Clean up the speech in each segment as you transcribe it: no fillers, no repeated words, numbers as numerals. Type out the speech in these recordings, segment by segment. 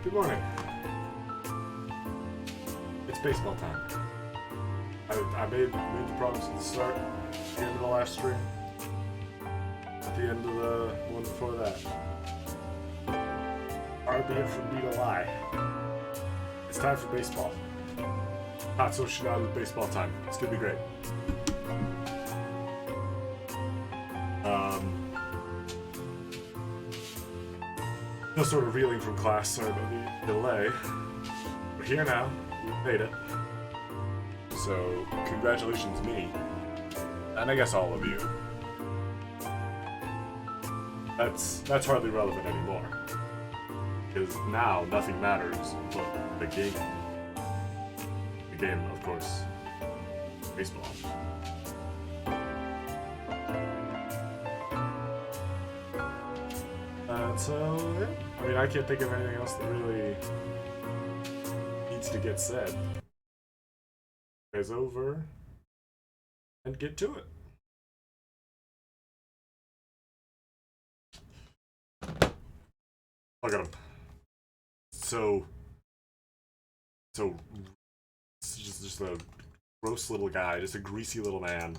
Good morning. It's baseball time. I made the promise at the start, at the end of the last stream, at the end of the one before that. Far be it from me to lie. It's time for baseball. Tatsu Shinaru baseball time. It's gonna be great. Still sort of reeling from class, sorry about the delay. We're here now. We made it. So, congratulations me. And I guess all of you. That's hardly relevant anymore. Because now nothing matters but the game. The game, of course. Baseball. So, yeah. I mean, I can't think of anything else that really needs to get said. Guys, over and get to it. Look at him. So it's just a gross little guy, just a greasy little man.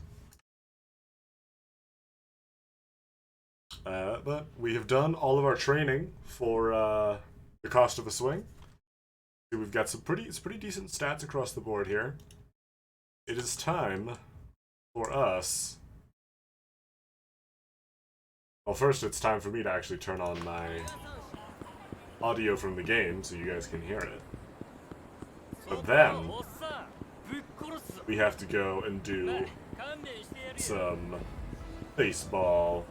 But we have done all of our training for the cost of a swing. We've got some pretty decent stats across the board here. It is time for us. Well, first it's time for me to actually turn on my audio from the game so you guys can hear it. But then we have to go and do some baseball,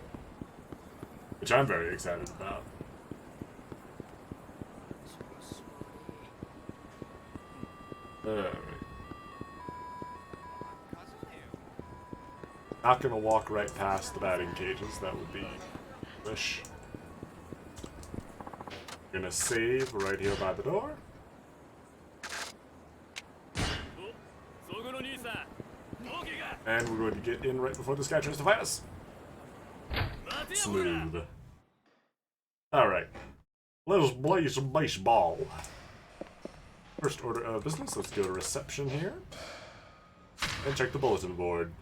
which I'm very excited about. Alright. Not gonna walk right past the batting cages, that would be wish. Gonna save right here by the door. And we're going to get in right before this guy tries to fight us. Smooth. Alright. Let us play some baseball. First order of business, let's go to reception here. And check the bulletin board.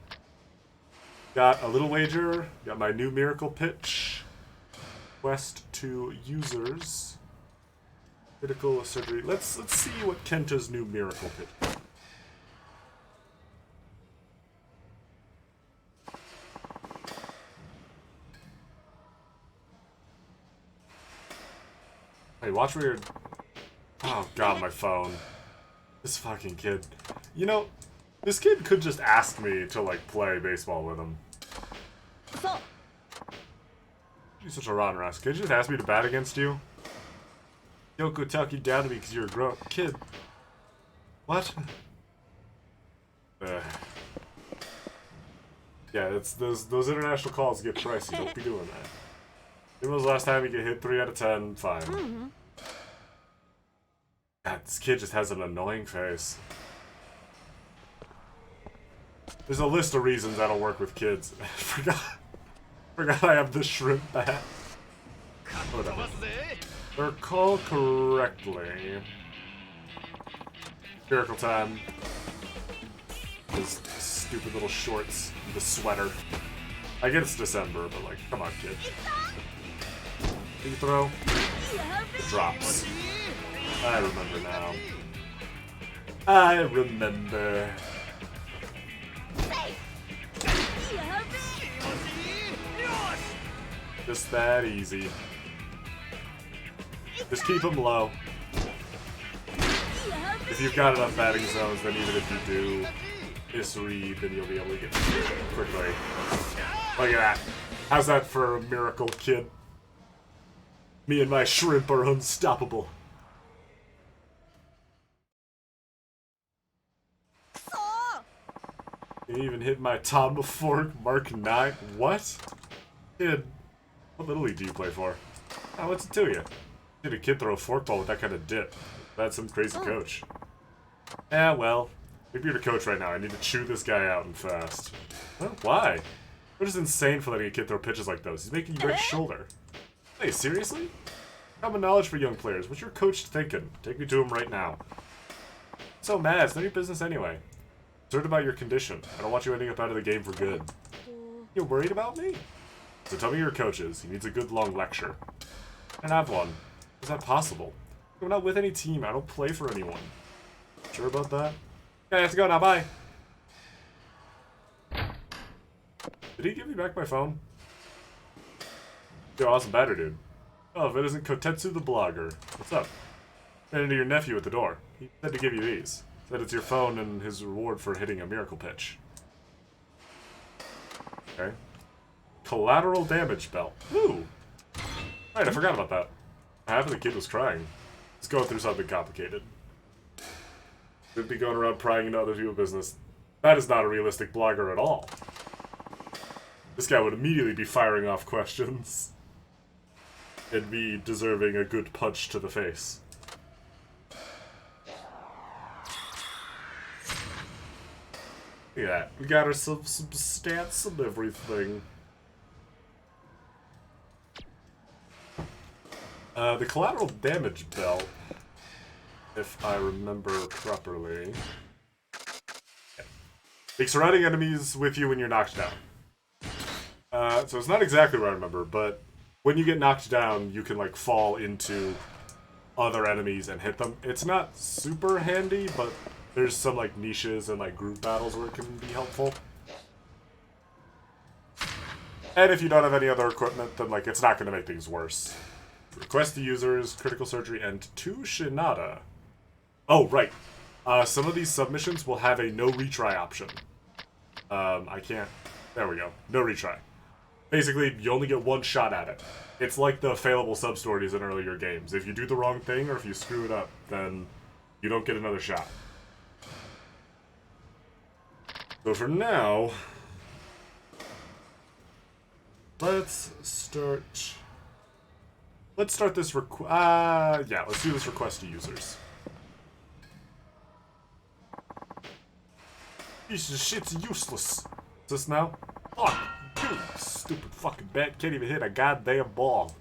Got a little wager. Got my new miracle pitch. Request to users. Critical surgery. Let's see what Kenta's new miracle pitch is. Hey, watch where you're... Oh god, my phone. This fucking kid. You know, this kid could just ask me to, like, play baseball with him. You're such a rotten rascal. Could you just ask me to bat against you? Yoko talk you down to me because you're a grown kid. What? Yeah, it's those international calls get pricey. Don't be doing that. When was the last time you get hit 3 out of 10? Fine. God, this kid just has an annoying face. There's a list of reasons I don't work with kids. Forgot I have the shrimp bat. Whatever. Recall correctly. Miracle time. His stupid little shorts, the sweater. I get it's December, but like, come on, kid. Free throw. It drops. I remember now. I remember. Just that easy. Just keep them low. If you've got enough batting zones, then even if you do misread, then you'll be able to get quickly. Look at that. How's that for a miracle, kid? Me and my shrimp are unstoppable. You even hit my Tom Fork Mark 9. What? Kid, what Little League do you play for? Oh, what's it to you? Did a kid throw a forkball with that kind of dip? That's some crazy coach. Yeah, well, maybe you're the coach right now. I need to chew this guy out and fast. Huh? Why? What is insane for letting a kid throw pitches like those? He's making you break his shoulder. Hey, seriously? Common knowledge for young players. What's your coach thinking? Take me to him right now. So mad. It's none of your business anyway. Concerned about your condition. I don't want you ending up out of the game for good. You're worried about me? So tell me your coach is. He needs a good long lecture. I don't have one. Is that possible? I'm not with any team. I don't play for anyone. Sure about that? Okay, I have to go now. Bye. Did he give me back my phone? Yo, awesome batter, dude. Oh, if it isn't Kotetsu the blogger. What's up? Ran into your nephew at the door. He said to give you these. Said it's your phone and his reward for hitting a miracle pitch. Okay. Collateral damage belt. Ooh. Right, I forgot about that. Half of the kid was crying. He's going through something complicated. Shouldn't be going around prying into other people's business. That is not a realistic blogger at all. This guy would immediately be firing off questions. And be deserving a good punch to the face. Look at that. We got her some stats and everything. The collateral damage belt, if I remember properly, takes surrounding enemies with you when you're knocked down. So it's not exactly what I remember, but when you get knocked down, you can like fall into other enemies and hit them. It's not super handy, but there's some like niches and like group battles where it can be helpful. And if you don't have any other equipment, then like it's not going to make things worse. Request to users, critical surgery, and 2 Shinada. Oh, right. Some of these submissions will have a no retry option. I can't... There we go. No retry. Basically, you only get one shot at it. It's like the failable sub-stories in earlier games. If you do the wrong thing, or if you screw it up, then you don't get another shot. So for now... Let's start this yeah, let's do this request to users. Piece of shit's useless. Is this now? Fuck you, stupid fucking bat. Can't even hit a goddamn ball.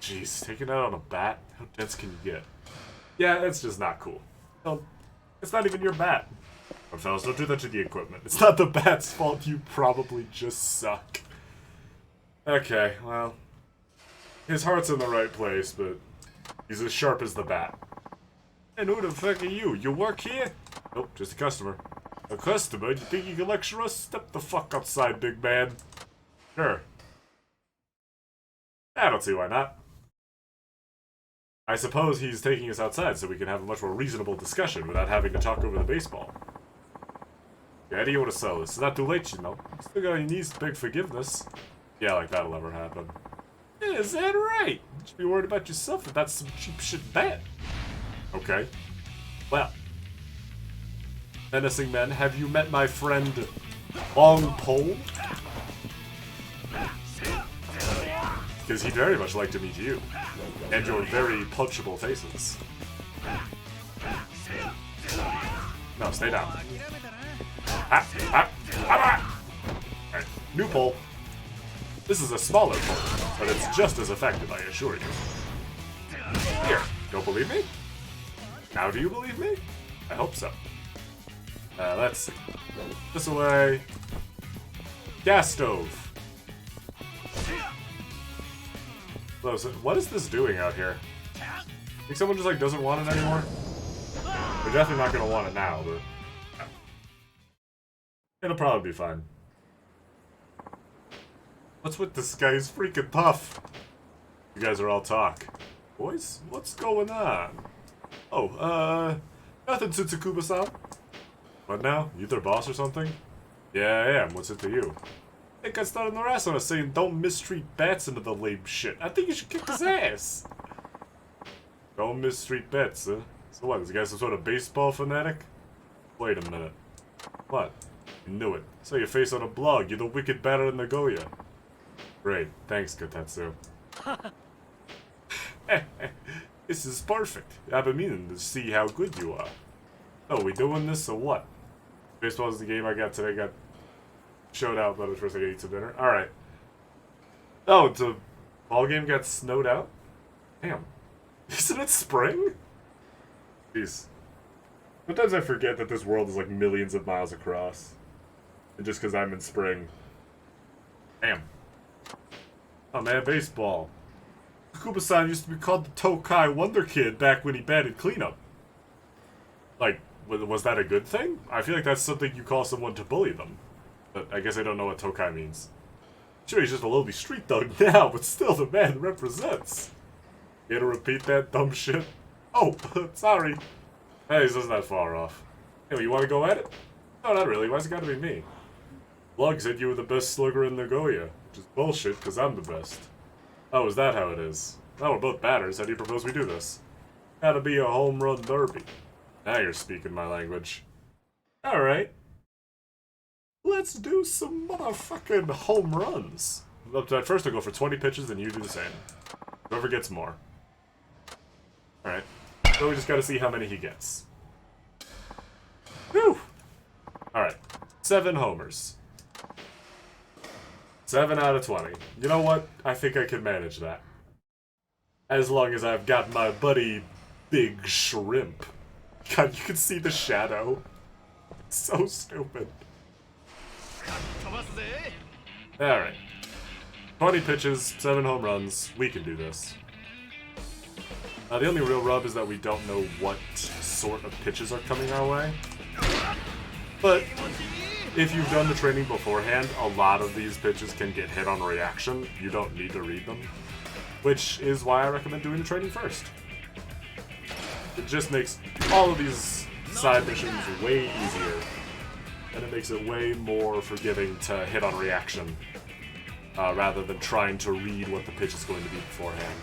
Jeez, taking out on a bat? How dense can you get? Yeah, that's just not cool. No, it's not even your bat. But fellas, don't do that to the equipment. It's not the bat's fault, you probably just suck. Okay, well... His heart's in the right place, but he's as sharp as the bat. And who the fuck are you? You work here? Nope, just a customer. A customer? You think you can lecture us? Step the fuck outside, big man. Sure. I don't see why not. I suppose he's taking us outside so we can have a much more reasonable discussion without having to talk over the baseball. Yeah, how do you want to sell this? It's not too late, you know. Still got your knees to beg forgiveness. Yeah, like that'll ever happen. Yeah, is that right? You should be worried about yourself if that's some cheap shit bat. Okay. Well. Menacing men, have you met my friend Long Pole? Because he'd very much like to meet you. And your very punchable faces. No, stay down. Alright, new pole. This is a smaller pole, but it's just as effective, I assure you. Here, don't believe me? Now do you believe me? I hope so. Let's see. This away. Gas stove. What is this doing out here? Think someone just like doesn't want it anymore? They're definitely not gonna want it now, but yeah. It'll probably be fine. What's with this guy? He's freaking tough. You guys are all talk. Boys, what's going on? Oh, nothing, Tsutsukuba-san. What now? You their boss or something? Yeah, I am. What's it to you? I think I started the rest on us saying don't mistreat bats into the lame shit. I think you should kick his ass. Don't mistreat bats, huh? So what, is the guy some sort of baseball fanatic? Wait a minute. What? You knew it. I saw your face on a blog. You're the wicked batter in Nagoya. Great. Thanks, Kotetsu. This is perfect. I've been meaning to see how good you are. Oh, we doing this or what? Baseball is the game I got today. Got showed out, but I was first I gotta eat some dinner. Alright. Oh, it's a ball game got snowed out? Damn. Isn't it spring? Jeez. Sometimes I forget that this world is like millions of miles across. And just because I'm in spring. Damn. Oh man, baseball. Kuba-san used to be called the Tokai Wonder Kid back when he batted cleanup. Like, was that a good thing? I feel like that's something you call someone to bully them. But I guess I don't know what Tokai means. Sure, he's just a lowly street thug now, but still the man represents. You gonna repeat that dumb shit? Oh, sorry. Hey, this isn't that far off. Anyway, you wanna go at it? No, not really. Why's it gotta be me? Lug said you were the best slugger in Nagoya, which is bullshit, because I'm the best. Oh, is that how it is? Well, we're both batters. How do you propose we do this? Gotta be a home run derby. Now you're speaking my language. Alright. Let's do some motherfucking home runs. At first I'll go for 20 pitches, then you do the same. Whoever gets more. Alright. So we just gotta see how many he gets. Whew! Alright. 7 homers. 7 out of 20. You know what? I think I can manage that. As long as I've got my buddy Big Shrimp. God, you can see the shadow. So stupid. Alright. 20 pitches, 7 home runs. We can do this. The only real rub is that we don't know what sort of pitches are coming our way. But if you've done the training beforehand, a lot of these pitches can get hit on reaction. You don't need to read them. Which is why I recommend doing the training first. It just makes all of these side missions way easier. And it makes it way more forgiving to hit on reaction. Rather than trying to read what the pitch is going to be beforehand.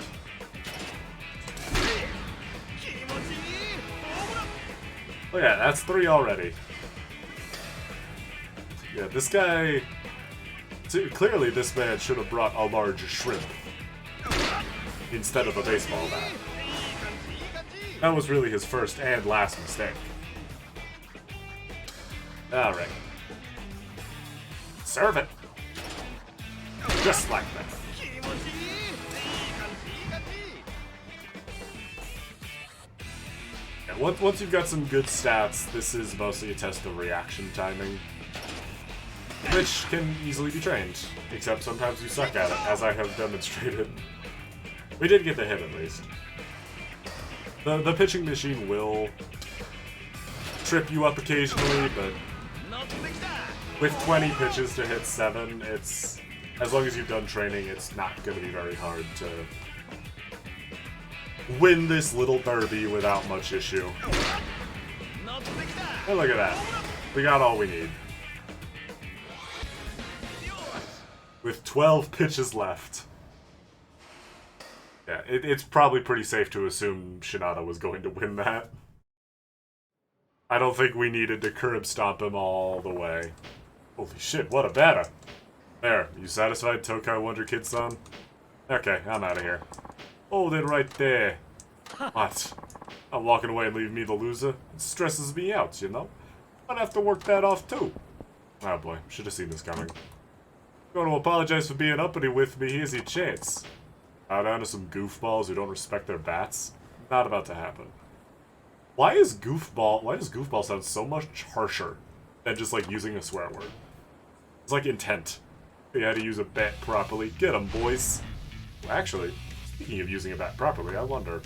Oh yeah, that's 3 already. Yeah, this guy... Clearly this man should have brought a large shrimp. Instead of a baseball bat. That was really his first and last mistake. Alright. Serve it! Just like that. Yeah, once you've got some good stats, this is mostly a test of reaction timing. Which can easily be trained, except sometimes you suck at it, as I have demonstrated. We did get the hit at least. The pitching machine will trip you up occasionally, but with 20 pitches to hit 7, it's... As long as you've done training, it's not going to be very hard to win this little derby without much issue. And look at that. We got all we need. With 12 pitches left. Yeah, it's probably pretty safe to assume Shinada was going to win that. I don't think we needed to curb stomp him all the way. Holy shit, what a batter. There, you satisfied, Tokai Wonder Kid-san? Okay, I'm out of here. Hold it right there. What? I'm walking away and leaving me the loser? It stresses me out, you know? I'd have to work that off too. Oh boy, should have seen this coming. Going to apologize for being uppity with me, here's your chance. Bow down to some goofballs who don't respect their bats? Not about to happen. Why does goofball sound so much harsher than just like using a swear word? It's like intent. You had to use a bat properly. Get 'em, boys. Well, actually, speaking of using a bat properly, I wonder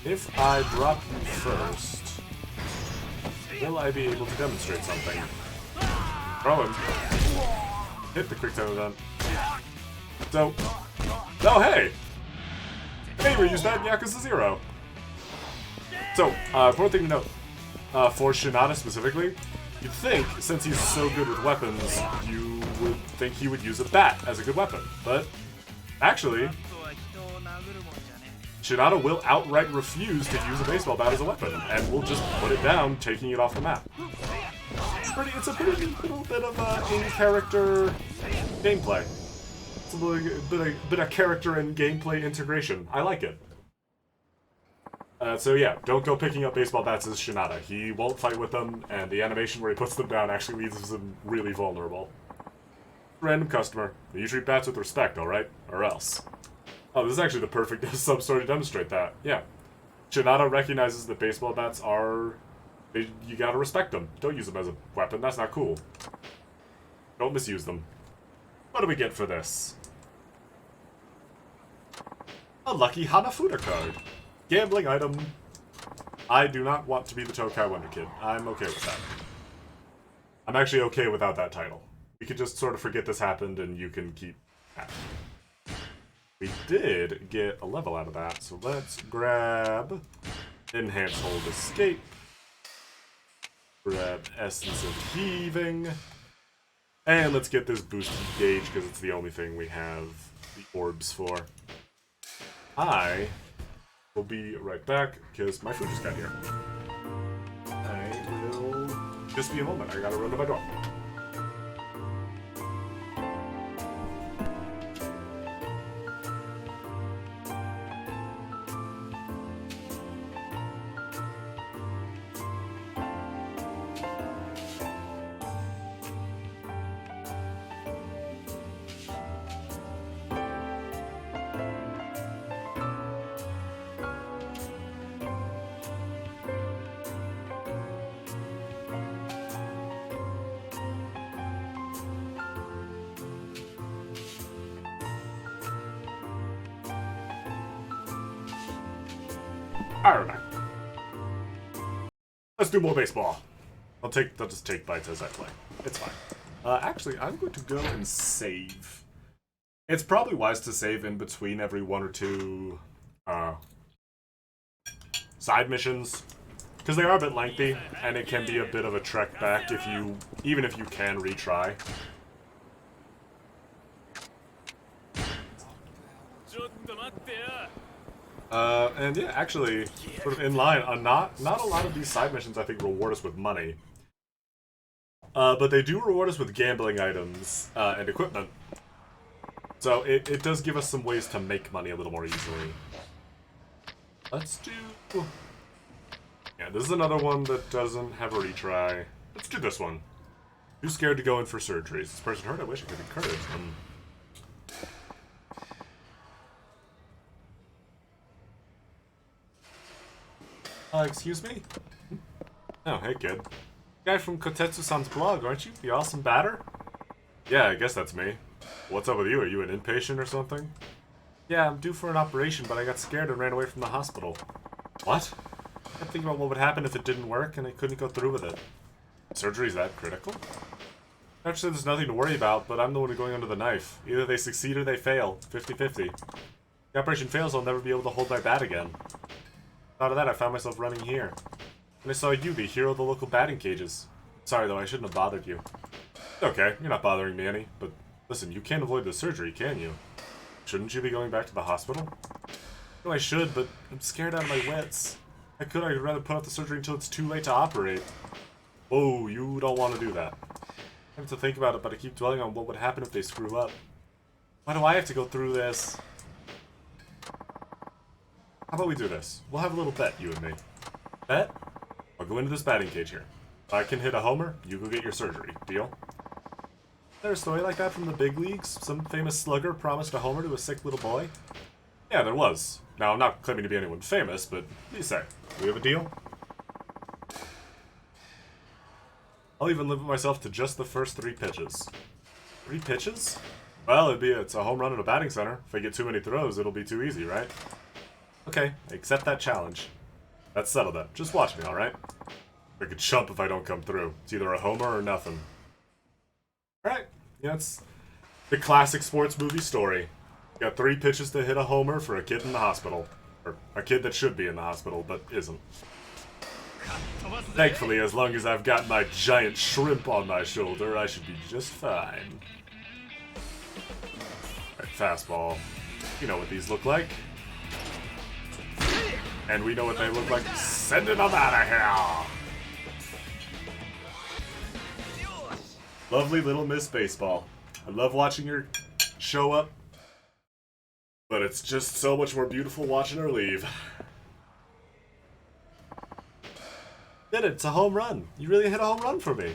if I drop you first, will I be able to demonstrate something? Throw him. Hit the quick time event. So, oh hey! Hey, we used that in Yakuza 0. So, important thing to note, for Shinada specifically, you'd think, since he's so good with weapons, you would think he would use a bat as a good weapon. But, actually, Shinada will outright refuse to use a baseball bat as a weapon, and will just put it down, taking it off the map. It's a pretty little bit of in-character gameplay. It's a bit of character and gameplay integration. I like it. So yeah, don't go picking up baseball bats as Shinada. He won't fight with them, and the animation where he puts them down actually leaves him really vulnerable. Random customer. You treat bats with respect, alright? Or else. Oh, this is actually the perfect sub-story to demonstrate that. Yeah. Shinada recognizes that baseball bats are... you gotta respect them. Don't use them as a weapon. That's not cool. Don't misuse them. What do we get for this? A lucky Hanafuda card. Gambling item. I do not want to be the Tokai Wonder Kid. I'm okay with that. I'm actually okay without that title. We could just sort of forget this happened and you can keep that. We did get a level out of that, so let's grab Enhance Hold Escape. Grab Essence of Heaving. And let's get this boosted gauge because it's the only thing we have the orbs for. I will be right back because my food just got here. I will just be a moment. I gotta run to my door. Alright. Let's do more baseball. I'll just take bites as I play. It's fine. Actually, I'm going to go and save. It's probably wise to save in between every one or two side missions. Because they are a bit lengthy, and it can be a bit of a trek back even if you can retry. And yeah, actually, sort of in line, not a lot of these side missions I think reward us with money. But they do reward us with gambling items and equipment. So it does give us some ways to make money a little more easily. Let's do... yeah, this is another one that doesn't have a retry. Let's do this one. Too scared to go in for surgeries. This person hurt, I wish I could encourage them. Excuse me? Oh, hey kid. Guy from Kotetsu-san's blog, aren't you? The awesome batter? Yeah, I guess that's me. What's up with you? Are you an inpatient or something? Yeah, I'm due for an operation, but I got scared and ran away from the hospital. What? I kept thinking about what would happen if it didn't work, and I couldn't go through with it. Surgery's that critical? Doctor said there's nothing to worry about, but I'm the one who's going under the knife. Either they succeed or they fail. 50-50. The operation fails, I'll never be able to hold my bat again. Out of that, I found myself running here. And I saw you, the hero of the local batting cages. Sorry, though, I shouldn't have bothered you. Okay, you're not bothering me any, but listen, you can't avoid the surgery, can you? Shouldn't you be going back to the hospital? No, I should, but I'm scared out of my wits. I'd rather put off the surgery until it's too late to operate. Whoa, you don't want to do that. I have to think about it, but I keep dwelling on what would happen if they screw up. Why do I have to go through this? How about we do this? We'll have a little bet, you and me. Bet? I'll go into this batting cage here. If I can hit a homer, you go get your surgery. Deal? Is there a story like that from the big leagues? Some famous slugger promised a homer to a sick little boy? Yeah, there was. Now, I'm not claiming to be anyone famous, but what do you say? Do we have a deal? I'll even limit myself to just the first 3 pitches. 3 pitches? Well, it's a home run at a batting center. If I get too many throws, it'll be too easy, right? Okay, I accept that challenge. Let's settle that. Just watch me, alright? I could chump if I don't come through. It's either a homer or nothing. Alright, yeah, it's the classic sports movie story. You got 3 pitches to hit a homer for a kid in the hospital. Or a kid that should be in the hospital, but isn't. Thankfully, as long as I've got my giant shrimp on my shoulder, I should be just fine. Alright, fastball. You know what these look like. And we know what they look like. Send them out of here! Lovely little Miss Baseball. I love watching her show up, but it's just so much more beautiful watching her leave. Did it, it's a home run. You really hit a home run for me.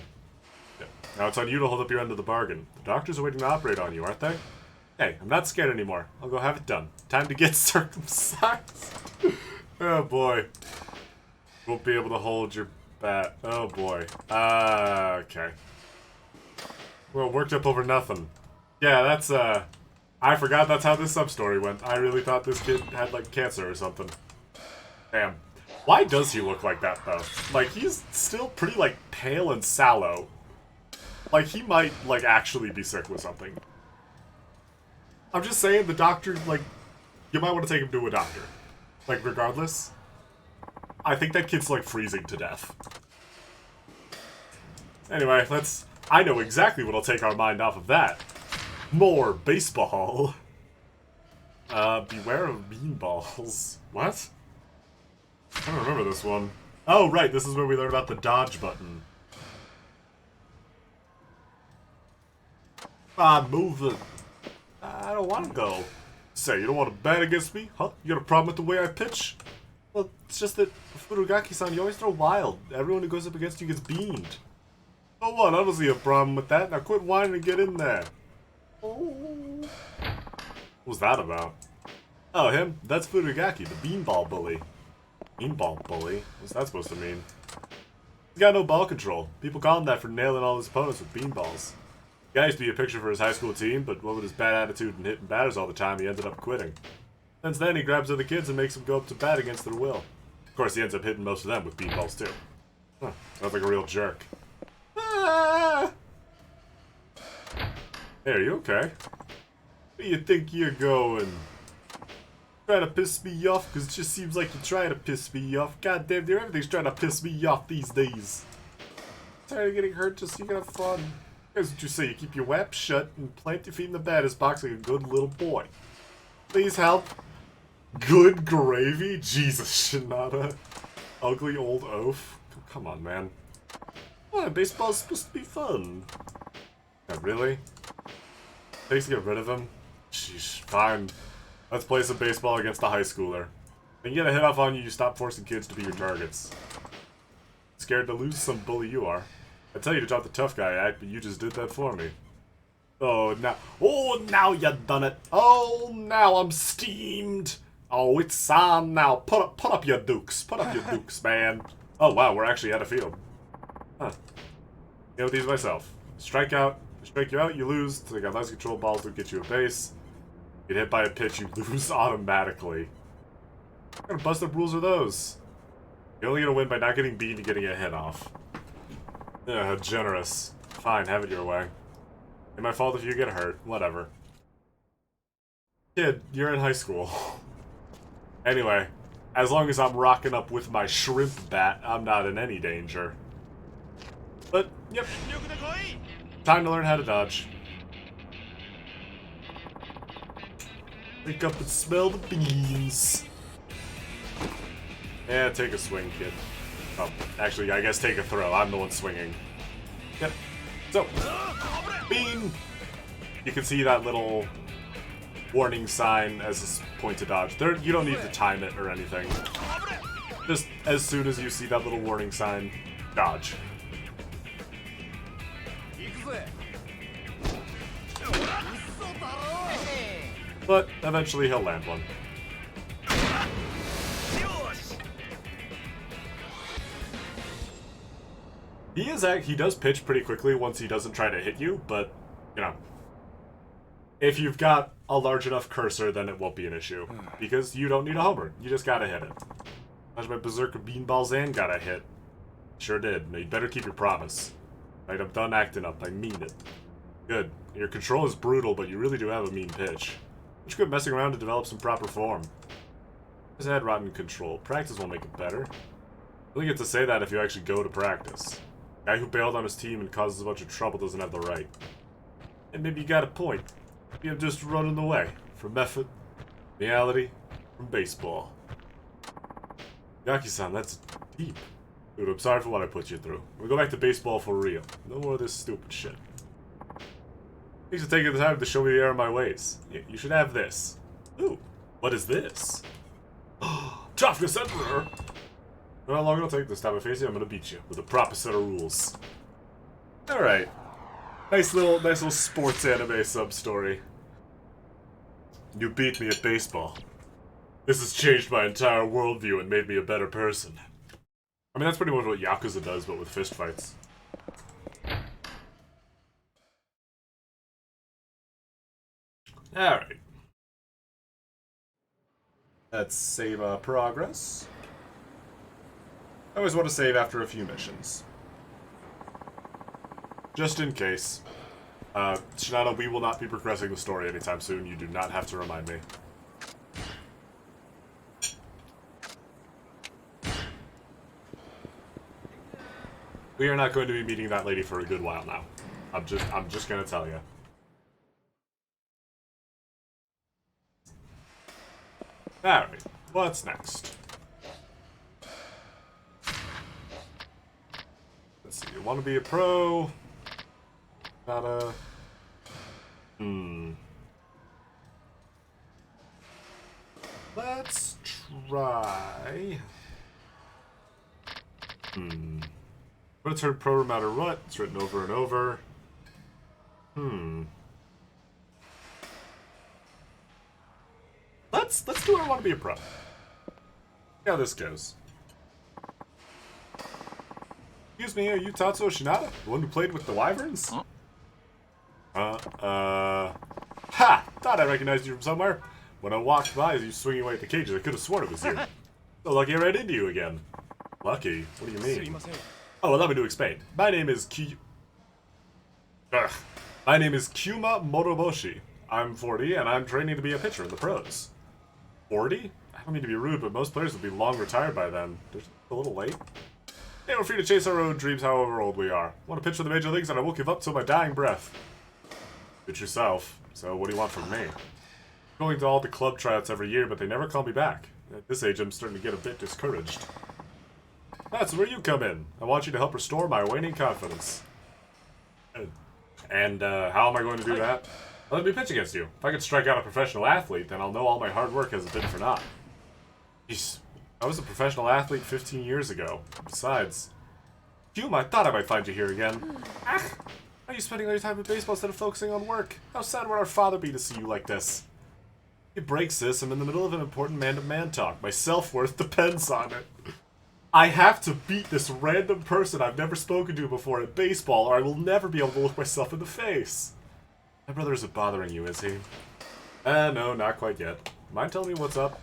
Yeah. Now it's on you to hold up your end of the bargain. The doctors are waiting to operate on you, aren't they? Hey, I'm not scared anymore. I'll go have it done. Time to get circumcised. Oh boy. Won't be able to hold your bat. Oh boy. Okay. Well, worked up over nothing. Yeah, that's, I forgot that's how this sub-story went. I really thought this kid had, like, cancer or something. Damn. Why does he look like that, though? Like, he's still pretty, like, pale and sallow. Like, he might, like, actually be sick with something. I'm just saying, the doctor, like, you might want to take him to a doctor. Like, regardless. I think that kid's, like, freezing to death. Anyway, I know exactly what'll take our mind off of that. More baseball. Beware of beanballs. What? I don't remember this one. Oh, right, this is where we learn about the dodge button. Move it. I don't want to go. Say, you don't want to bet against me? Huh? You got a problem with the way I pitch? Well, it's just that, Furugaki-san, you always throw wild. Everyone who goes up against you gets beamed. Oh, what? I don't see a problem with that. Now quit whining and get in there. Oh. What was that about? Oh, him? That's Furugaki, the beanball bully. Beanball bully? What's that supposed to mean? He's got no ball control. People call him that for nailing all his opponents with beanballs. The guy used to be a picture for his high school team, but what with his bad attitude and hitting batters all the time, he ended up quitting. Since then, he grabs other kids and makes them go up to bat against their will. Of course, he ends up hitting most of them with beanballs, too. Huh, sounds like a real jerk. Ah! Hey, are you okay? Where you think you're going? Trying to piss me off? Because it just seems like you're trying to piss me off. God damn, dude, everything's trying to piss me off these days. Tired of getting hurt just so you can have fun. Here's what you say, you keep your web shut and plant your feet in the batter's box like a good little boy. Please help. Good gravy? Jesus, Shinada. Ugly old oaf. Come on, man. What, baseball's supposed to be fun. Not really? Thanks to get rid of him? Sheesh, fine. Let's play some baseball against a high schooler. When you get a hit off on you, you stop forcing kids to be your targets. Scared to lose some bully you are. I tell you to drop the tough guy act, but you just did that for me. Oh, now you done it. Oh, now I'm steamed. Oh, it's on now. Put up your dukes. Put up your dukes, man. Oh, wow, we're actually out of field. Huh. Deal with these myself. Strike you out, you lose. So they got less control balls to get you a base. Get hit by a pitch, you lose automatically. What kind of bust up rules are those? You're only gonna win by not getting beat and getting a hit off. Yeah, how generous. Fine, have it your way. Ain't my fault if you get hurt. Whatever. Kid, you're in high school. Anyway, as long as I'm rocking up with my shrimp bat, I'm not in any danger. But, yep. Time to learn how to dodge. Wake up and smell the beans. Yeah, take a swing, kid. Oh, actually, I guess take a throw. I'm the one swinging. Yep. So, bean! You can see that little warning sign as a point to dodge. You don't need to time it or anything. Just as soon as you see that little warning sign, dodge. But eventually he'll land one. He does pitch pretty quickly once he doesn't try to hit you, but, you know, if you've got a large enough cursor, then it won't be an issue. Because you don't need a homer. You just gotta hit it. That's my Berserker Beanballs and got a hit. Sure did. Now you better keep your promise. Right, I'm done acting up. I mean it. Good. Your control is brutal, but you really do have a mean pitch. You should quit messing around to develop some proper form. Just had rotten control. Practice won't make it better. You only get to say that if you actually go to practice. Guy who bailed on his team and causes a bunch of trouble doesn't have the right. And maybe you got a point. Maybe I'm just running away from effort, reality, from baseball. Yaki-san, that's deep. Dude, I'm sorry for what I put you through. We'll go back to baseball for real. No more of this stupid shit. Thanks for taking the time to show me the error of my ways. You should have this. Ooh, what is this? Traffic Center! How long it'll take this time I face you, I'm gonna beat you with a proper set of rules. Alright. Nice little sports anime sub-story. You beat me at baseball. This has changed my entire worldview and made me a better person. I mean, that's pretty much what Yakuza does, but with fistfights. Alright. Let's save progress. I always want to save after a few missions. Just in case. Shinada, we will not be progressing the story anytime soon. You do not have to remind me. We are not going to be meeting that lady for a good while now. I'm just gonna tell you. Alright, what's next? Let's see, you want to be a pro? Not a... Let's try... I'm gonna turn pro no matter what. It's written over and over. Let's do I want to be a pro. See how this goes. Excuse me, are you Tatsuo Shinada? The one who played with the wyverns? Ha! Thought I recognized you from somewhere. When I walked by you swinging away at the cages, I could have sworn it was you. So lucky I ran into you again. Lucky? What do you mean? Oh, allow me to explain. My name is My name is Kyuma Moroboshi. I'm 40, and I'm training to be a pitcher in the pros. 40? I don't mean to be rude, but most players will be long retired by then. They're a little late. Hey, we're free to chase our own dreams however old we are. Want to pitch for the major leagues, and I won't give up till my dying breath. Pitch yourself. So what do you want from me? Going to all the club tryouts every year, but they never call me back. At this age, I'm starting to get a bit discouraged. That's where you come in. I want you to help restore my waning confidence. And how am I going to do that? Let me pitch against you. If I could strike out a professional athlete, then I'll know all my hard work hasn't been for naught. Jeez, I was a professional athlete 15 years ago. Besides, Hume, I thought I might find you here again. Why are you spending all your time in baseball instead of focusing on work? How sad would our father be to see you like this? It breaks this. I'm in the middle of an important man-to-man talk. My self-worth depends on it. I have to beat this random person I've never spoken to before at baseball, or I will never be able to look myself in the face. My brother isn't bothering you, is he? No, not quite yet. Mind telling me what's up?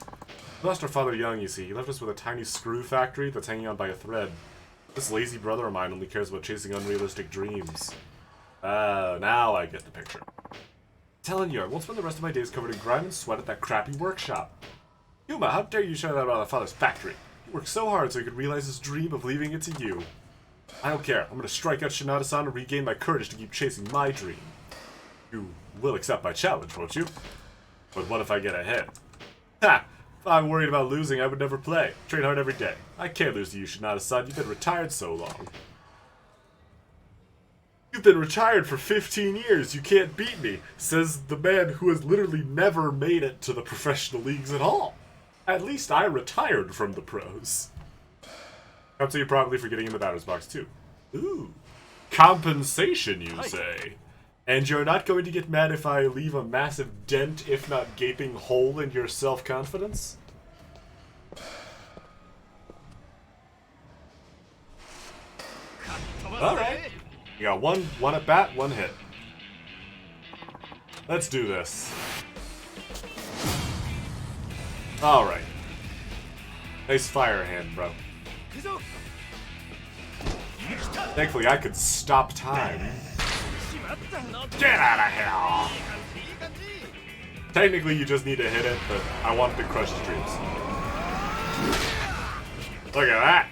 We lost our father young, you see. He left us with a tiny screw factory that's hanging on by a thread. This lazy brother of mine only cares about chasing unrealistic dreams. Now I get the picture. Telling you, I won't spend the rest of my days covered in grime and sweat at that crappy workshop. Yuma, how dare you share that about our father's factory? He worked so hard so he could realize his dream of leaving it to you. I don't care. I'm gonna strike out Shinada-san and regain my courage to keep chasing my dream. You will accept my challenge, won't you? But what if I get a hit? Ha! If I'm worried about losing, I would never play. Train hard every day. I can't lose to you, Shinada-san. You've been retired so long. You've been retired for 15 years. You can't beat me, says the man who has literally never made it to the professional leagues at all. At least I retired from the pros. Up to you probably for getting in the batter's box, too. Ooh. Compensation, you say? And you're not going to get mad if I leave a massive dent, if not gaping hole, in your self-confidence? Alright. You got one at bat, one hit. Let's do this. Alright. Nice fire hand, bro. Thankfully, I could stop time. Get out of here! Technically, you just need to hit it, but I wanted to crush his dreams. Look at that!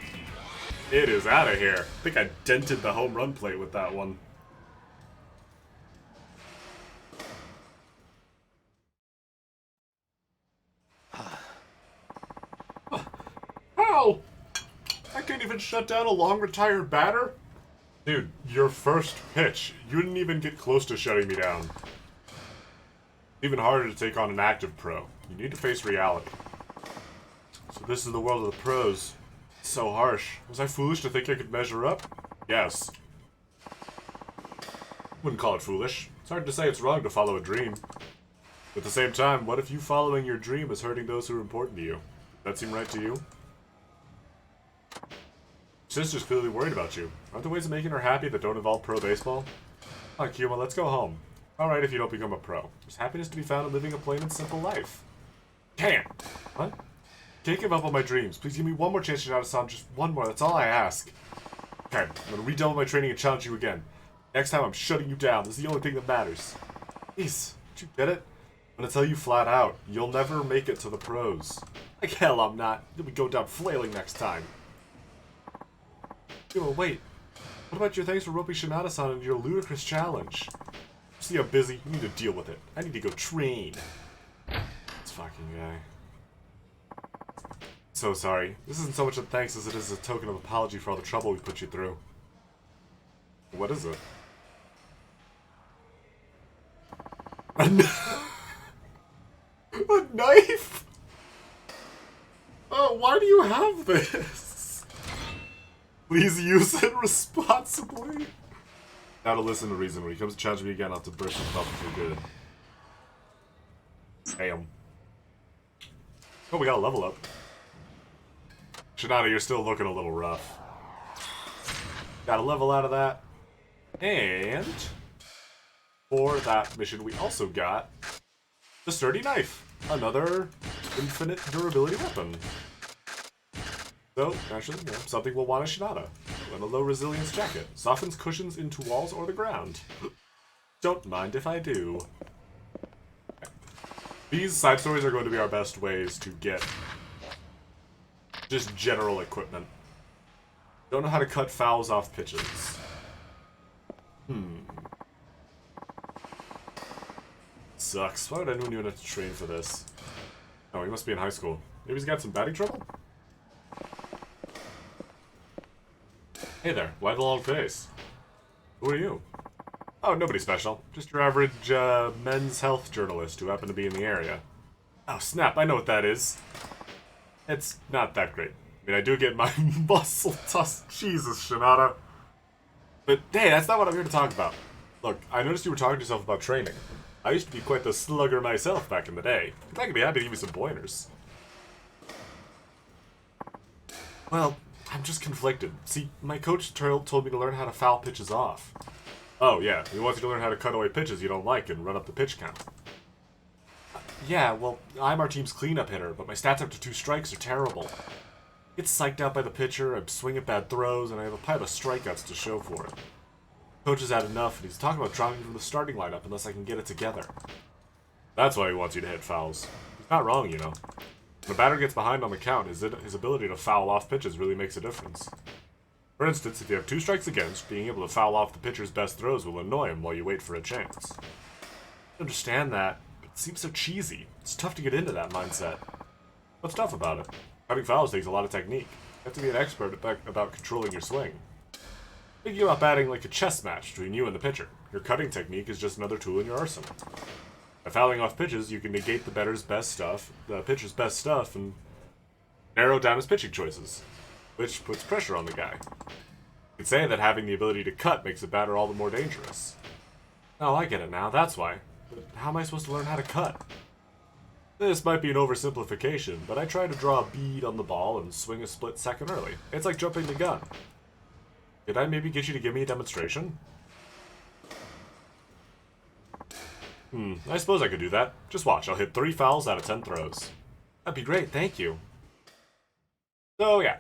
It is out of here. I think I dented the home run plate with that one. How? I can't even shut down a long-retired batter? Dude, your first pitch. You didn't even get close to shutting me down. Even harder to take on an active pro. You need to face reality. So this is the world of the pros. It's so harsh. Was I foolish to think I could measure up? Yes. Wouldn't call it foolish. It's hard to say it's wrong to follow a dream. At the same time, what if you following your dream is hurting those who are important to you? That seem right to you? Sister's clearly worried about you. Aren't there ways of making her happy that don't involve pro baseball? Come on, Kyoma, let's go home. Alright if you don't become a pro. There's happiness to be found in living a plain and simple life. Can't! What? Can't give up on my dreams. Please give me one more chance, Shinada-san. Just one more. That's all I ask. Okay, I'm gonna redouble my training and challenge you again. Next time I'm shutting you down. This is the only thing that matters. Please, did you get it? I'm gonna tell you flat out. You'll never make it to the pros. Like hell I'm not. You'll be going down flailing next time. Yo, wait. What about your thanks for roping Shinada-san into your ludicrous challenge? See, I'm busy. You need to deal with it. I need to go train. This fucking guy. So sorry. This isn't so much a thanks as it is a token of apology for all the trouble we put you through. What is it? A knife? Oh, why do you have this? Please use it responsibly. Now to listen to reason. When he comes to challenge me again, I'll have to burst him up for good. Damn. Oh, we got a level up. Shinada, you're still looking a little rough. Got a level out of that. And for that mission, we also got the Sturdy Knife. Another infinite durability weapon. So, naturally, you know, something we'll want a Shinada. And a low resilience jacket. Softens cushions into walls or the ground. Don't mind if I do. These side stories are going to be our best ways to get just general equipment. Don't know how to cut fouls off pitches. Sucks. Why would anyone even have to train for this? Oh, he must be in high school. Maybe he's got some batting trouble? Hey there, why the long face? Who are you? Oh, nobody special. Just your average, men's health journalist who happened to be in the area. Oh, snap, I know what that is. It's not that great. I mean, I do get my muscle tusk. Jesus, Shinada. But, hey, that's not what I'm here to talk about. Look, I noticed you were talking to yourself about training. I used to be quite the slugger myself back in the day. I could be happy to give you some pointers. Well, I'm just conflicted. See, my coach told me to learn how to foul pitches off. Oh, yeah, he wants you to learn how to cut away pitches you don't like and run up the pitch count. Yeah, well, I'm our team's cleanup hitter, but my stats after 2 strikes are terrible. I get psyched out by the pitcher, I swing at bad throws, and I have a pile of strikeouts to show for it. Coach has had enough, and he's talking about dropping me from the starting lineup unless I can get it together. That's why he wants you to hit fouls. He's not wrong, you know. When a batter gets behind on the count, his ability to foul off pitches really makes a difference. For instance, if you have 2 strikes against, being able to foul off the pitcher's best throws will annoy him while you wait for a chance. I understand that, but it seems so cheesy. It's tough to get into that mindset. What's tough about it? Cutting fouls takes a lot of technique. You have to be an expert about controlling your swing. Thinking about batting like a chess match between you and the pitcher. Your cutting technique is just another tool in your arsenal. By fouling off pitches, you can negate the pitcher's best stuff, and narrow down his pitching choices, which puts pressure on the guy. You could say that having the ability to cut makes a batter all the more dangerous. Oh, I get it now, that's why. But how am I supposed to learn how to cut? This might be an oversimplification, but I try to draw a bead on the ball and swing a split second early. It's like jumping the gun. Could I maybe get you to give me a demonstration? I suppose I could do that. Just watch, I'll hit 3 fouls out of 10 throws. That'd be great, thank you. So, yeah.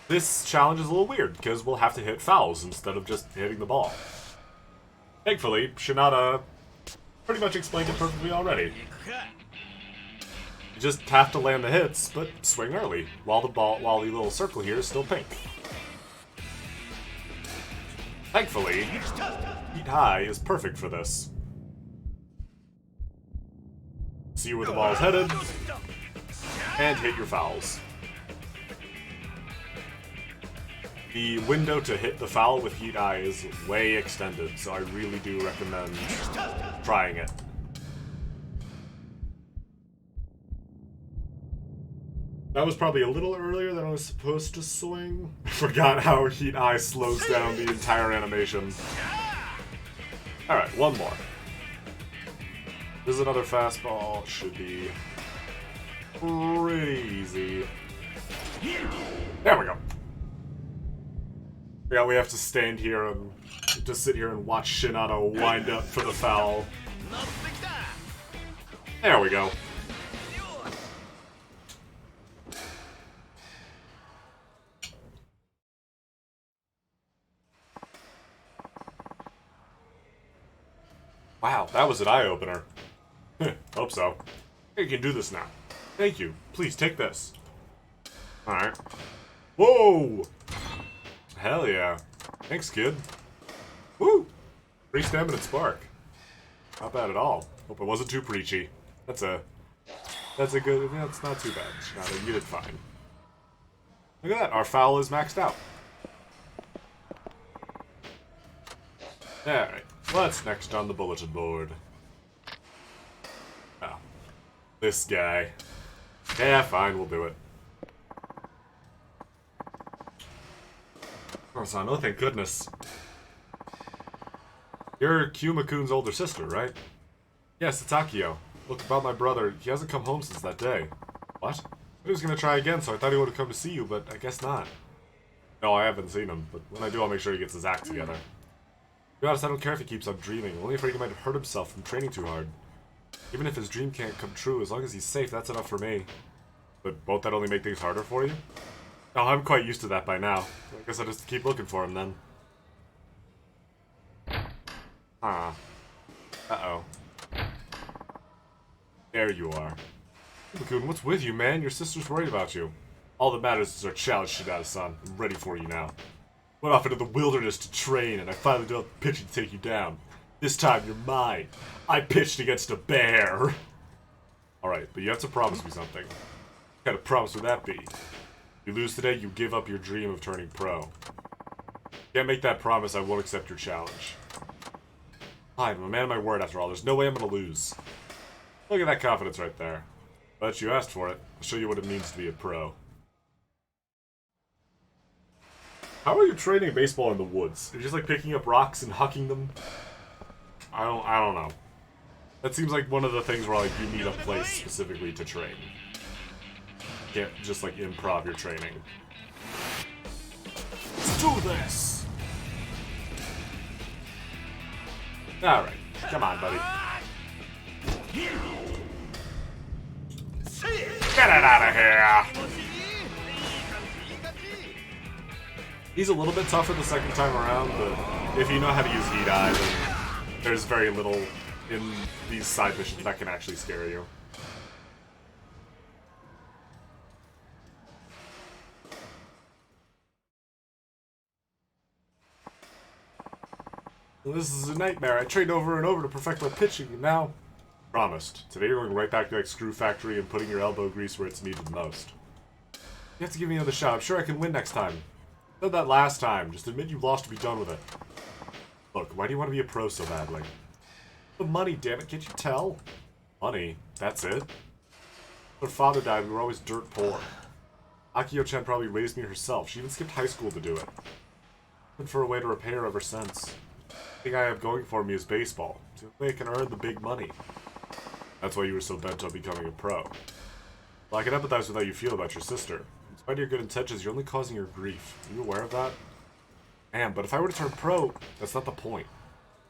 This challenge is a little weird, because we'll have to hit fouls instead of just hitting the ball. Thankfully, Shinada pretty much explained it perfectly already. You just have to land the hits, but swing early, while the little circle here is still pink. Thankfully, Heat High is perfect for this. See where the ball is headed, and hit your fouls. The window to hit the foul with Heat Eye is way extended, so I really do recommend trying it. That was probably a little earlier than I was supposed to swing. I forgot how Heat Eye slows down the entire animation. Alright, one more. This is another fastball. Should be pretty easy. There we go. Yeah, we have to stand here and just sit here and watch Shinato wind up for the foul. There we go. Wow, that was an eye-opener. Hope so. Hey, you can do this now. Thank you. Please take this. Alright. Whoa! Hell yeah. Thanks, kid. Woo! Free stamina and spark. Not bad at all. Hope it wasn't too preachy. That's a good, that's not too bad. Shinato, you did fine. Look at that, our foul is maxed out. Alright, what's next on the bulletin board? Oh, this guy. Yeah, fine, we'll do it. Oh, thank goodness. You're Kyuma-kun's older sister, right? Yes, it's Akio. Look, about my brother, he hasn't come home since that day. What? He was gonna try again, so I thought he would have come to see you, but I guess not. No, I haven't seen him, but when I do, I'll make sure he gets his act together. To be honest, I don't care if he keeps on dreaming. I'm only afraid he might hurt himself from training too hard. Even if his dream can't come true, as long as he's safe, that's enough for me. But won't that only make things harder for you? No, I'm quite used to that by now. I guess I'll just keep looking for him then. Ah. Uh-oh. There you are. Kyuma-kun, what's with you, man? Your sister's worried about you. All that matters is our challenge, Shinato-san. I'm ready for you now. Went off into the wilderness to train, and I finally developed the pitching to take you down. This time, you're mine. I pitched against a bear. Alright, but you have to promise me something. What kind of promise would that be? If you lose today, you give up your dream of turning pro. If you can't make that promise, I won't accept your challenge. Fine, I'm a man of my word after all. There's no way I'm gonna lose. Look at that confidence right there. But you asked for it. I'll show you what it means to be a pro. How are you training baseball in the woods? Are you just like picking up rocks and hucking them? I don't know. That seems like one of the things where like you need a place specifically to train. You can't just like improv your training. Let's do this! Alright, come on, buddy. Get it out of here! He's a little bit tougher the second time around, but if you know how to use Heat Eye, then there's very little in these side missions that can actually scare you. Well, this is a nightmare. I trained over and over to perfect my pitching, and now... Promised. Today you're going right back to that screw factory and putting your elbow grease where it's needed the most. You have to give me another shot. I'm sure I can win next time. I said that last time. Just admit you lost to be done with it. Look, why do you want to be a pro so badly? The money, damn it. Can't you tell? Money? That's it? When her father died, we were always dirt poor. Akio-chan probably raised me herself. She even skipped high school to do it. I've been for a way to repay her ever since. The thing I have going for me is baseball. It's the only way I can earn the big money. That's why you were so bent on becoming a pro. Well, I can empathize with how you feel about your sister. In spite of your good intentions, you're only causing her grief. Are you aware of that? Man, but if I were to turn pro, that's not the point.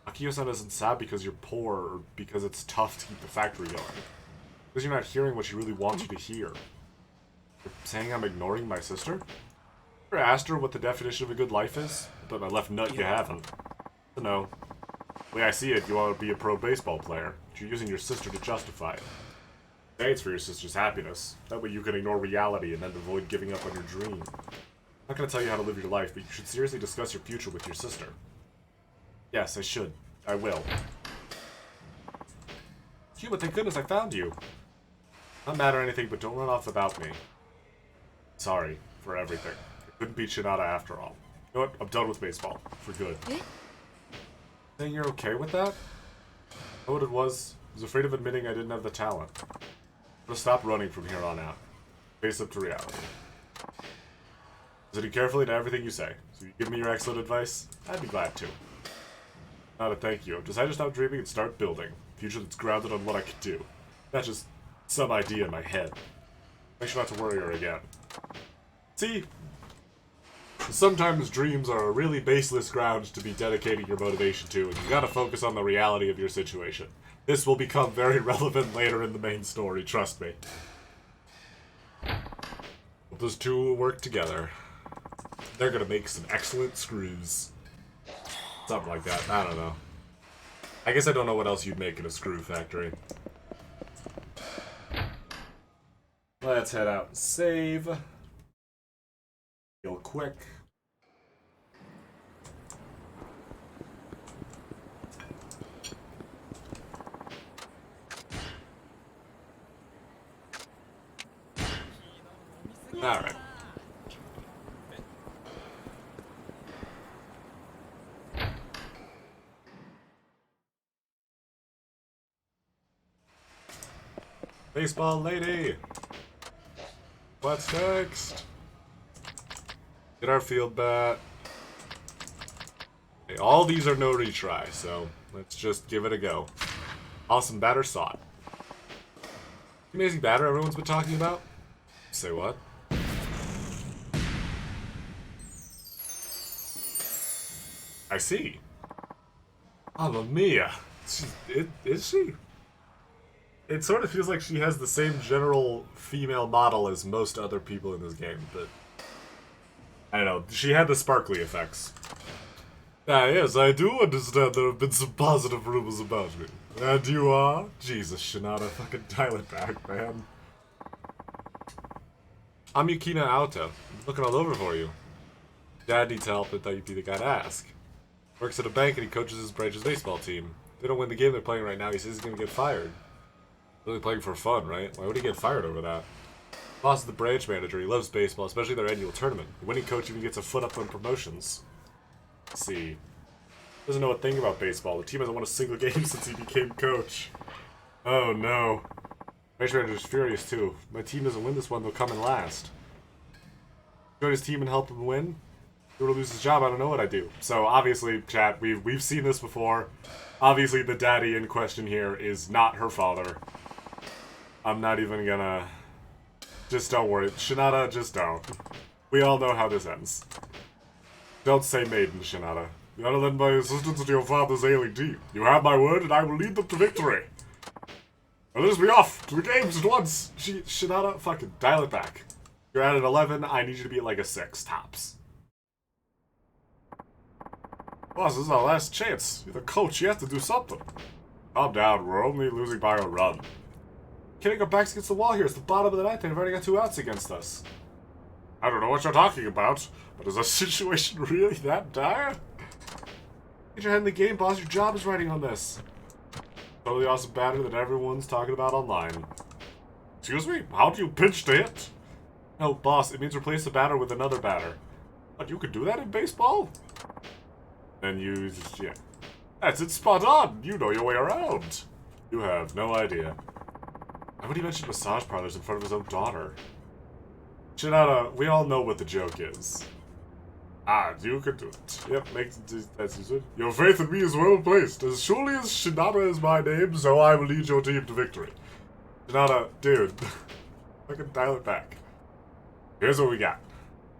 Akio-san isn't sad because you're poor or because it's tough to keep the factory going. Because you're not hearing what she really wants you to hear. You're saying I'm ignoring my sister? Ever asked her what the definition of a good life is? But my left nut, you haven't. So no. The way I see it, you want to be a pro baseball player. But you're using your sister to justify it. Say it's for your sister's happiness. That way you can ignore reality and then avoid giving up on your dream. I'm not going to tell you how to live your life, but you should seriously discuss your future with your sister. Yes, I should. I will. Cuba, thank goodness I found you. Not mad or anything, but don't run off without me. Sorry for everything. I couldn't beat Shinato after all. You know what? I'm done with baseball. For good. Saying you're okay with that? Know what it was? I was afraid of admitting I didn't have the talent. I'm gonna stop running from here on out. Face up to reality. Listening carefully to everything you say. So you give me your excellent advice? I'd be glad to. Not a thank you. I've decided to stop dreaming and start building. future that's grounded on what I could do. Not just some idea in my head. Make sure not to worry her again. See? Sometimes dreams are a really baseless ground to be dedicating your motivation to, and you gotta focus on the reality of your situation. This will become very relevant later in the main story, trust me. Those two will work together. They're gonna make some excellent screws. Something like that, I don't know. I guess I don't know what else you'd make in a screw factory. Let's head out and save. Real quick. Alright. Baseball lady! What's next? Get our field bat. Okay, all these are no retry, so let's just give it a go. Awesome batter sought. Amazing batter everyone's been talking about? Say what? I see. Mamma mia. Is she? It sort of feels like she has the same general female model as most other people in this game, but I don't know. She had the sparkly effects. Ah, yes, I do understand there have been some positive rumors about me. And you are? Jesus, Shinada, fucking dial it back, man. I'm Yukina Aoto. I'm looking all over for you. Dad needs help and thought you'd be the guy to ask. Works at a bank and he coaches his branch's baseball team. If they don't win the game they're playing right now, he says he's gonna get fired. Really playing for fun, right? Why would he get fired over that? Boss is the branch manager. He loves baseball, especially their annual tournament. The winning coach even gets a foot up on promotions. Let's see. Doesn't know a thing about baseball. The team hasn't won a single game since he became coach. Oh no. Branch manager's furious too. My team doesn't win this one, they'll come in last. Join his team and help him win? If he were to lose his job, I don't know what I'd do. So obviously, chat, we've seen this before. Obviously the daddy in question here is not her father. I'm not even gonna... Just don't worry. Shinada, just don't. We all know how this ends. Don't say maiden, Shinada. You gotta lend my assistance to your father's ailing team. You have my word and I will lead them to victory. Now let us be off to the games at once. Shinada, fucking dial it back. You're at an 11, I need you to be at like a 6, tops. Boss, this is our last chance. You're the coach, you have to do something. Calm down, we're only losing by a run. Hitting our backs against the wall here. It's the bottom of the ninth and we've already got 2 outs against us. I don't know what you're talking about, but is the situation really that dire? Get your head in the game, boss. Your job is riding on this. Totally awesome batter that everyone's talking about online. Excuse me? How do you pitch to hit? No, boss. It means replace the batter with another batter. But you could do that in baseball? Then you just, yeah. That's it, spot on. You know your way around. You have no idea. Why would he mention massage parlors in front of his own daughter? Shinada, we all know what the joke is. Ah, you can do it. Yep, that's it. Your faith in me is well placed. As surely as Shinada is my name, so I will lead your team to victory. Shinada, dude. Fucking dial it back. Here's what we got.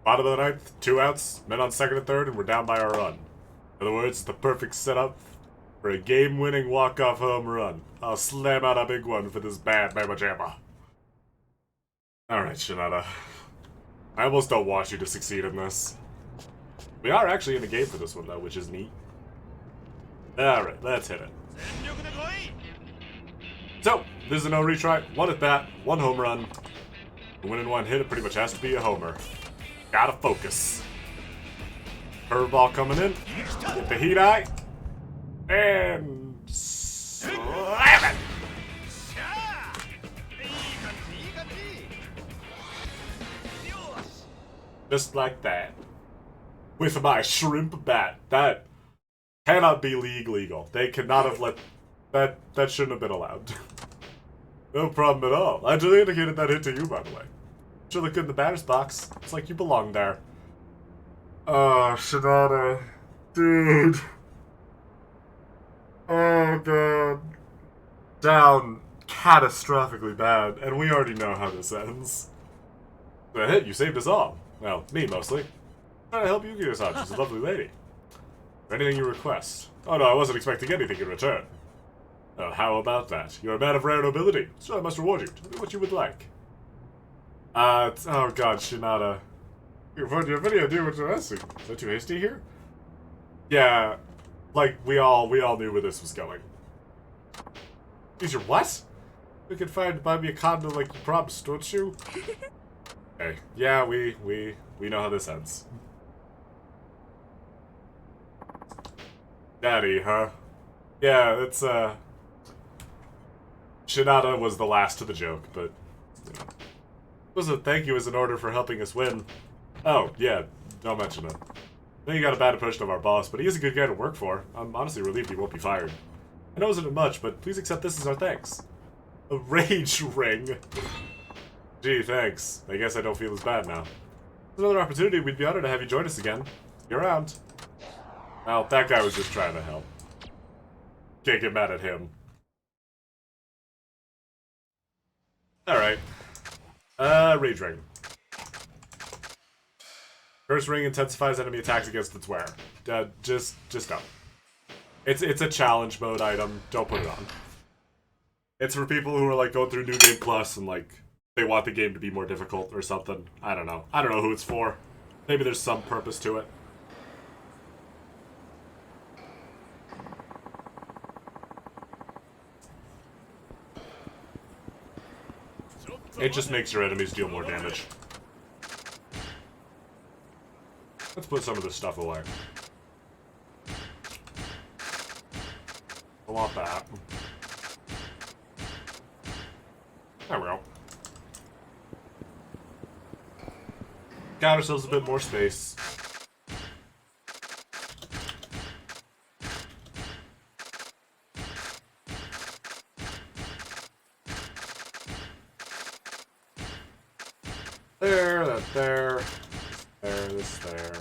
Bottom of the ninth, 2 outs, men on second and third, and we're down by our run. In other words, it's the perfect setup for a game-winning walk-off home run. I'll slam out a big one for this bad Mama Jamma. Alright, Shinada. I almost don't want you to succeed in this. We are actually in the game for this one, though, which is neat. Alright, let's hit it. So, this is a no retry. 1 at bat, 1 home run. The win in 1 hit, it pretty much has to be a homer. Gotta focus. Curveball coming in. Get the heat eye. And slam it! Just like that. With my shrimp bat. That cannot be league legal. They cannot have let... That shouldn't have been allowed. No problem at all. I just indicated that hit to you, by the way. Should look good in the batter's box. It's like you belong there. Oh, Shinada. Dude. Oh, God. down catastrophically bad, and we already know how this ends. But hey, you saved us all. Well, me mostly. Trying to help Yuki-san. She's a lovely lady. For anything you request. Oh no, I wasn't expecting anything in return. How about that? You're a man of rare nobility, so I must reward you. Tell me what you would like. Oh god, Shinada. Your video do interesting. Is that too hasty here? Yeah, like, we all knew where this was going. These are what? We can find buy me a condo like you promised, don't you? Okay, yeah, we know how this ends. Daddy, huh? Yeah, it's, Shinada was the last to the joke, but, you know. Was a thank you as an order for helping us win. Oh, yeah, don't mention it. I think you got a bad impression of our boss, but he is a good guy to work for. I'm honestly relieved he won't be fired. I know it isn't much, but please accept this as our thanks. A rage ring. Gee, thanks. I guess I don't feel as bad now. Another opportunity, we'd be honored to have you join us again. See you around. Well, that guy was just trying to help. Can't get mad at him. Alright. Rage ring. Curse ring intensifies enemy attacks against its wearer. Just don't. It's a challenge mode item. Don't put it on. It's for people who are like going through New Game Plus and like they want the game to be more difficult or something. I don't know. I don't know who it's for. Maybe there's some purpose to it. It just makes your enemies deal more damage. Let's put some of this stuff away. I want that. There we go. Got ourselves a bit more space. There, that there. There, this there.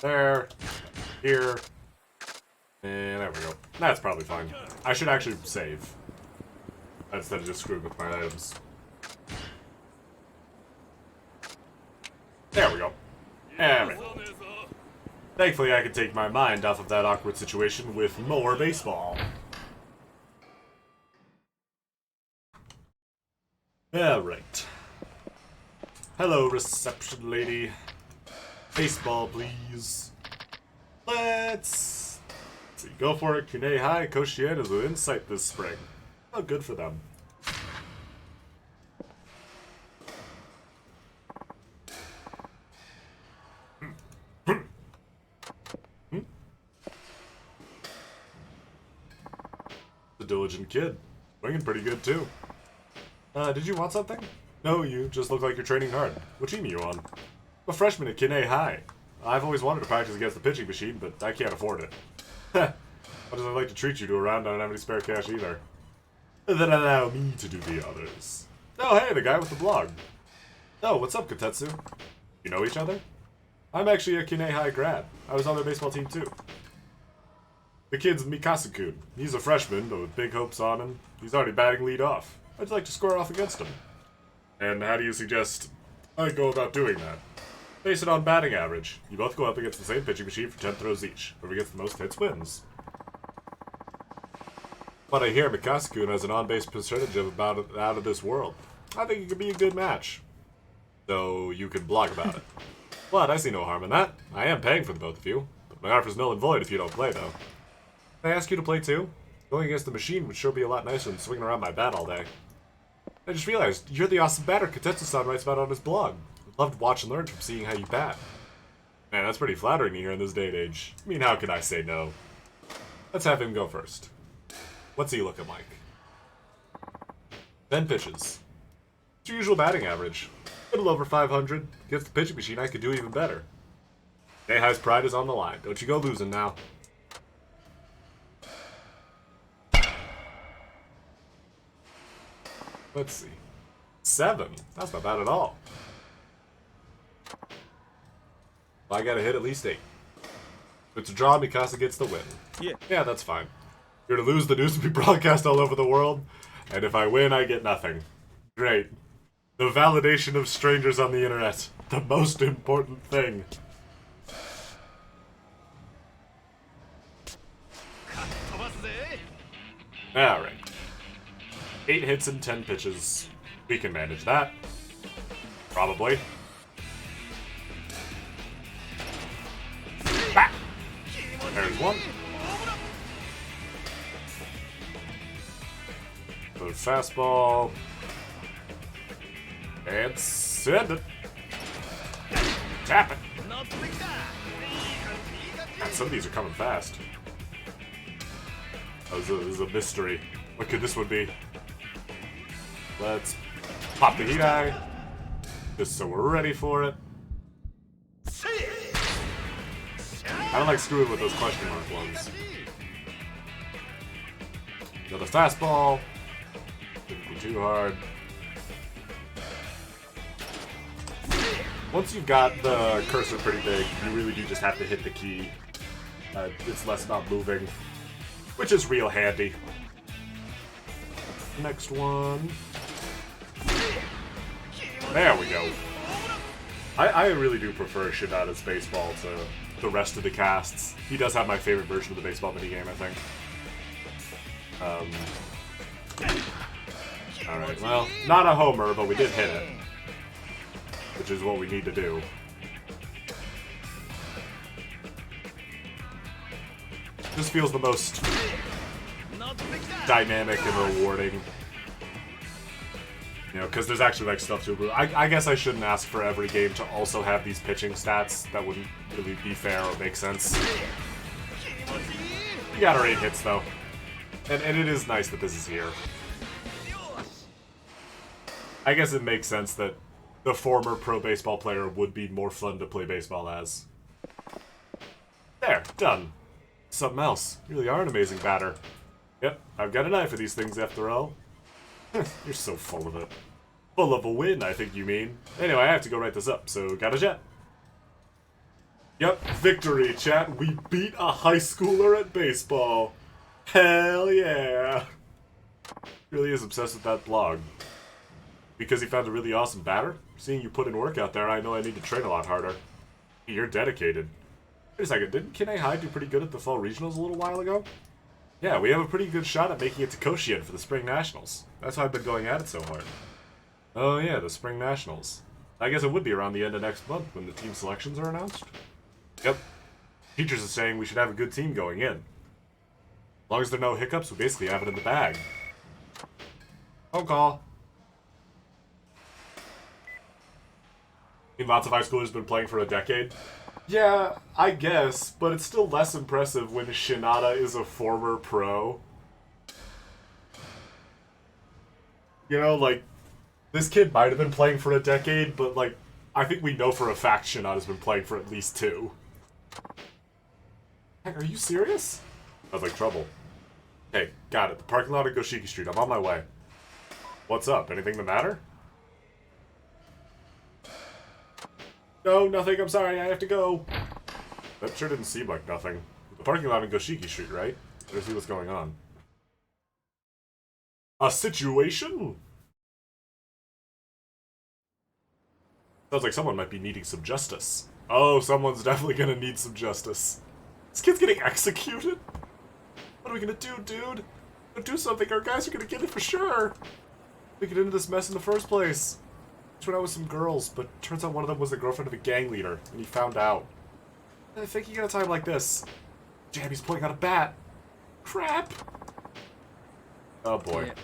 There. Here. And there we go. That's probably fine. I should actually save. Instead of just screwing with my items. There we go. Alright. Thankfully I can take my mind off of that awkward situation with more baseball. Alright. Hello, reception lady. Baseball, please. Let's see. Go for it. Kune High Koshien is with Insight this spring. Oh, good for them. The diligent kid. Swinging pretty good, too. Did you want something? No, you just look like you're training hard. What team are you on? I'm a freshman at Kine High. I've always wanted to practice against the pitching machine, but I can't afford it. How does I like to treat you to a round? I don't have any spare cash either. Then allow me to do the others. Oh, hey, the guy with the blog. Oh, what's up, Kotetsu? You know each other? I'm actually a Kine High grad. I was on their baseball team, too. The kid's Mikasa-kun. He's a freshman, but with big hopes on him. He's already batting lead off. I'd like to square off against him. And how do you suggest I go about doing that? Base it on batting average. You both go up against the same pitching machine for 10 throws each. Whoever gets the most hits wins. But I hear Mikasa-kun has an on-base percentage of about out of this world. I think it could be a good match. So you can blog about it. What? I see no harm in that. I am paying for the both of you. But my offer's null and void if you don't play, though. Can I ask you to play too? Going against the machine would sure be a lot nicer than swinging around my bat all day. I just realized, you're the awesome batter Kotetsu-san writes about on his blog. I'd love to watch and learn from seeing how you bat. Man, that's pretty flattering to hear in this day and age. I mean, how can I say no? Let's have him go first. What's he looking like? 10 pitches. What's your usual batting average? A little over 500. Against the pitching machine, I could do even better. High's pride is on the line. Don't you go losing now. Let's see. 7. That's not bad at all. I gotta hit at least 8. If it's a draw, Mikasa gets the win. Yeah. Yeah, that's fine. If you're to lose, the news will be broadcast all over the world, and if I win, I get nothing. Great. The validation of strangers on the internet. The most important thing. Alright. 8 hits and 10 pitches. We can manage that. Probably. Ah! There's one. Good fastball. And send it. Tap it. God, some of these are coming fast. Oh, this is a mystery. What could this one be? Let's pop the heat eye. Just so we're ready for it. I don't like screwing with those question mark ones. Another fastball. Didn't be too hard. Once you've got the cursor pretty big, you really do just have to hit the key. It's less about moving, which is real handy. Next one. There we go. I really do prefer Shinada's baseball to the rest of the casts. He does have my favorite version of the baseball minigame, I think. Alright, well, not a homer, but we did hit it. Which is what we need to do. This feels the most dynamic and rewarding. You know, because there's actually like stuff to improve. I guess I shouldn't ask for every game to also have these pitching stats. That wouldn't really be fair or make sense. We got our 8 hits though. And it is nice that this is here. I guess it makes sense that the former pro baseball player would be more fun to play baseball as. There, done. Something else. You really are an amazing batter. Yep, I've got an eye for these things after all. You're so full of it. Full of a win, I think you mean. Anyway, I have to go write this up, so gotta chat. Yep, victory, chat. We beat a high schooler at baseball. Hell yeah. Really is obsessed with that blog. Because he found a really awesome batter? Seeing you put in work out there, I know I need to train a lot harder. You're dedicated. Wait a second, didn't Kine High do pretty good at the fall regionals a little while ago? Yeah, we have a pretty good shot at making it to Koshien for the spring nationals. That's why I've been going at it so hard. Oh yeah, the spring nationals. I guess it would be around the end of next month when the team selections are announced. Yep. Teachers are saying we should have a good team going in. As long as there are no hiccups, we basically have it in the bag. Phone call. Lots of high schoolers have been playing for a decade. Yeah, I guess, but it's still less impressive when Shinada is a former pro. You know, like, this kid might have been playing for a decade, but, like, I think we know for a fact Shinada's been playing for at least 2. Hey, are you serious? Sounds like trouble. Hey, got it. The parking lot at Goshiki Street. I'm on my way. What's up? Anything the matter? No, nothing. I'm sorry. I have to go. That sure didn't seem like nothing. The parking lot in Goshiki Street, right? Let's see what's going on. A situation? Sounds like someone might be needing some justice. Oh, someone's definitely gonna need some justice. This kid's getting executed? What are we gonna do, dude? Gonna do something. Our guys are gonna get it for sure. We get into this mess in the first place. I went out with some girls, but turns out one of them was the girlfriend of a gang leader, and he found out. I think he got a time like this. Damn, he's pulling out a bat. Crap. Oh boy. Yeah.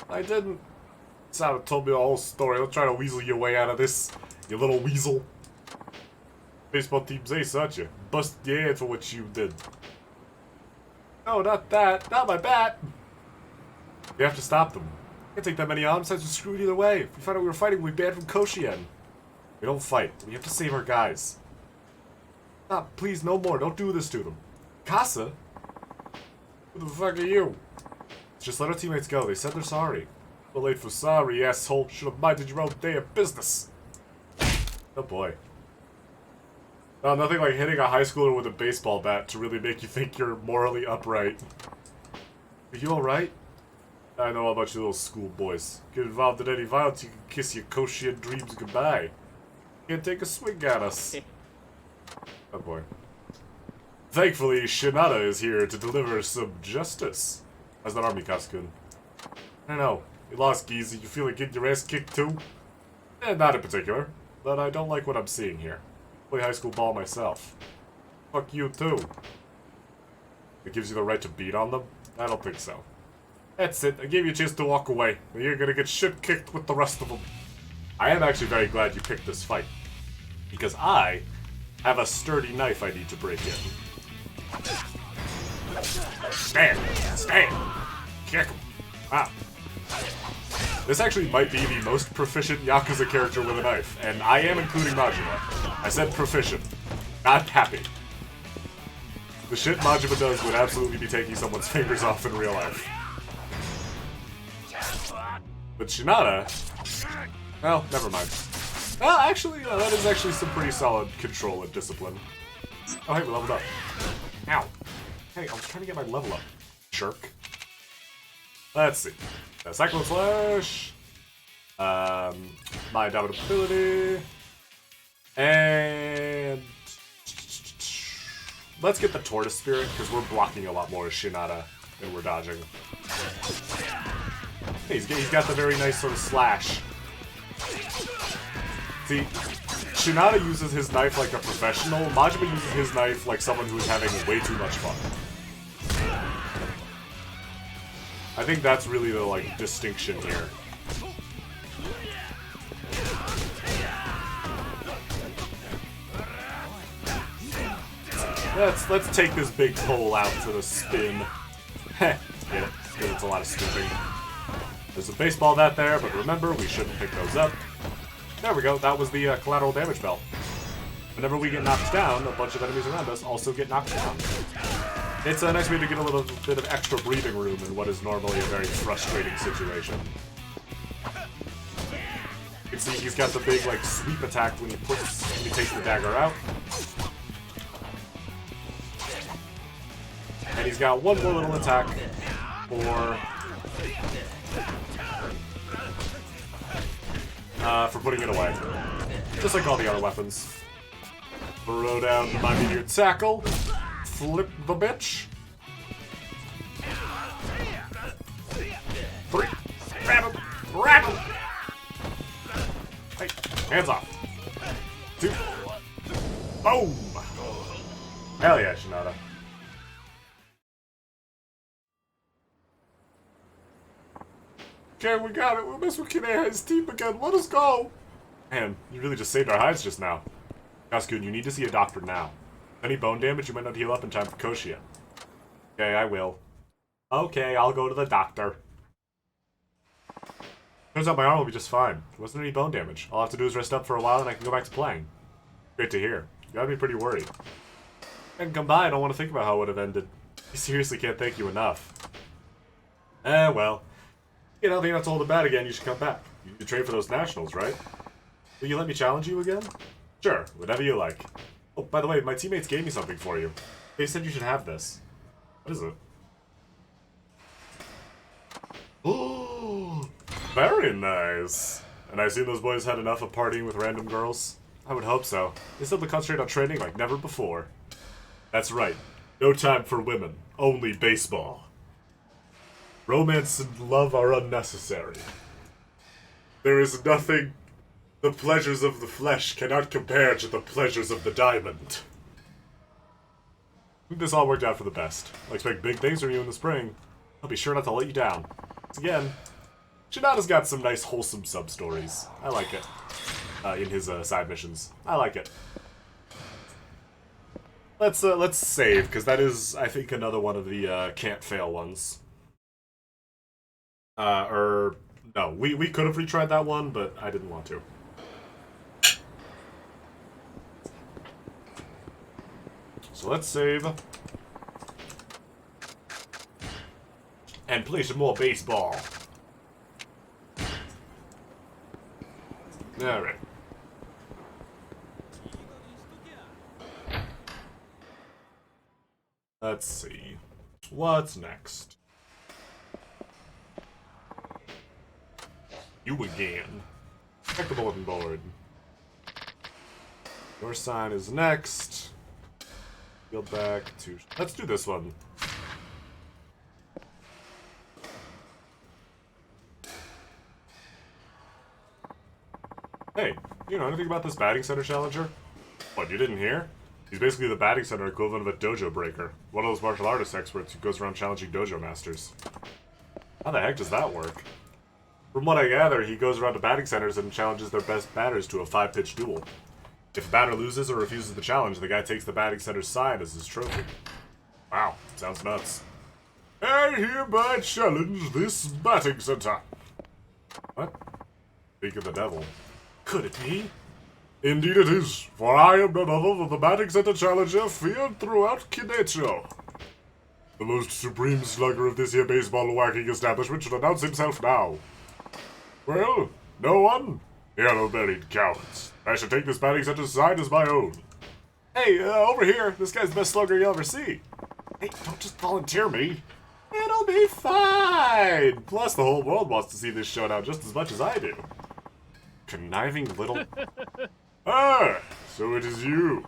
I didn't. Sada told me the whole story. Don't try to weasel your way out of this, you little weasel. Baseball team's ace, aren't you? Bust your head for what you did. No, not that. Not my bat. You have to stop them. Can't take that many homicides. We're screwed either way. If we found out we were fighting, we'd be banned from Koshien. We don't fight. We have to save our guys. Stop, please, no more. Don't do this to them. Casa? Who the fuck are you? Just let our teammates go. They said they're sorry. We're late for sorry, asshole. Should have minded your own damn business. Oh boy. Nothing like hitting a high schooler with a baseball bat to really make you think you're morally upright. Are you alright? I know about you little schoolboys. Get involved in any violence, you can kiss your Koshian dreams goodbye. Can't take a swing at us. Oh boy. Thankfully, Shinada is here to deliver some justice. How's that army, Katsukun? I don't know. You lost, Giza. You feel like getting your ass kicked too? Not in particular. But I don't like what I'm seeing here. Play high school ball myself. Fuck you too. It gives you the right to beat on them? I don't think so. That's it. I gave you a chance to walk away. But you're gonna get shit kicked with the rest of them. I am actually very glad you picked this fight. Because I have a sturdy knife I need to break in. Stand! Stand! Kick him! Wow. This actually might be the most proficient Yakuza character with a knife, and I am including Majima. I said proficient, not happy. The shit Majima does would absolutely be taking someone's fingers off in real life. But Shinada... well, never mind. Well, actually, that is actually some pretty solid control and discipline. Oh, hey, we leveled up. Ow. Hey, I was trying to get my level up. Jerk. Let's see. Cyclone Slash. My adaptability. And... let's get the Tortoise Spirit, because we're blocking a lot more as Shinada than we're dodging. Hey, he's got the very nice sort of slash. See, Shinada uses his knife like a professional. Majima uses his knife like someone who is having way too much fun. I think that's really the, like, distinction here. Let's take this big pole out for the spin. Heh, get it? Because it's a lot of scooping. There's a baseball bat there, but remember, we shouldn't pick those up. There we go, that was the collateral damage belt. Whenever we get knocked down, a bunch of enemies around us also get knocked down. It's a nice way to get a little bit of extra breathing room in what is normally a very frustrating situation. You can see he's got the big, like, sweep attack when he takes the dagger out. And he's got one more little attack for putting it away. Just like all the other weapons. Throw down my meteor tackle. Flip the bitch. 3. Grab him. Grab him. Hey, hands off. 2. Boom. Hell yeah, Shinada. Okay, we got it. We'll mess with Kineha's team again. Let us go. Man, you really just saved our hides just now. Katsukun, you need to see a doctor now. Any bone damage, you might not heal up in time for Koshia. Okay, I will. Okay, I'll go to the doctor. Turns out my arm will be just fine. There wasn't any bone damage. All I have to do is rest up for a while and I can go back to playing. Great to hear. You gotta be pretty worried. I can come by, I don't want to think about how it would have ended. I seriously can't thank you enough. Well. You know, I think that's all the bad again, you should come back. You train for those nationals, right? Will you let me challenge you again? Sure, whatever you like. Oh, by the way, my teammates gave me something for you. They said you should have this. What is it? Oh, very nice. And I assume those boys had enough of partying with random girls? I would hope so. They still concentrate on training like never before. That's right. No time for women. Only baseball. Romance and love are unnecessary. There is nothing... The pleasures of the flesh cannot compare to the pleasures of the diamond. I think this all worked out for the best. I expect big things from you in the spring. I'll be sure not to let you down. Once again, Shinada's got some nice wholesome sub-stories. I like it. In his side missions. I like it. Let's save, because that is, I think, another one of the can't fail ones. No, we could have retried that one, but I didn't want to. So let's save. And play some more baseball. Alright. Let's see. What's next? You again. Check the bulletin board. Your sign is next. Go back to... Let's do this one. Hey, you know anything about this batting center challenger? What, you didn't hear? He's basically the batting center equivalent of a dojo breaker. One of those martial artist experts who goes around challenging dojo masters. How the heck does that work? From what I gather, he goes around to batting centers and challenges their best batters to a 5-pitch duel. If a batter loses or refuses the challenge, the guy takes the batting center's sign as his trophy. Wow, sounds nuts. I hereby challenge this batting center. What? Speak of the devil. Could it be? Indeed it is, for I am none other than the batting center challenger feared throughout Kinecho. The most supreme slugger of this here baseball whacking establishment should announce himself now. Well, no one? Yellow-bellied cowards. I should take this batting center's sign as my own. Hey, over here, this guy's the best slugger you'll ever see. Hey, don't just volunteer me. It'll be fine. Plus, the whole world wants to see this showdown just as much as I do. Conniving little... Ah, so it is you.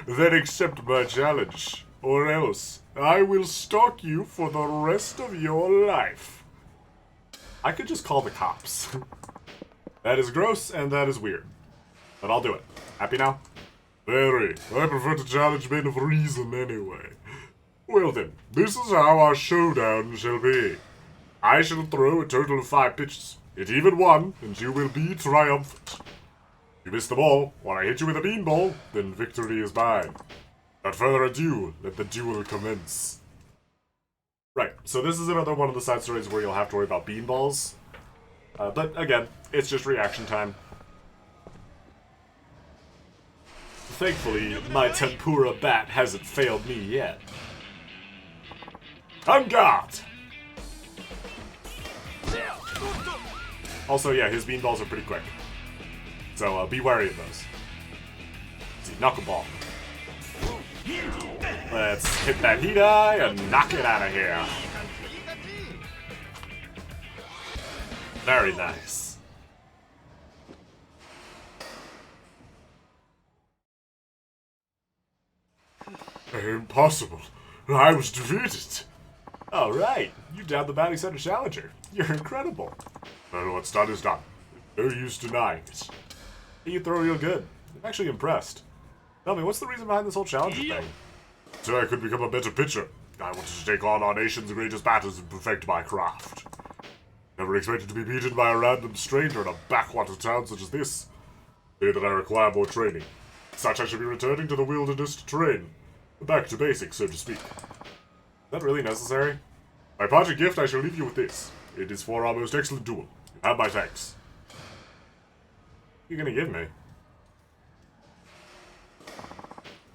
Then accept my challenge, or else I will stalk you for the rest of your life. I could just call the cops. That is gross and that is weird. But I'll do it. Happy now? Very. I prefer to challenge men of reason anyway. Well then, this is how our showdown shall be. I shall throw a total of 5 pitches. Hit even one, and you will be triumphant. You miss the ball, or I hit you with a beanball, then victory is mine. Without further ado, let the duel commence. Right, so this is another one of the side stories where you'll have to worry about beanballs. But again, it's just reaction time. Thankfully, my tempura bat hasn't failed me yet. On guard! Also, yeah, his beanballs are pretty quick. So, be wary of those. Let's see, knuckleball. Let's hit that heat eye and knock it out of here. Very nice. Impossible. I was defeated. Alright, you downed the batting center challenger. You're incredible. Well, what's done is done. No use denying it. You throw real good. I'm actually impressed. Tell me, what's the reason behind this whole challenger thing? So I could become a better pitcher. I wanted to take on our nation's greatest batters and perfect my craft. Never expected to be beaten by a random stranger in a backwater town such as this. Say that I require more training. Such I should be returning to the wilderness to train. Back to basics, so to speak. Is that really necessary? My parting gift, I shall leave you with this. It is for our most excellent duel. You have my thanks. What are you gonna give me?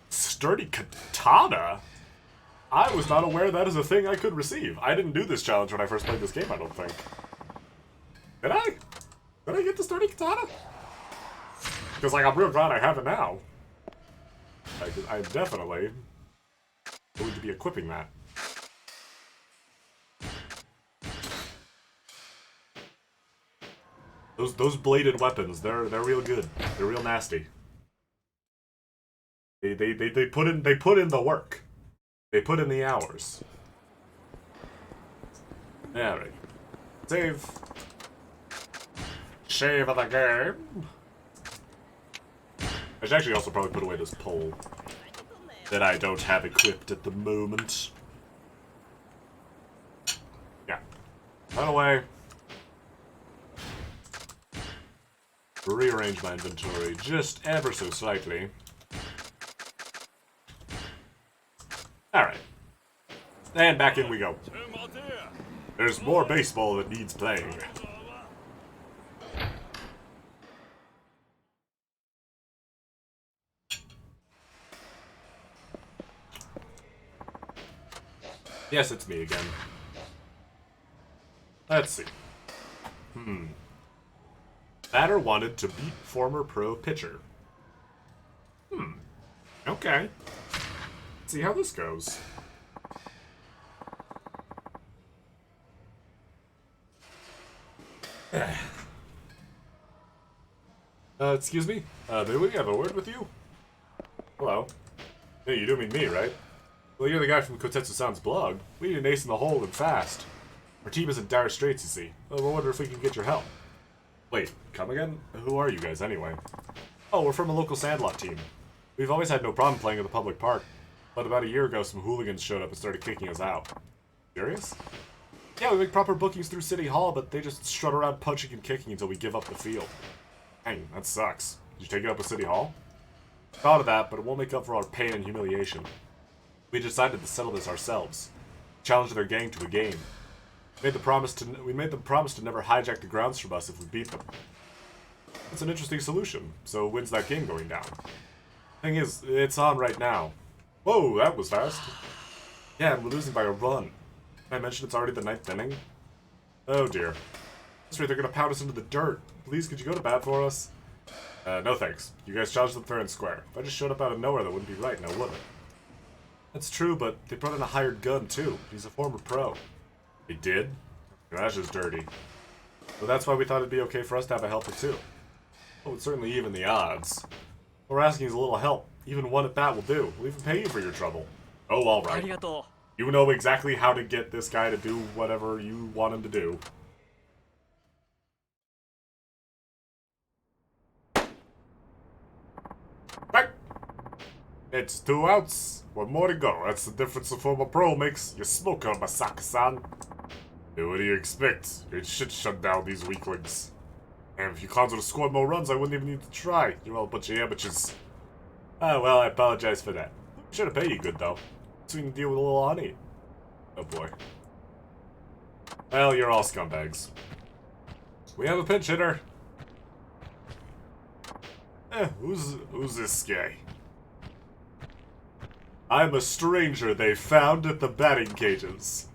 Sturdy katana? I was not aware that is a thing I could receive. I didn't do this challenge when I first played this game, I don't think. Did I? Did I get the sturdy katana? Because, like, I'm real glad I have it now. I'm definitely going to be equipping that. Those bladed weapons, they're real good. They're real nasty. They put in the work. They put in the hours. Alright. Save. Shave of the game. I should actually also probably put away this pole that I don't have equipped at the moment. Yeah. By the way, rearrange my inventory just ever so slightly. Alright. And back in we go. There's more baseball that needs playing. Yes, it's me again. Let's see. Batter wanted to beat former pro pitcher. Okay. Let's see how this goes. Excuse me? Do we have a word with you? Hello. Hey, you do mean me, right? Well, you're the guy from Kotetsu-san's blog. We need an ace in the hole and fast. Our team is in dire straits, you see. I wonder if we can get your help. Wait, come again? Who are you guys, anyway? Oh, we're from a local sandlot team. We've always had no problem playing in the public park, but about a year ago some hooligans showed up and started kicking us out. Serious? Yeah, we make proper bookings through City Hall, but they just strut around punching and kicking until we give up the field. Dang, that sucks. Did you take it up with City Hall? Thought of that, but it won't make up for our pain and humiliation. We decided to settle this ourselves. Challenge their gang to a game. We made them promise to never hijack the grounds from us if we beat them. That's an interesting solution. So when's that game going down? Thing is, it's on right now. Whoa, that was fast. Yeah, and we're losing by a run. Did I mention it's already the 9th inning? Oh dear. That's right, they're gonna pound us into the dirt. Please, could you go to bat for us? No thanks. You guys challenged them fair and square. If I just showed up out of nowhere, that wouldn't be right, now would it? That's true, but they brought in a hired gun, too. He's a former pro. They did? That's just dirty. But that's why we thought it'd be okay for us to have a helper, too. Well, it's certainly even the odds. What we're asking is a little help. Even one at bat will do. We'll even pay you for your trouble. Oh, alright. You know exactly how to get this guy to do whatever you want him to do. Right. It's 2 outs. 1 more to go. That's the difference a former pro makes. You smoker, Masaka-san. Hey, what do you expect? It should shut down these weaklings. And if you cons would have scored more runs, I wouldn't even need to try. You're all a bunch of amateurs. Ah, well, I apologize for that. Should have paid you good, though. So we can deal with a little honey. Oh, boy. Well, you're all scumbags. We have a pinch hitter. Who's this guy? I'm a stranger they found at the batting cages.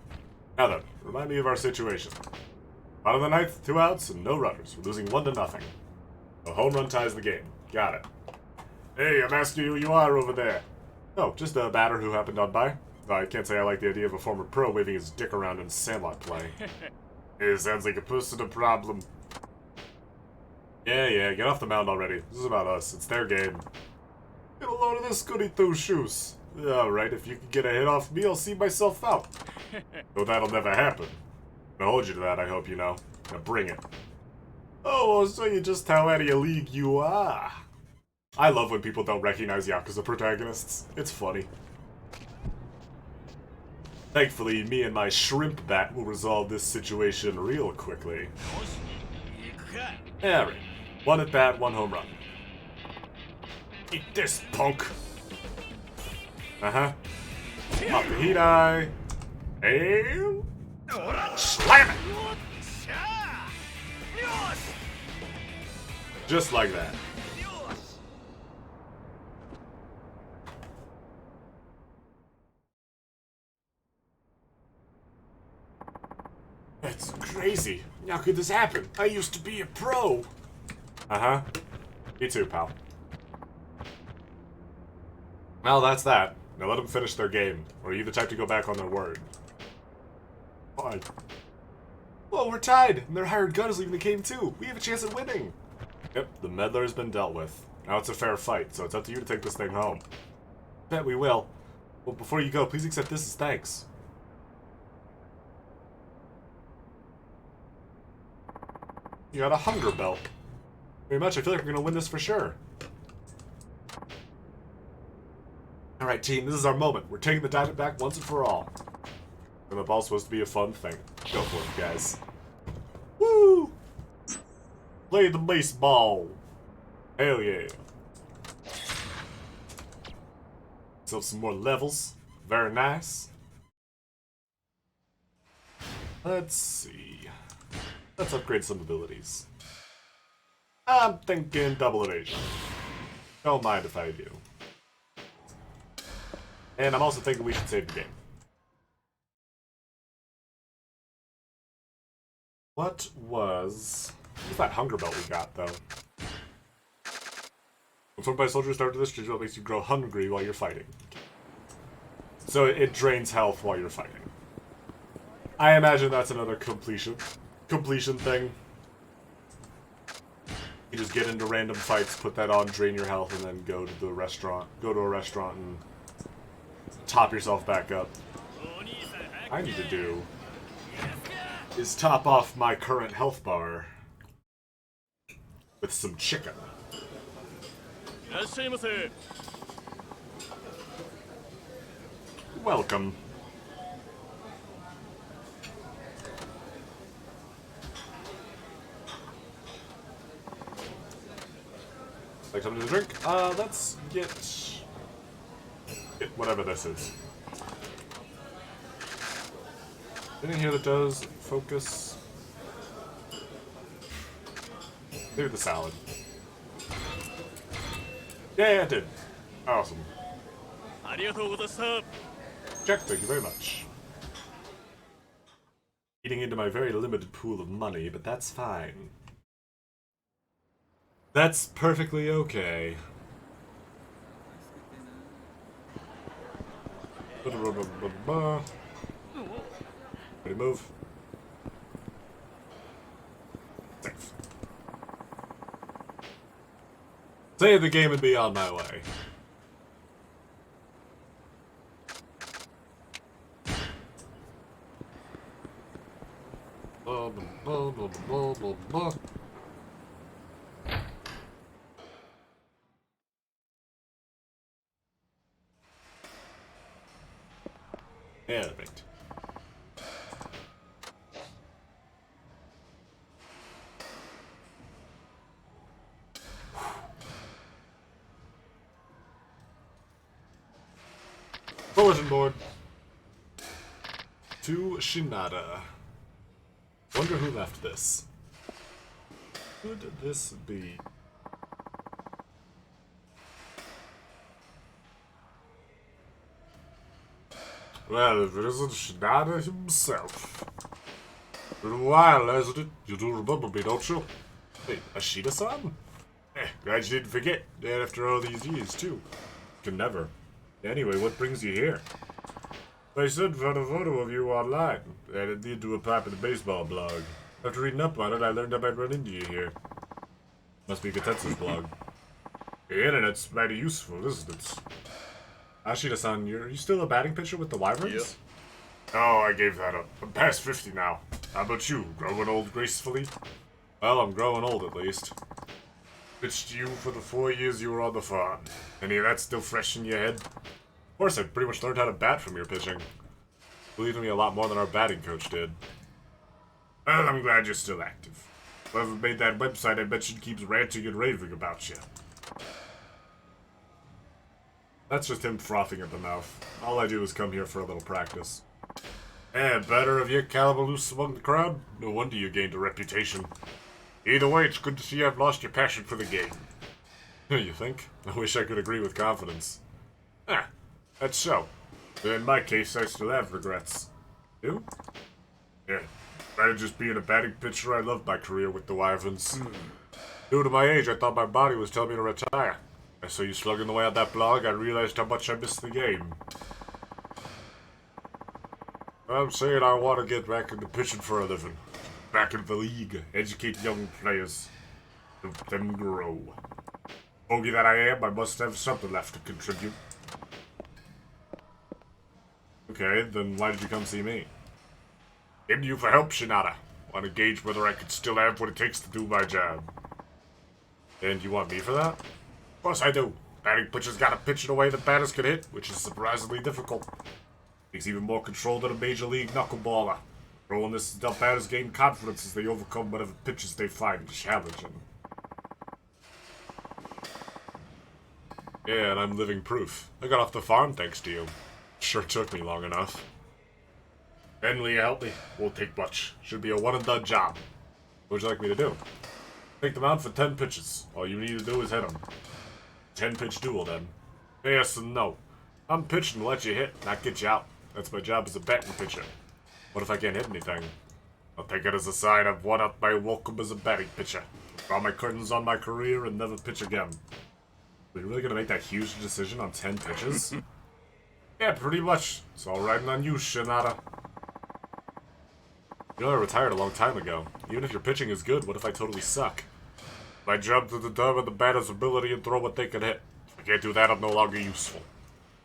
Now then, remind me of our situation. Bottom of the 9th, 2 outs, and no runners. We're losing 1-0. A home run ties the game. Got it. Hey, I'm asking you who you are over there. Oh, just a batter who happened on by. I can't say I like the idea of a former pro waving his dick around in sandlot play. It sounds like a personal problem. Yeah, get off the mound already. This is about us. It's their game. Get a load of this goody two-shoes. Alright, if you can get a hit off me, I'll see myself out. Though that'll never happen. I'll hold you to that, I hope you know. Now bring it. Oh, I'll show you just how out of your league you are. I love when people don't recognize Yakuza protagonists. It's funny. Thankfully, me and my shrimp bat will resolve this situation real quickly. Alright. 1 at bat, 1 home run. Eat this, punk! Uh-huh. Pop the heat eye. And... slam it! Just like that. That's crazy. How could this happen? I used to be a pro. Uh-huh. Me too, pal. Well, that's that. Now let them finish their game. Or are you the type to go back on their word? Fine. Well, we're tied, and their hired gun is leaving the game too. We have a chance at winning. Yep, the meddler has been dealt with. Now it's a fair fight, so it's up to you to take this thing home. Bet we will. Well, before you go, please accept this as thanks. You got a hunger belt. Very much, I feel like we're gonna win this for sure. Alright, team, this is our moment. We're taking the diamond back once and for all. And the ball's supposed to be a fun thing. Go for it, guys. Woo! Play the baseball. Hell yeah. So some more levels. Very nice. Let's see. Let's upgrade some abilities. I'm thinking double evasion. Don't mind if I do. And I'm also thinking we should save the game. What's that hunger belt we got, though? When formed by soldiers, start to this, belt makes you grow hungry while you're fighting. So it drains health while you're fighting. I imagine that's another completion thing. You just get into random fights, put that on, drain your health, and then go to a restaurant and top yourself back up. What I need to do is top off my current health bar with some chicken. Welcome. Like something to drink? Let's get whatever this is. Anything here that does focus? Maybe the salad. Yeah, it did. Awesome. Check, thank you very much. Eating into my very limited pool of money, but that's fine. That's perfectly okay. Ready, move. Safe. Save the game and be on my way. Blah, blah, blah, blah, blah, blah. Perfect. Bulletin board. To Shinada. Wonder who left this. Could this be? Well, if it isn't Shinada himself. Been a while, hasn't it? You do remember me, don't you? Hey, Ashida-san? Glad you didn't forget. After all these years, too. Can never. Anyway, what brings you here? I said found a photo of you online. Added me to a pop in the baseball blog. After reading up on it, I learned I might run into you here. Must be Katetsu's blog. The internet's mighty useful, isn't it? Ashida-san, you still a batting pitcher with the Wyverns? Yep. Oh, I gave that up. I'm past 50 now. How about you? Growing old gracefully? Well, I'm growing old at least. Pitched you for the 4 years you were on the farm. Any of that still fresh in your head? Of course, I pretty much learned how to bat from your pitching. Believed in me a lot more than our batting coach did. Well, I'm glad you're still active. Whoever made that website, I bet she keeps ranting and raving about you. That's just him frothing at the mouth. All I do is come here for a little practice. Better of your caliber loose among the crowd? No wonder you gained a reputation. Either way, it's good to see I've lost your passion for the game. You think? I wish I could agree with confidence. That's so. In my case, I still have regrets. You? Yeah. Rather just being a batting pitcher, I loved my career with the Wyverns. Due to my age, I thought my body was telling me to retire. I saw you slugging away on that blog, I realized how much I missed the game. I'm saying I want to get back into pitching for a living. Back in the league, educate young players, help them grow. Bogey that I am, I must have something left to contribute. Okay, then why did you come see me? Came to you for help, Shinada. Want to gauge whether I could still have what it takes to do my job. And you want me for that? Of course I do. Batting pitchers gotta pitch in a way that batters can hit, which is surprisingly difficult. Takes even more control than a major league knuckleballer. Rolling this to help batters gain confidence as they overcome whatever pitches they find challenging. Yeah, and I'm living proof. I got off the farm thanks to you. Sure took me long enough. And will you help me? Won't take much. Should be a one-and-done job. What would you like me to do? Take them out for 10 pitches. All you need to do is hit them. 10-pitch duel, then. Yes and no. I'm pitching to let you hit, not get you out. That's my job as a batting pitcher. What if I can't hit anything? I'll take it as a sign I've won out my welcome as a batting pitcher. Draw my curtains on my career and never pitch again. Are you really gonna make that huge decision on 10 pitches? Yeah, pretty much. It's all riding on you, Shinada. You know, I retired a long time ago. Even if your pitching is good, what if I totally suck? If I jump to the dub with the batters' ability and throw what they can hit. If I can't do that, I'm no longer useful.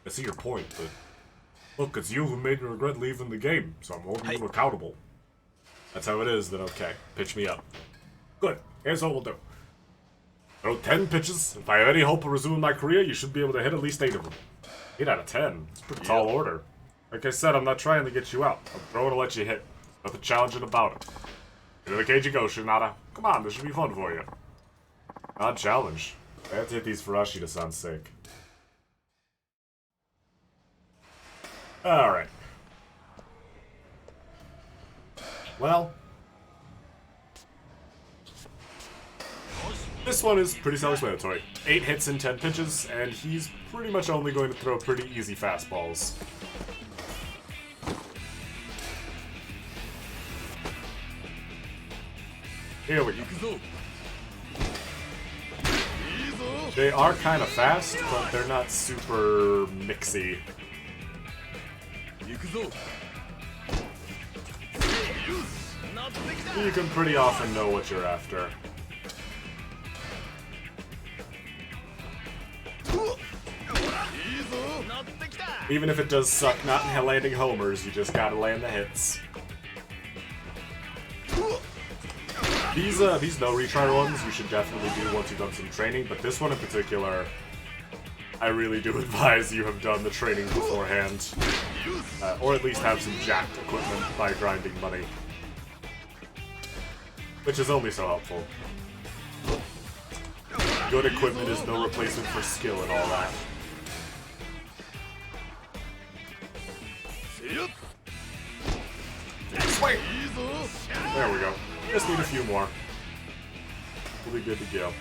I see your point, but... Look, it's you who made me regret leaving the game, so I'm holding you accountable. That's how it is, then okay. Pitch me up. Good. Here's what we'll do. Throw 10 pitches. If I have any hope of resuming my career, you should be able to hit at least 8 of them. 8 out of 10. It's a pretty tall order. Like I said, I'm not trying to get you out. I'm throwing to let you hit. Nothing challenging about it. Into the cage you go, Shinada. Come on, this should be fun for you. Not challenge. I have to hit these for Ashida-san's sake. Alright. Well. This one is pretty self-explanatory. 8 hits in 10 pitches, and he's pretty much only going to throw pretty easy fastballs. Here we go. They are kind of fast, but they're not super mixy. You can pretty often know what you're after. Even if it does suck not landing homers, you just gotta land the hits. These no retry ones you should definitely do once you've done some training, but this one in particular, I really do advise you have done the training beforehand. Or at least have some jacked equipment by grinding money. Which is only so helpful. Good equipment is no replacement for skill and all that. Swing! There we go. Just need a few more. We'll be good to go.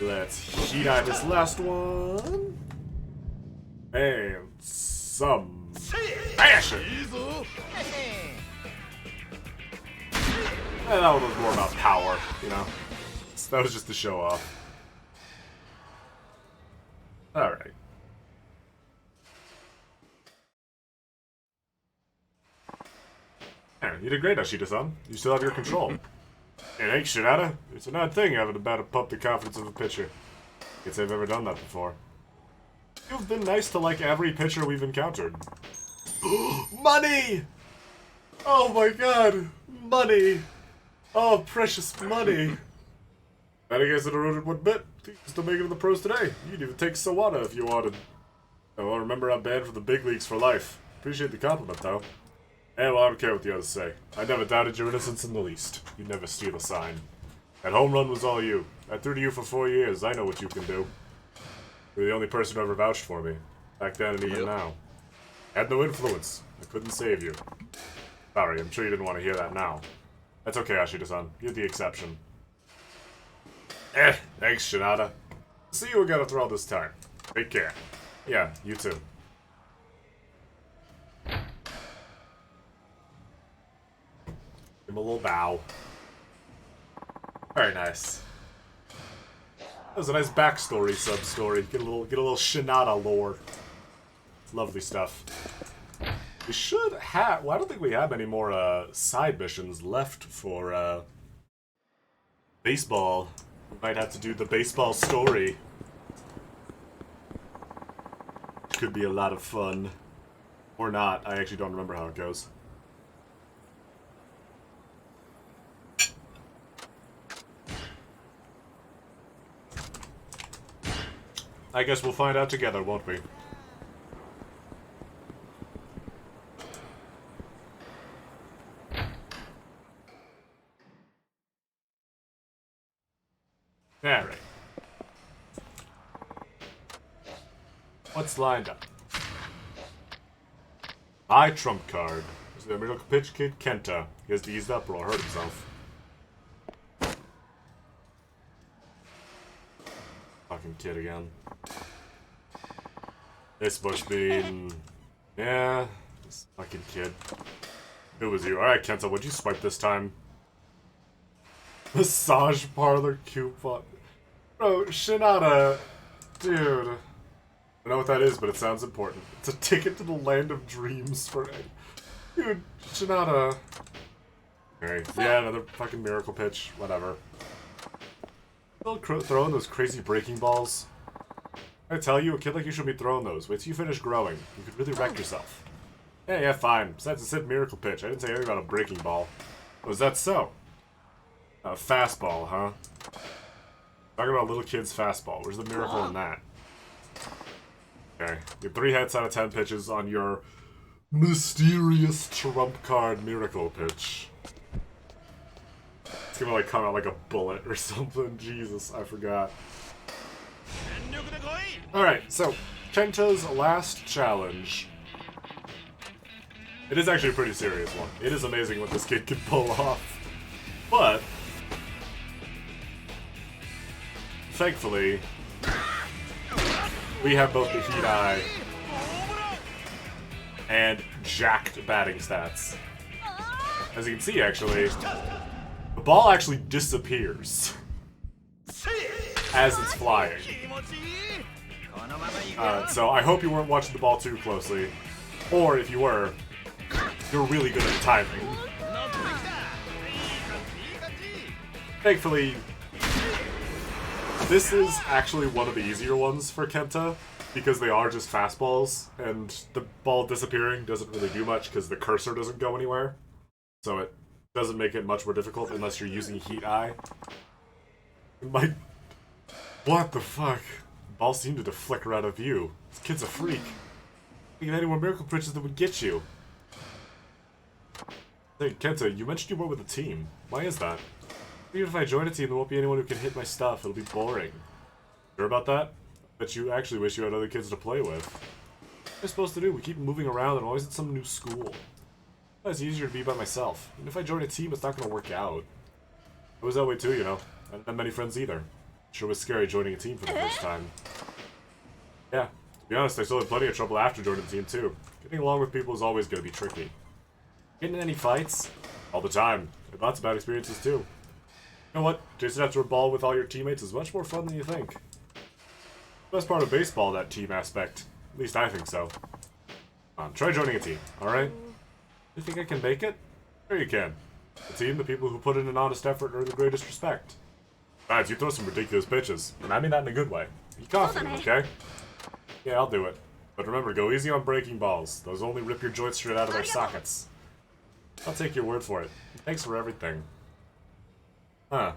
Let's heat out this last one. And some passion! And that one was more about power, you know. So that was just to show off. Alright. You did great, Ashida-san. You still have your control. Hey, thanks, Shinada. It's an odd thing having to pump the confidence of a pitcher. Can't say I've ever done that before. You've been nice to like every pitcher we've encountered. Money! Oh my god! Money! Oh, precious money! I guess it eroded one bit. Still making it to the pros today. You could even take Sawada if you wanted. Oh, remember I'm banned from the big leagues for life. Appreciate the compliment, though. And well, I don't care what the others say. I never doubted your innocence in the least. You'd never steal a sign. That home run was all you. I threw to you for 4 years. I know what you can do. You're the only person who ever vouched for me. Back then and even now. I had no influence. I couldn't save you. Sorry, I'm sure you didn't want to hear that now. That's okay, Ashida-san. You're the exception. Thanks, Shinada. See you again after all this time. Take care. Yeah, you too. Give him a little bow. Very nice. That was a nice backstory sub-story. Get a little Shinada lore. It's lovely stuff. We should have... Well, I don't think we have any more side missions left for baseball. We might have to do the baseball story. Which could be a lot of fun. Or not. I actually don't remember how it goes. I guess we'll find out together, won't we? Alright. What's lined up? My trump card. Is the middle pitch kid Kenta. He has to ease up or he'll hurt himself. Fucking kid again. This must mean... Yeah, this fucking kid. It was you. Alright, Kenta, what'd you swipe this time? Massage parlor coupon. Bro, Shinada. Dude. I don't know what that is, but it sounds important. It's a ticket to the land of dreams for... Dude, Shinada. Alright, yeah, another fucking miracle pitch. Whatever. Still throwing those crazy breaking balls. I tell you, a kid like you should be throwing those. Wait till you finish growing. You could really wreck yourself. Yeah, fine. Besides, it said miracle pitch. I didn't say anything about a breaking ball. Was that so? A fastball, huh? Talking about little kid's fastball. Where's the miracle in that? Okay. You have 3 hits out of 10 pitches on your mysterious trump card miracle pitch. It's gonna like come out like a bullet or something. Jesus, I forgot. Alright, so Kenta's last challenge. It is actually a pretty serious one. It is amazing what this kid can pull off. But thankfully, we have both the Heat Eye and jacked batting stats. As you can see, actually, the ball actually disappears as it's flying. So I hope you weren't watching the ball too closely. Or if you were, you're really good at timing. Thankfully, this is actually one of the easier ones for Kenta, because they are just fastballs, and the ball disappearing doesn't really do much because the cursor doesn't go anywhere. So it doesn't make it much more difficult unless you're using Heat Eye. What the fuck? The ball seemed to flicker out of view. This kid's a freak. Think of any more miracle pitches that would get you. Hey, Kenta, you mentioned you were with a team. Why is that? Even if I join a team, there won't be anyone who can hit my stuff. It'll be boring. Sure about that? Bet you actually wish you had other kids to play with. What am I supposed to do? We keep moving around and always at some new school. It's easier to be by myself. Even if I join a team, it's not going to work out. I was that way too, you know. I didn't have many friends either. Sure was scary joining a team for the first time. Yeah, to be honest, I still had plenty of trouble after joining the team too. Getting along with people is always going to be tricky. Getting in any fights? All the time. I had lots of bad experiences too. You know what? Chasing after a ball with all your teammates is much more fun than you think. The best part of baseball, that team aspect. At least I think so. Come on, try joining a team, alright? You think I can make it? Sure you can. The team, the people who put in an honest effort, earn the greatest respect. Besides, you throw some ridiculous pitches, and I mean that in a good way. Be confident, okay? Yeah, I'll do it. But remember, go easy on breaking balls. Those only rip your joints straight out of their sockets. I'll take your word for it. Thanks for everything. Huh.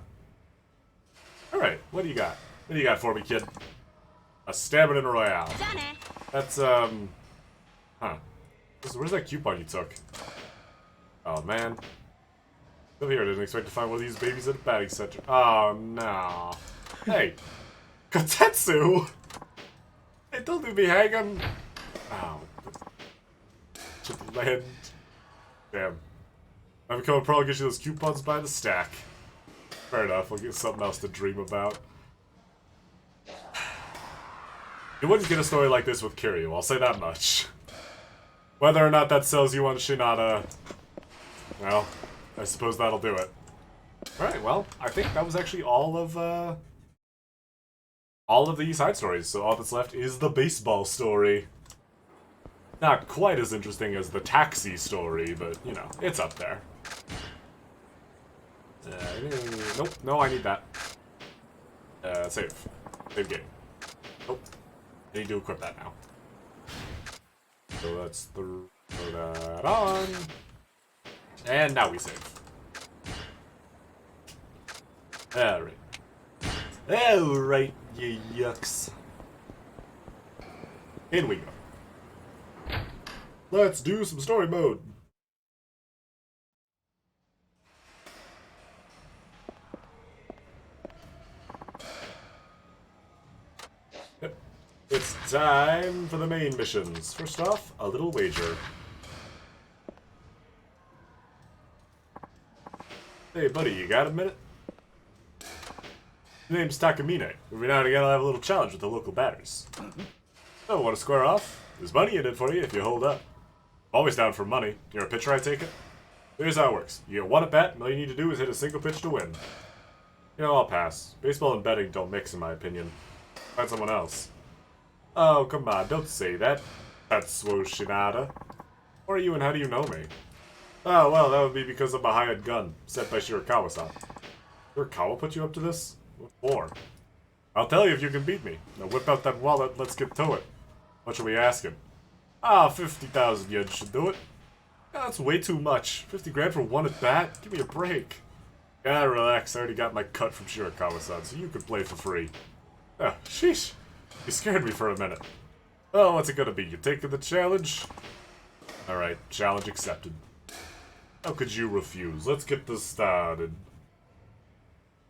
Alright, what do you got? What do you got for me, kid? A Stamina Royale. That's, Huh. Where's that coupon you took? Oh, man. Over here, I didn't expect to find one of these babies at a batting center. Oh, no. Hey. Kotetsu! Hey, don't leave me hanging. Oh. Should land. Damn. I'm becoming pro, I'll get you those coupons by the stack. Fair enough, I'll get something else to dream about. You wouldn't get a story like this with Kiryu, I'll say that much. Whether or not that sells you on Shinada, well, I suppose that'll do it. Alright, well, I think that was actually all of the side stories, so all that's left is the baseball story. Not quite as interesting as the taxi story, but, you know, it's up there. Nope, no, I need that. Save. Save game. Nope. I need to equip that now. So let's throw that on. And now we save. Alright. Alright, you yucks. In we go. Let's do some story mode. Yep. It's time for the main missions. First off, a little wager. Hey buddy, you got a minute? The name's Takamine. Every now and again I'll have a little challenge with the local batters. So, want to square off? There's money in it for you if you hold up. Always down for money. You're a pitcher, I take it? Here's how it works. You get one at bat, and all you need to do is hit a single pitch to win. You know, I'll pass. Baseball and betting don't mix, in my opinion. Find someone else. Oh, come on, don't say that. Tatsuo Shinada. Who are you and how do you know me? Oh, well, that would be because of a hired gun, sent by Shirakawa-san. Shirakawa put you up to this? What for? I'll tell you if you can beat me. Now whip out that wallet, let's get to it. What should we ask him? 50,000 yen should do it. That's way too much. 50 grand for one at bat? Give me a break. Yeah, relax. I already got my cut from Shirakawa-san, so you can play for free. Oh, sheesh. You scared me for a minute. Well, what's it gonna be? You taking the challenge? Alright, challenge accepted. How could you refuse? Let's get this started.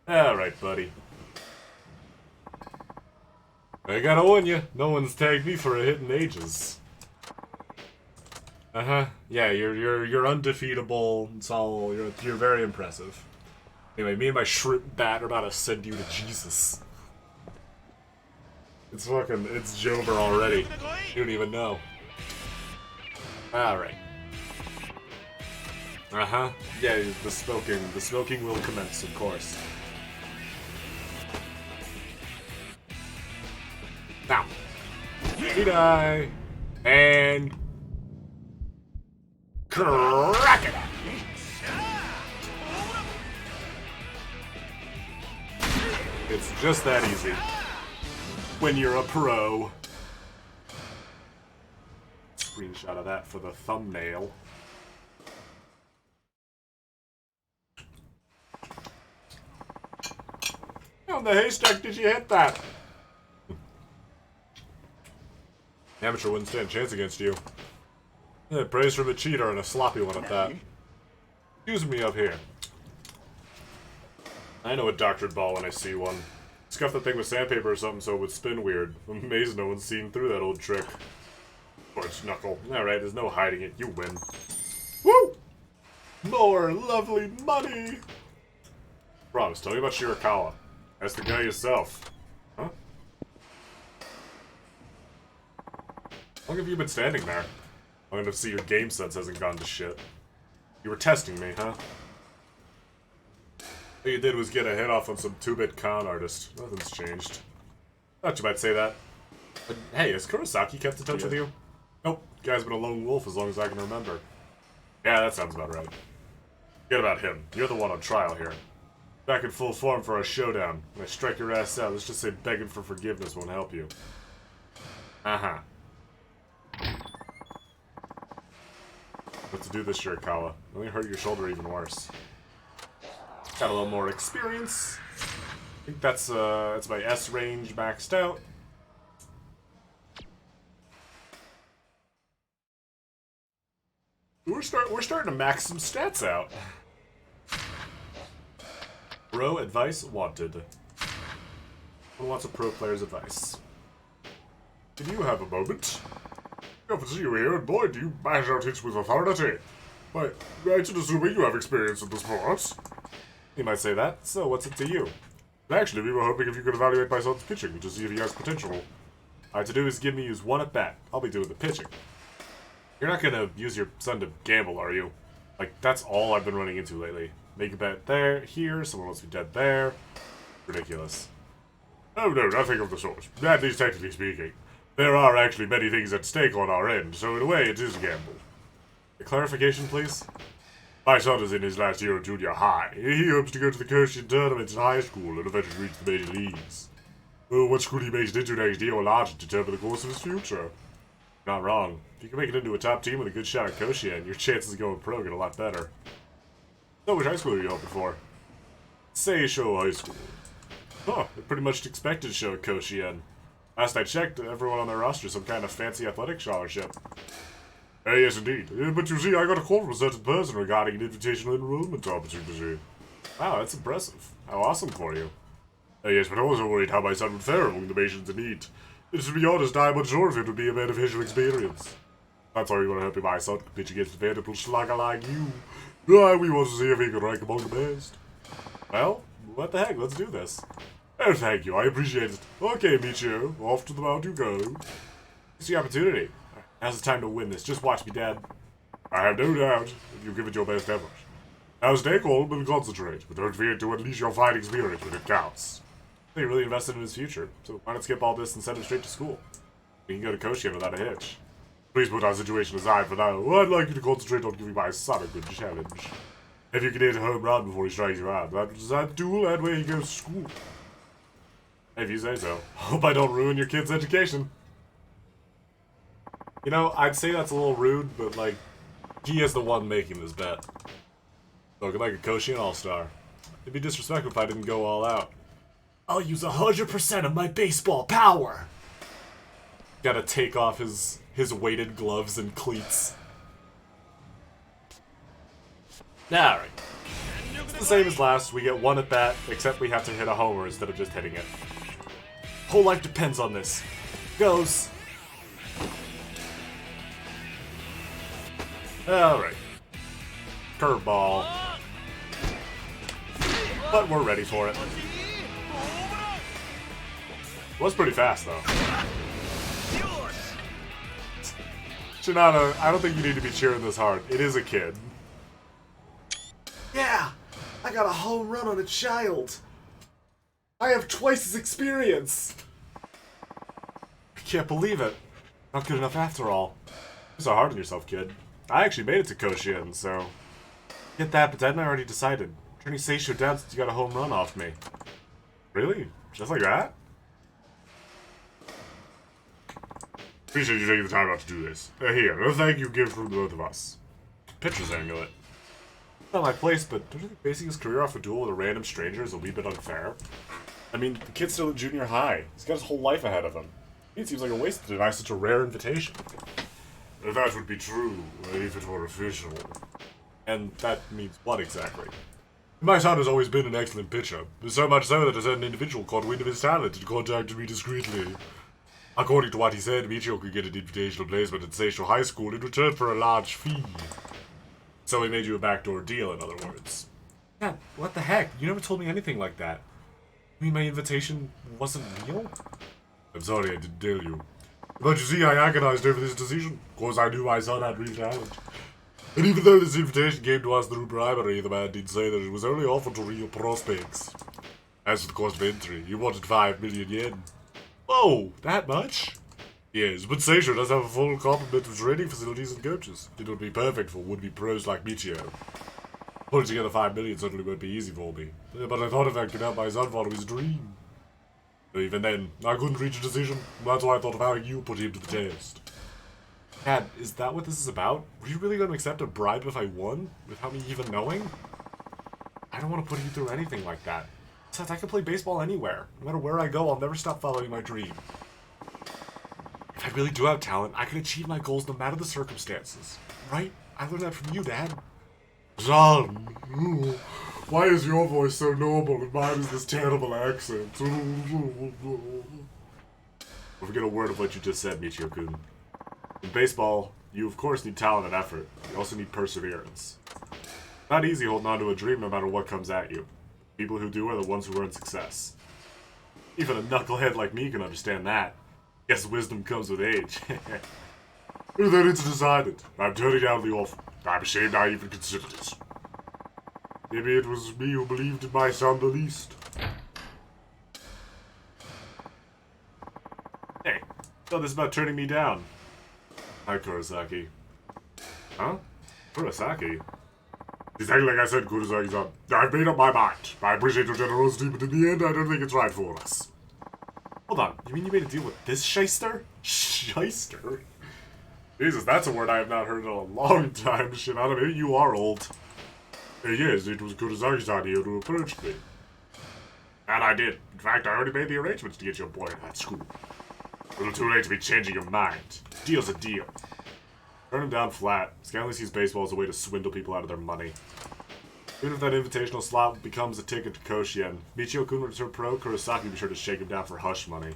Alright, buddy. I gotta warn you, no one's tagged me for a hit in ages. Yeah, you're undefeatable. It's all you're very impressive. Anyway, me and my shrimp bat are about to send you to Jesus. It's Jover already. You don't even know. Alright. Yeah, the smoking will commence, of course. Now, did I and crack it. It's just that easy. When you're a pro. Screenshot of that for the thumbnail. How in the haystack did you hit that? Amateur wouldn't stand a chance against you. Yeah, praise from a cheater and a sloppy one at that. Excuse me up here. I know a doctored ball when I see one. Scuff that thing with sandpaper or something so it would spin weird. I'm amazed no one's seen through that old trick. Sports knuckle. Alright, there's no hiding it. You win. Woo! More lovely money! Promise, tell me about Shirakawa. Ask the guy yourself. Huh? How long have you been standing there? I'm gonna see your game sense hasn't gone to shit. You were testing me, huh? All you did was get a hit off on some 2-bit con artist. Nothing's changed. Thought you might say that. But hey, has Kurosaki kept in touch with you? Nope. Guy's been a lone wolf as long as I can remember. Yeah, that sounds about right. Forget about him. You're the one on trial here. Back in full form for our showdown. When I strike your ass out, let's just say begging for forgiveness won't help you. What to do this, Shirakawa? Only hurt your shoulder even worse. Got a little more experience. I think that's my S range maxed out. We're starting to max some stats out. Pro advice wanted. Who wants a pro player's advice? Do you have a moment? Good to see you here, and boy, do you bash out hits with authority. Why, I should assuming you have experience in the sport. You might say that, so what's it to you? Actually, we were hoping if you could evaluate my son's pitching to see if he has potential. All I have to do is give me use one at bat. I'll be doing the pitching. You're not gonna use your son to gamble, are you? Like, that's all I've been running into lately. Make a bet there, here, someone wants to be dead there. Ridiculous. Oh no, nothing of the sort. At least technically speaking. There are actually many things at stake on our end, so in a way it is a gamble. A clarification, please? My son is in his last year of junior high. He hopes to go to the Koshin tournaments in high school and eventually reach the major leagues. Well, what school he makes it into next year will largely determine the course of his future. Not wrong. If you can make it into a top team with a good shot at Koshin, your chances of going pro get a lot better. So which high school are you hoping for? Seisho High School. Huh, I pretty much expected to show at Koshin. Last I checked, everyone on their roster some kind of fancy athletic scholarship. Yes, indeed. But you see, I got a call from a certain person regarding an invitational enrollment opportunity. Wow, that's impressive. How awesome for you. Yes, but I was worried how my son would fare among the nations in need. To be honest, I'm unsure if it would be a beneficial experience. That's why we want to help my son pitch against a Vanderbilt slugger like you. We want to see if he can rank among the best. Well, what the heck, let's do this. Oh, thank you, I appreciate it. Okay, Michio, off to the mound you go. It's the opportunity. Now's the time to win this. Just watch me, Dad. I have no doubt if you give it your best effort. Now stay calm and concentrate, but don't forget to unleash your fighting spirit when it counts. You're really invested in his future, so why not skip all this and send him straight to school? We can go to Koshien without a hitch. Please put our situation aside for now. I'd like you to concentrate on giving my son a good challenge. If you can hit a home run before he strikes you out, that duel and where he goes to school. If you say so. Hope I don't ruin your kid's education. You know, I'd say that's a little rude, but like, he is the one making this bet. Looking like a Koshien all-star. It'd be disrespectful if I didn't go all out. I'll use 100% of my baseball power! Gotta take off his weighted gloves and cleats. Alright. It's the same as last. We get one at bat, except we have to hit a homer instead of just hitting it. Whole life depends on this. Goes. Alright. Curveball. But we're ready for it. Was pretty fast, though. Shinada, I don't think you need to be cheering this hard. It is a kid. Yeah! I got a home run on a child! I have twice his experience! I can't believe it. Not good enough after all. You're so hard on yourself, kid. I actually made it to Koshien, so... Get that, but Dad and I already decided. Turning Seisho down since you got a home run off me. Really? Just like that? Appreciate you taking the time out to do this. Here, a thank you gift from both of us. Pitcher's amulet. Not my place, but don't you think basing his career off a duel with a random stranger is a wee bit unfair? I mean, the kid's still at junior high. He's got his whole life ahead of him. It seems like a waste to deny such a rare invitation. That would be true, if it were official. And that means what exactly? My son has always been an excellent pitcher. So much so that a certain individual caught wind of his talent and contacted me discreetly. According to what he said, Michio could get an invitational placement at Seisho High School in return for a large fee. So he made you a backdoor deal, in other words. Yeah, what the heck? You never told me anything like that. You mean my invitation wasn't real? I'm sorry I didn't tell you. But you see, I agonized over this decision. Of course, I knew my son had real talent. And even though this invitation came to us through bribery, the man did say that it was only offered to real prospects. As for the cost of entry, he wanted 5 million yen. Oh, that much? Yes, but Seisho does have a full complement of training facilities and coaches. It would be perfect for would-be pros like Michio. Putting together 5 million certainly won't be easy for me. But I thought if I could help my son follow his dream. Even then, I couldn't reach a decision. That's why I thought of having you put him to the test. Dad, is that what this is about? Were you really going to accept a bribe if I won? Without me even knowing? I don't want to put you through anything like that. Besides, I can play baseball anywhere. No matter where I go, I'll never stop following my dream. If I really do have talent, I can achieve my goals no matter the circumstances. Right? I learned that from you, Dad. Son, why is your voice so noble and mine is this terrible accent? Don't forget a word of what you just said, Michio-kun. In baseball, you of course need talent and effort. You also need perseverance. Not easy holding on to a dream no matter what comes at you. People who do are the ones who earn success. Even a knucklehead like me can understand that. Guess wisdom comes with age. Then it's decided. I'm turning down the offer. I'm ashamed I even considered it. Maybe it was me who believed in my son the least. Hey, thought this about turning me down. Hi, Kurosaki. Huh? Kurosaki? Exactly like I said, Kurosaki-san. I've made up my mind. I appreciate your generosity, but in the end, I don't think it's right for us. Hold on, you mean you made a deal with this shyster? Shyster? Jesus, that's a word I have not heard in a long time. Shit out of it, you are old. Yes, it was Kurosaki-san here who approached me. And I did. In fact, I already made the arrangements to get you a boy at that school. A little too late to be changing your mind. Deal's a deal. Turn him down flat. Scanley sees baseball as a way to swindle people out of their money. Even if that invitational slot becomes a ticket to Koshien, Michio-kun will turn pro, Kurosaki be sure to shake him down for hush money.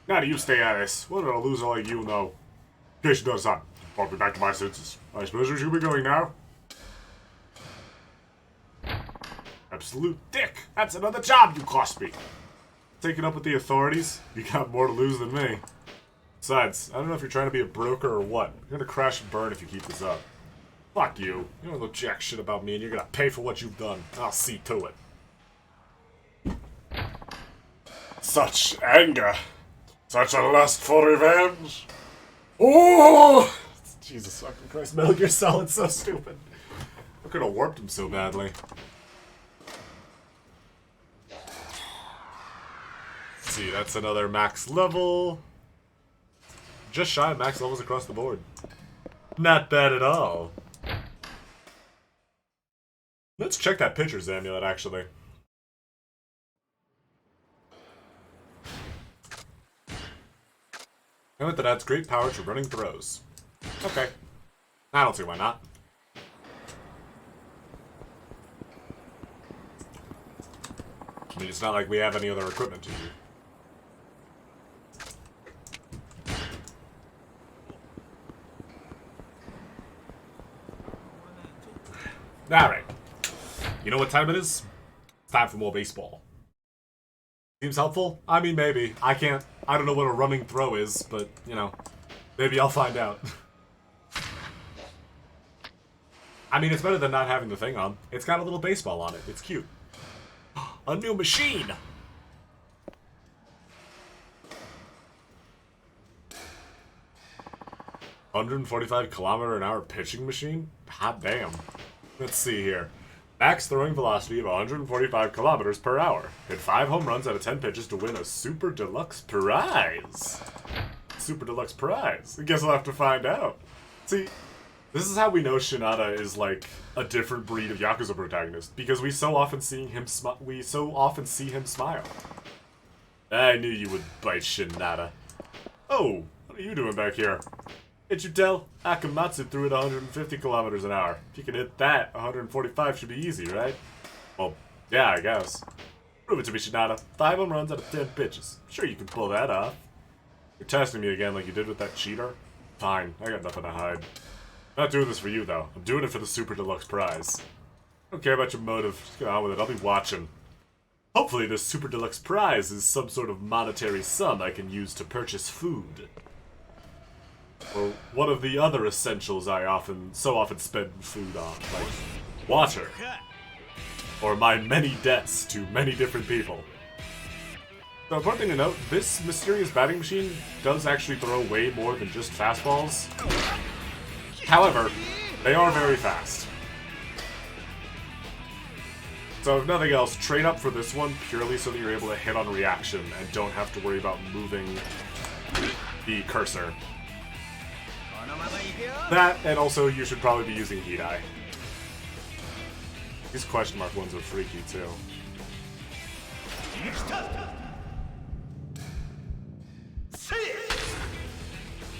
Now do you stay at this. What did a loser like you know? In case you does that, brought me back to my senses. I suppose we should be going now. Absolute dick! That's another job you cost me! Taking up with the authorities? You got more to lose than me. Besides, I don't know if you're trying to be a broker or what. You're gonna crash and burn if you keep this up. Fuck you. You don't know jack shit about me and you're gonna pay for what you've done. I'll see to it. Such anger. Such a lust for revenge! Oh! Jesus fucking Christ, Metal Gear Solid's so stupid. I could have warped him so badly. Let's see, that's another max level. Just shy of max levels across the board. Not bad at all. Let's check that pitcher's amulet, actually. Amulet that adds great power to running throws. Okay. I don't see why not. I mean, it's not like we have any other equipment to use. Alright. You know what time it is? It's time for more baseball. Seems helpful? I mean, maybe. I don't know what a running throw is, but, you know, maybe I'll find out. I mean, it's better than not having the thing on. It's got a little baseball on it. It's cute. A new machine! (145km/h pitching machine? Hot damn. Let's see here. Max throwing velocity of 145 kilometers per hour. Hit 5 home runs out of 10 pitches to win a Super Deluxe Prize. Super Deluxe Prize. I guess I'll have to find out. See, this is how we know Shinada is like a different breed of Yakuza protagonist, because we so often see him smile. I knew you would bite, Shinada. Oh, what are you doing back here? Can't you tell? Akamatsu threw it 150 kilometers an hour. If you can hit that, 145 should be easy, right? Well, yeah, I guess. Prove it to me, Shinada. 5 home runs out of 10 pitches. Sure you can pull that off. You're testing me again like you did with that cheater? Fine, I got nothing to hide. I'm not doing this for you, though. I'm doing it for the Super Deluxe Prize. I don't care about your motive. Just get on with it. I'll be watching. Hopefully this Super Deluxe Prize is some sort of monetary sum I can use to purchase food. Or one of the other essentials I so often spend food on, like water. Or my many debts to many different people. The important thing to note, this mysterious batting machine does actually throw way more than just fastballs. However, they are very fast. So if nothing else, trade up for this one purely so that you're able to hit on reaction and don't have to worry about moving the cursor. That, and also you should probably be using Heat Eye. These question mark ones are freaky too.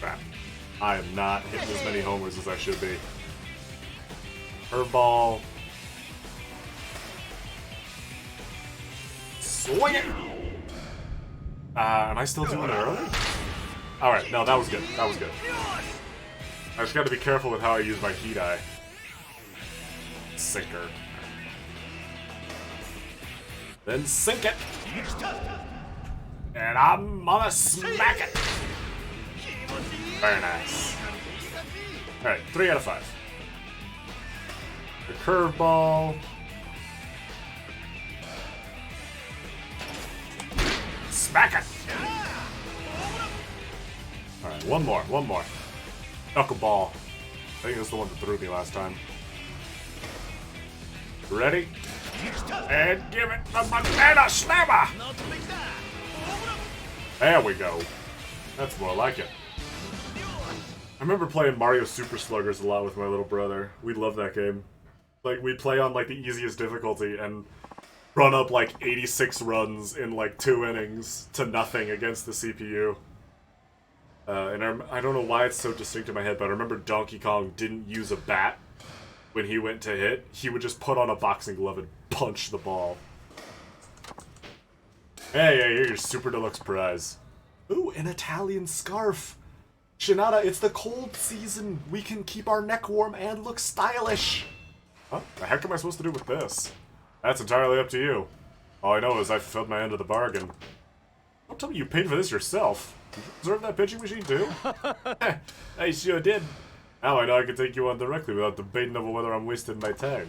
Crap. I am not hitting as many homers as I should be. Curveball. Swing it! Am I still doing it early? Alright, no, that was good. That was good. I just gotta be careful with how I use my Heat Eye. Sinker. Then sink it! And I'm gonna smack it! Very nice. Alright, 3 out of 5. The curveball. Smack it! Alright, one more. Knuckleball. I think that's the one that threw me last time. Ready? And give it the banana slammer! There we go. That's more like it. I remember playing Mario Super Sluggers a lot with my little brother. We loved that game. Like, we'd play on, like, the easiest difficulty and run up, like, 86 runs in, like, 2 innings to nothing against the CPU. And I don't know why it's so distinct in my head, but I remember Donkey Kong didn't use a bat when he went to hit. He would just put on a boxing glove and punch the ball. Hey, here's your Super Deluxe Prize. Ooh, an Italian scarf! Shinada, it's the cold season. We can keep our neck warm and look stylish. What the heck am I supposed to do with this? That's entirely up to you. All I know is I fulfilled my end of the bargain. Don't tell me you paid for this yourself. Did you reserve that pitching machine too? I sure did. Now I know I can take you on directly without debating over whether I'm wasting my time.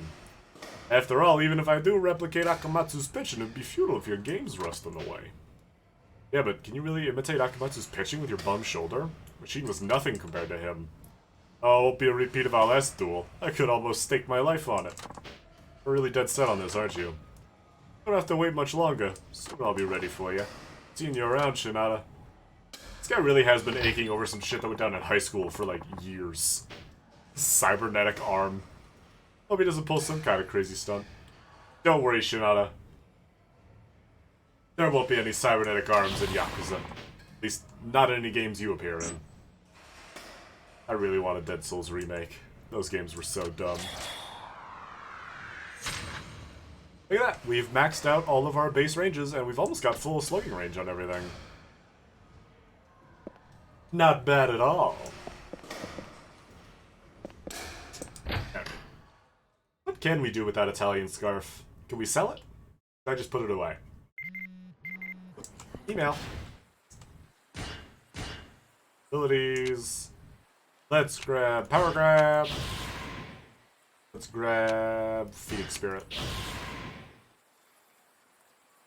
After all, even if I do replicate Akamatsu's pitching, it'd be futile if your game's rusting away. Yeah, but can you really imitate Akamatsu's pitching with your bum shoulder? Machine was nothing compared to him. Oh, it won't be a repeat of our last duel. I could almost stake my life on it. You're really dead set on this, aren't you? Don't have to wait much longer. Soon I'll be ready for you. Seeing you around, Shinada. This guy really has been aching over some shit that went down in high school for like years. Cybernetic arm. Hope he doesn't pull some kind of crazy stunt. Don't worry, Shinada. There won't be any cybernetic arms in Yakuza. At least, not in any games you appear in. I really want a Dead Souls remake. Those games were so dumb. Look at that! We've maxed out all of our base ranges, and we've almost got full slugging range on everything. Not bad at all. Okay. What can we do with that Italian scarf? Can we sell it? Or I just put it away? Email. Abilities. Let's grab Power Grab. Let's grab Phoenix Spirit.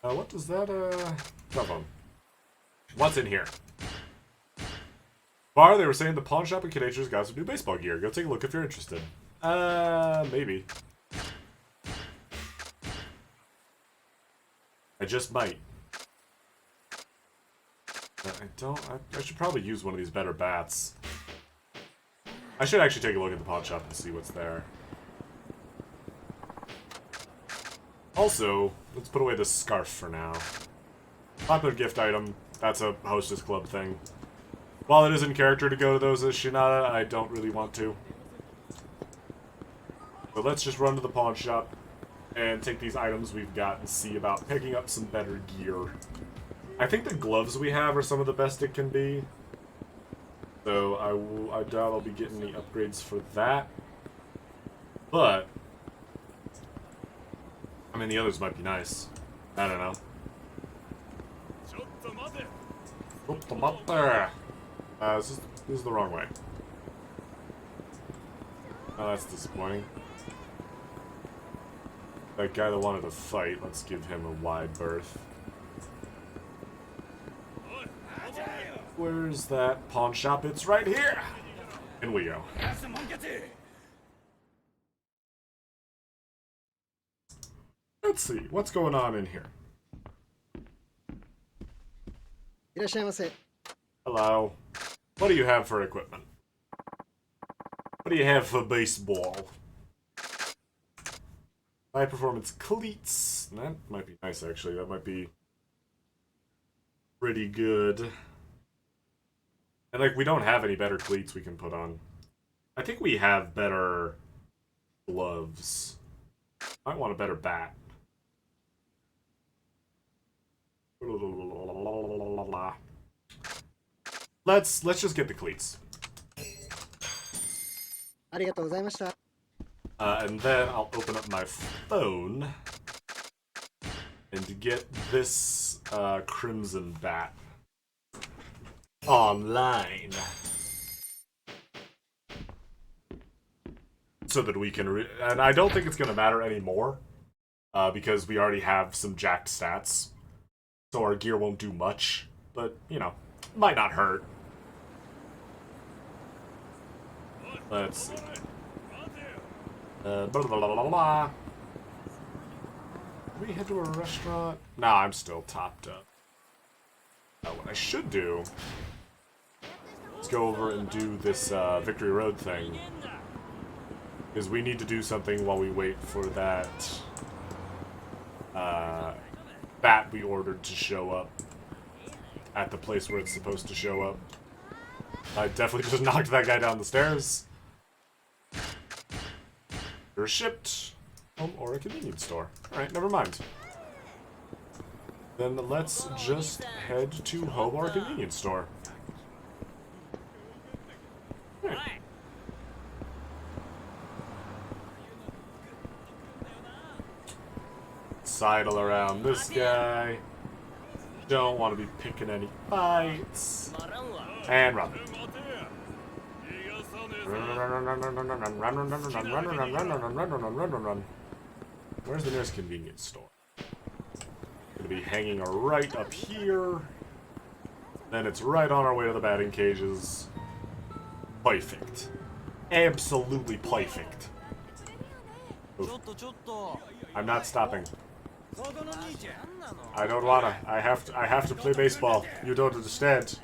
What does that, cell phone. What's in here? Bar, they were saying the pawn shop in Kanacher's got some new baseball gear. Go take a look if you're interested. Maybe. I just might. I should probably use one of these better bats. I should actually take a look at the pawn shop and see what's there. Also, let's put away this scarf for now. Popular gift item. That's a Hostess Club thing. While it is in character to go to those as Shinada, I don't really want to. But let's just run to the pawn shop and take these items we've got and see about picking up some better gear. I think the gloves we have are some of the best it can be. So I doubt I'll be getting any upgrades for that. But I mean, the others might be nice. I don't know. Put them up there. This is the wrong way. Oh, that's disappointing. That guy that wanted to fight, let's give him a wide berth. Where's that pawn shop? It's right here! In we go. Let's see, what's going on in here? Hello. What do you have for equipment? What do you have for baseball? High performance cleats. That might be nice, actually. That might be pretty good. And, like, we don't have any better cleats we can put on. I think we have better gloves. Might want a better bat. Let's just get the cleats. And then I'll open up my phone and get this crimson bat online, so that we can. And I don't think it's gonna matter anymore because we already have some jacked stats, so our gear won't do much. But you know, might not hurt. Let's see. Blah, blah, blah, blah, blah. Did we head to a restaurant? Nah, I'm still topped up. What I should do is go over and do this Victory Road thing. Because we need to do something while we wait for that bat we ordered to show up at the place where it's supposed to show up. I definitely just knocked that guy down the stairs. You're shipped home or a convenience store. Alright, never mind. Then let's just head to home or a convenience store. Right. Sidle around this guy. Don't want to be picking any fights. And run. Run. Where's the nearest convenience store? Gonna be hanging right up here. Then it's right on our way to the batting cages. Perfect. Absolutely perfect. Oof. I'm not stopping. I don't wanna. I have to play baseball. You don't understand.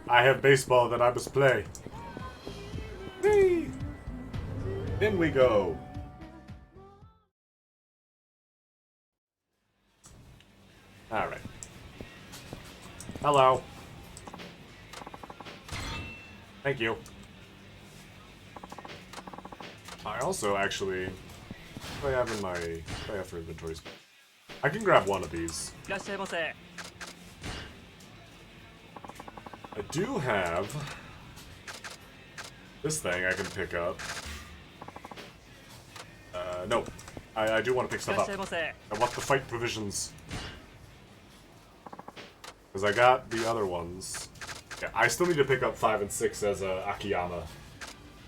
I have baseball that I must play. Whee! In we go. Alright. Hello. Thank you. I also actually... What do I have in my... What do I have for inventory space? I can grab one of these. I do have... this thing I can pick up. No. I do want to pick stuff up. I want the fight provisions. Because I got the other ones. Yeah, I still need to pick up 5 and 6 as a Akiyama.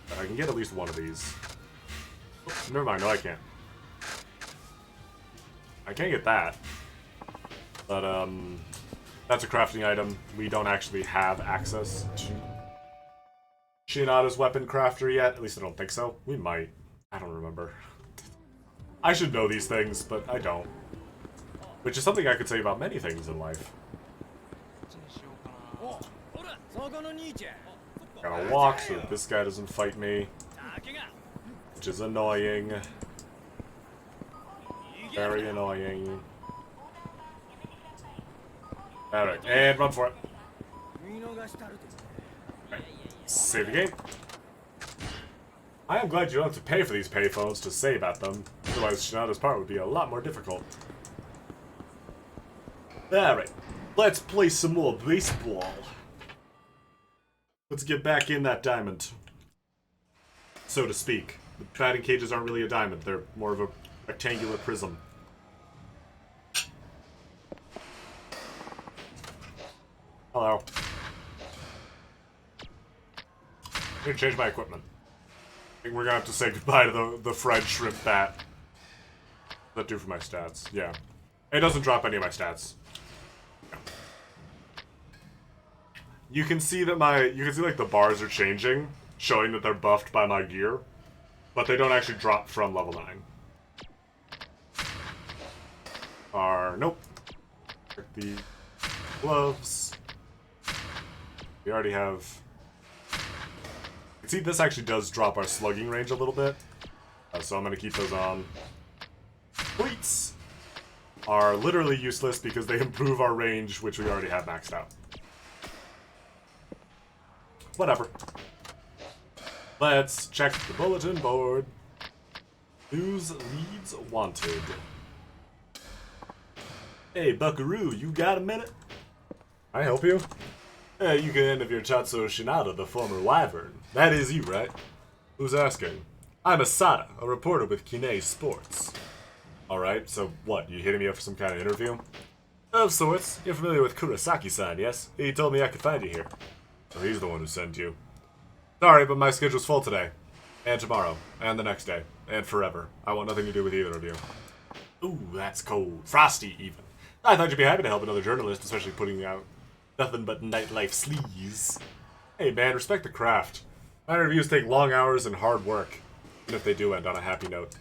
But I can get at least one of these. Oops, never mind, no I can't. I can't get that. But, that's a crafting item. We don't actually have access to Shinada's weapon crafter yet. At least I don't think so. We might. I don't remember. I should know these things, but I don't. Which is something I could say about many things in life. Gotta walk so that this guy doesn't fight me. Which is annoying. Very annoying. Alright, and run for it. Right. Save the game. I am glad you don't have to pay for these payphones to save at them. Otherwise, Shinada's part would be a lot more difficult. Alright, let's play some more baseball. Let's get back in that diamond. So to speak. The batting cages aren't really a diamond, they're more of a rectangular prism. Hello. I need to change my equipment. I think we're gonna have to say goodbye to the fried shrimp bat. What's that do for my stats? Yeah. It doesn't drop any of my stats. Yeah. You can see that like the bars are changing, showing that they're buffed by my gear, but they don't actually drop from level 9. Nope. The gloves. We already have... See, this actually does drop our slugging range a little bit, so I'm going to keep those on. Cleats are literally useless because they improve our range, which we already have maxed out. Whatever. Let's check the bulletin board. News leads wanted. Hey, Buckaroo, you got a minute? I help you? You can interview Chatsu Shinada, the former wyvern. That is you, right? Who's asking? I'm Asada, a reporter with Kine Sports. Alright, so what, you hitting me up for some kind of interview? Of sorts. You're familiar with Kurosaki-san, yes? He told me I could find you here. So he's the one who sent you. Sorry, but my schedule's full today. And tomorrow. And the next day. And forever. I want nothing to do with either of you. Ooh, that's cold. Frosty, even. I thought you'd be happy to help another journalist, especially putting out nothing but nightlife sleaze. Hey man, respect the craft. My interviews take long hours and hard work. Even if they do end on a happy note.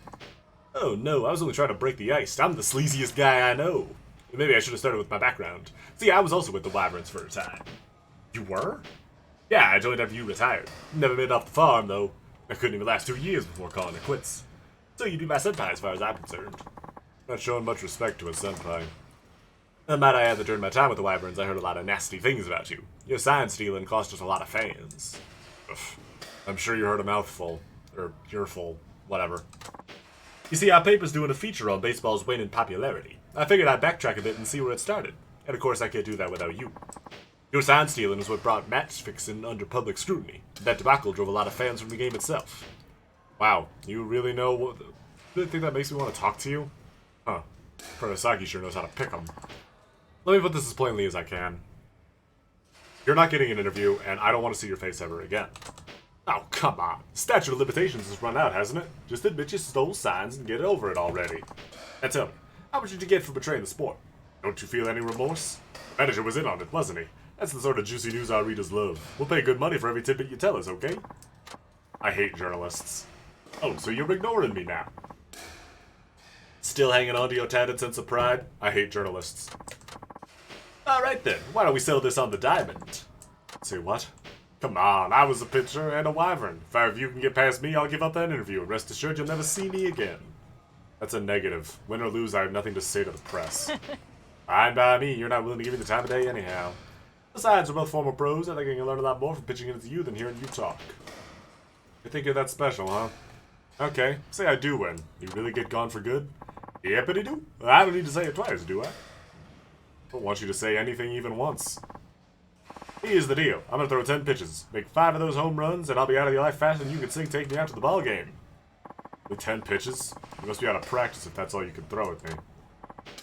Oh no, I was only trying to break the ice. I'm the sleaziest guy I know. Maybe I should have started with my background. See, I was also with the Wyverns for a time. You were? Yeah, I joined after you retired. Never made it off the farm, though. I couldn't even last 2 years before calling it quits. So you'd be my senpai as far as I'm concerned. Not showing much respect to a senpai. Might I add that during my time with the Wyverns, I heard a lot of nasty things about you. Your sign stealing cost us a lot of fans. Ugh. I'm sure you heard a mouthful. Or earful. Whatever. You see, our paper's doing a feature on baseball's waning popularity. I figured I'd backtrack a bit and see where it started. And of course, I can't do that without you. Your sign stealing is what brought match fixing under public scrutiny. That debacle drove a lot of fans from the game itself. Wow, you really know what... Really think that makes me want to talk to you? Huh. Kurosaki sure knows how to pick 'em. Let me put this as plainly as I can. You're not getting an interview, and I don't want to see your face ever again. Oh, come on. Statute of limitations has run out, hasn't it? Just admit you stole signs and get over it already. And tell me, how much did you get for betraying the sport? Don't you feel any remorse? The manager was in on it, wasn't he? That's the sort of juicy news our readers love. We'll pay good money for every tidbit you tell us, okay? I hate journalists. Oh, so you're ignoring me now? Still hanging on to your tattered sense of pride? I hate journalists. Alright then, why don't we sell this on the diamond? Say what? Come on, I was a pitcher and a wyvern. If you can get past me, I'll give up that interview, and rest assured you'll never see me again. That's a negative. Win or lose, I have nothing to say to the press. Fine by me, you're not willing to give me the time of day anyhow. Besides, we're both former pros. I think I can learn a lot more from pitching into you than hearing you talk. You think you're that special, huh? Okay, say I do win. You really get gone for good? Yippity-doo. I don't need to say it twice, do I? Don't want you to say anything even once. Here's the deal. I'm gonna throw 10 pitches. Make 5 of those home runs, and I'll be out of your life faster than you can sing Take Me Out to the ball game. With 10 pitches? You must be out of practice if that's all you can throw at me.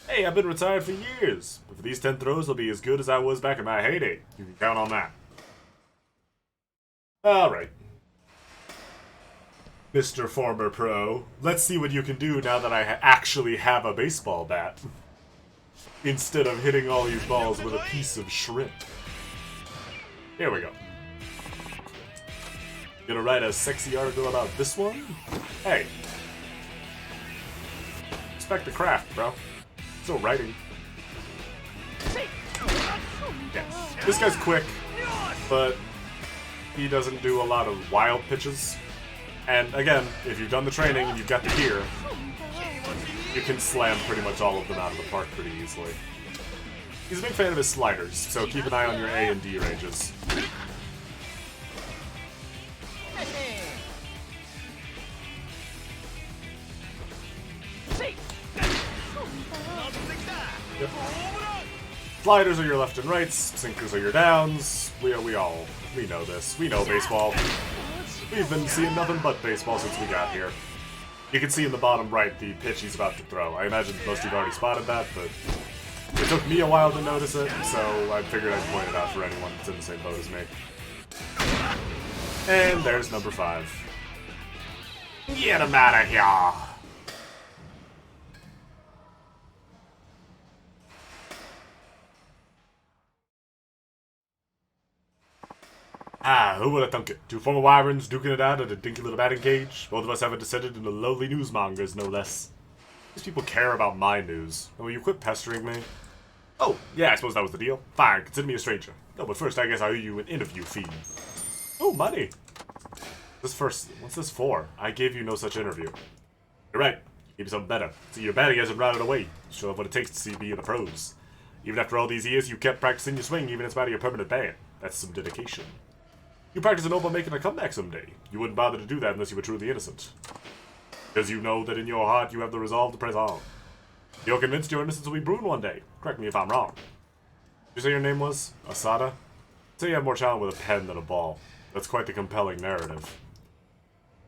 Hey, I've been retired for years, but for these 10 throws, I'll be as good as I was back in my heyday. You can count on that. Alright. Mr. Former Pro, let's see what you can do now that I actually have a baseball bat. Instead of hitting all these balls with a piece of shrimp. Here we go. Gonna write a sexy article about this one? Hey. Respect the craft, bro. Still writing. Yeah. This guy's quick, but he doesn't do a lot of wild pitches. And again, if you've done the training and you've got the gear, you can slam pretty much all of them out of the park pretty easily. He's a big fan of his sliders, so keep an eye on your A and D ranges. Yep. Sliders are your left and rights, sinkers are your downs. We know this. We know baseball. We've been seeing nothing but baseball since we got here. You can see in the bottom right the pitch he's about to throw. I imagine most of you have already spotted that, but it took me a while to notice it, so I figured I'd point it out for anyone that's in the same boat as me. And there's number 5. Get him out of here! Ah, who would have thunk it? 2 former wyverns duking it out at a dinky little batting cage. Both of us haven't descended into lowly newsmongers, no less. These people care about my news. Oh, will you quit pestering me? Oh, yeah, I suppose that was the deal. Fine, consider me a stranger. No, but first I guess I owe you an interview fee. Oh, money. What's this for? I gave you no such interview. You're right. Keep yourself better. See, your batting hasn't rotted away. Show off what it takes to see me in the pros. Even after all these years, you kept practicing your swing, even in spite of your permanent ban. That's some dedication. You practice and hope on making a comeback someday. You wouldn't bother to do that unless you were truly innocent. Because you know that in your heart you have the resolve to press on. You're convinced your innocence will be proven one day. Correct me if I'm wrong. Did you say your name was? Asada? I'd say you have more talent with a pen than a ball. That's quite the compelling narrative.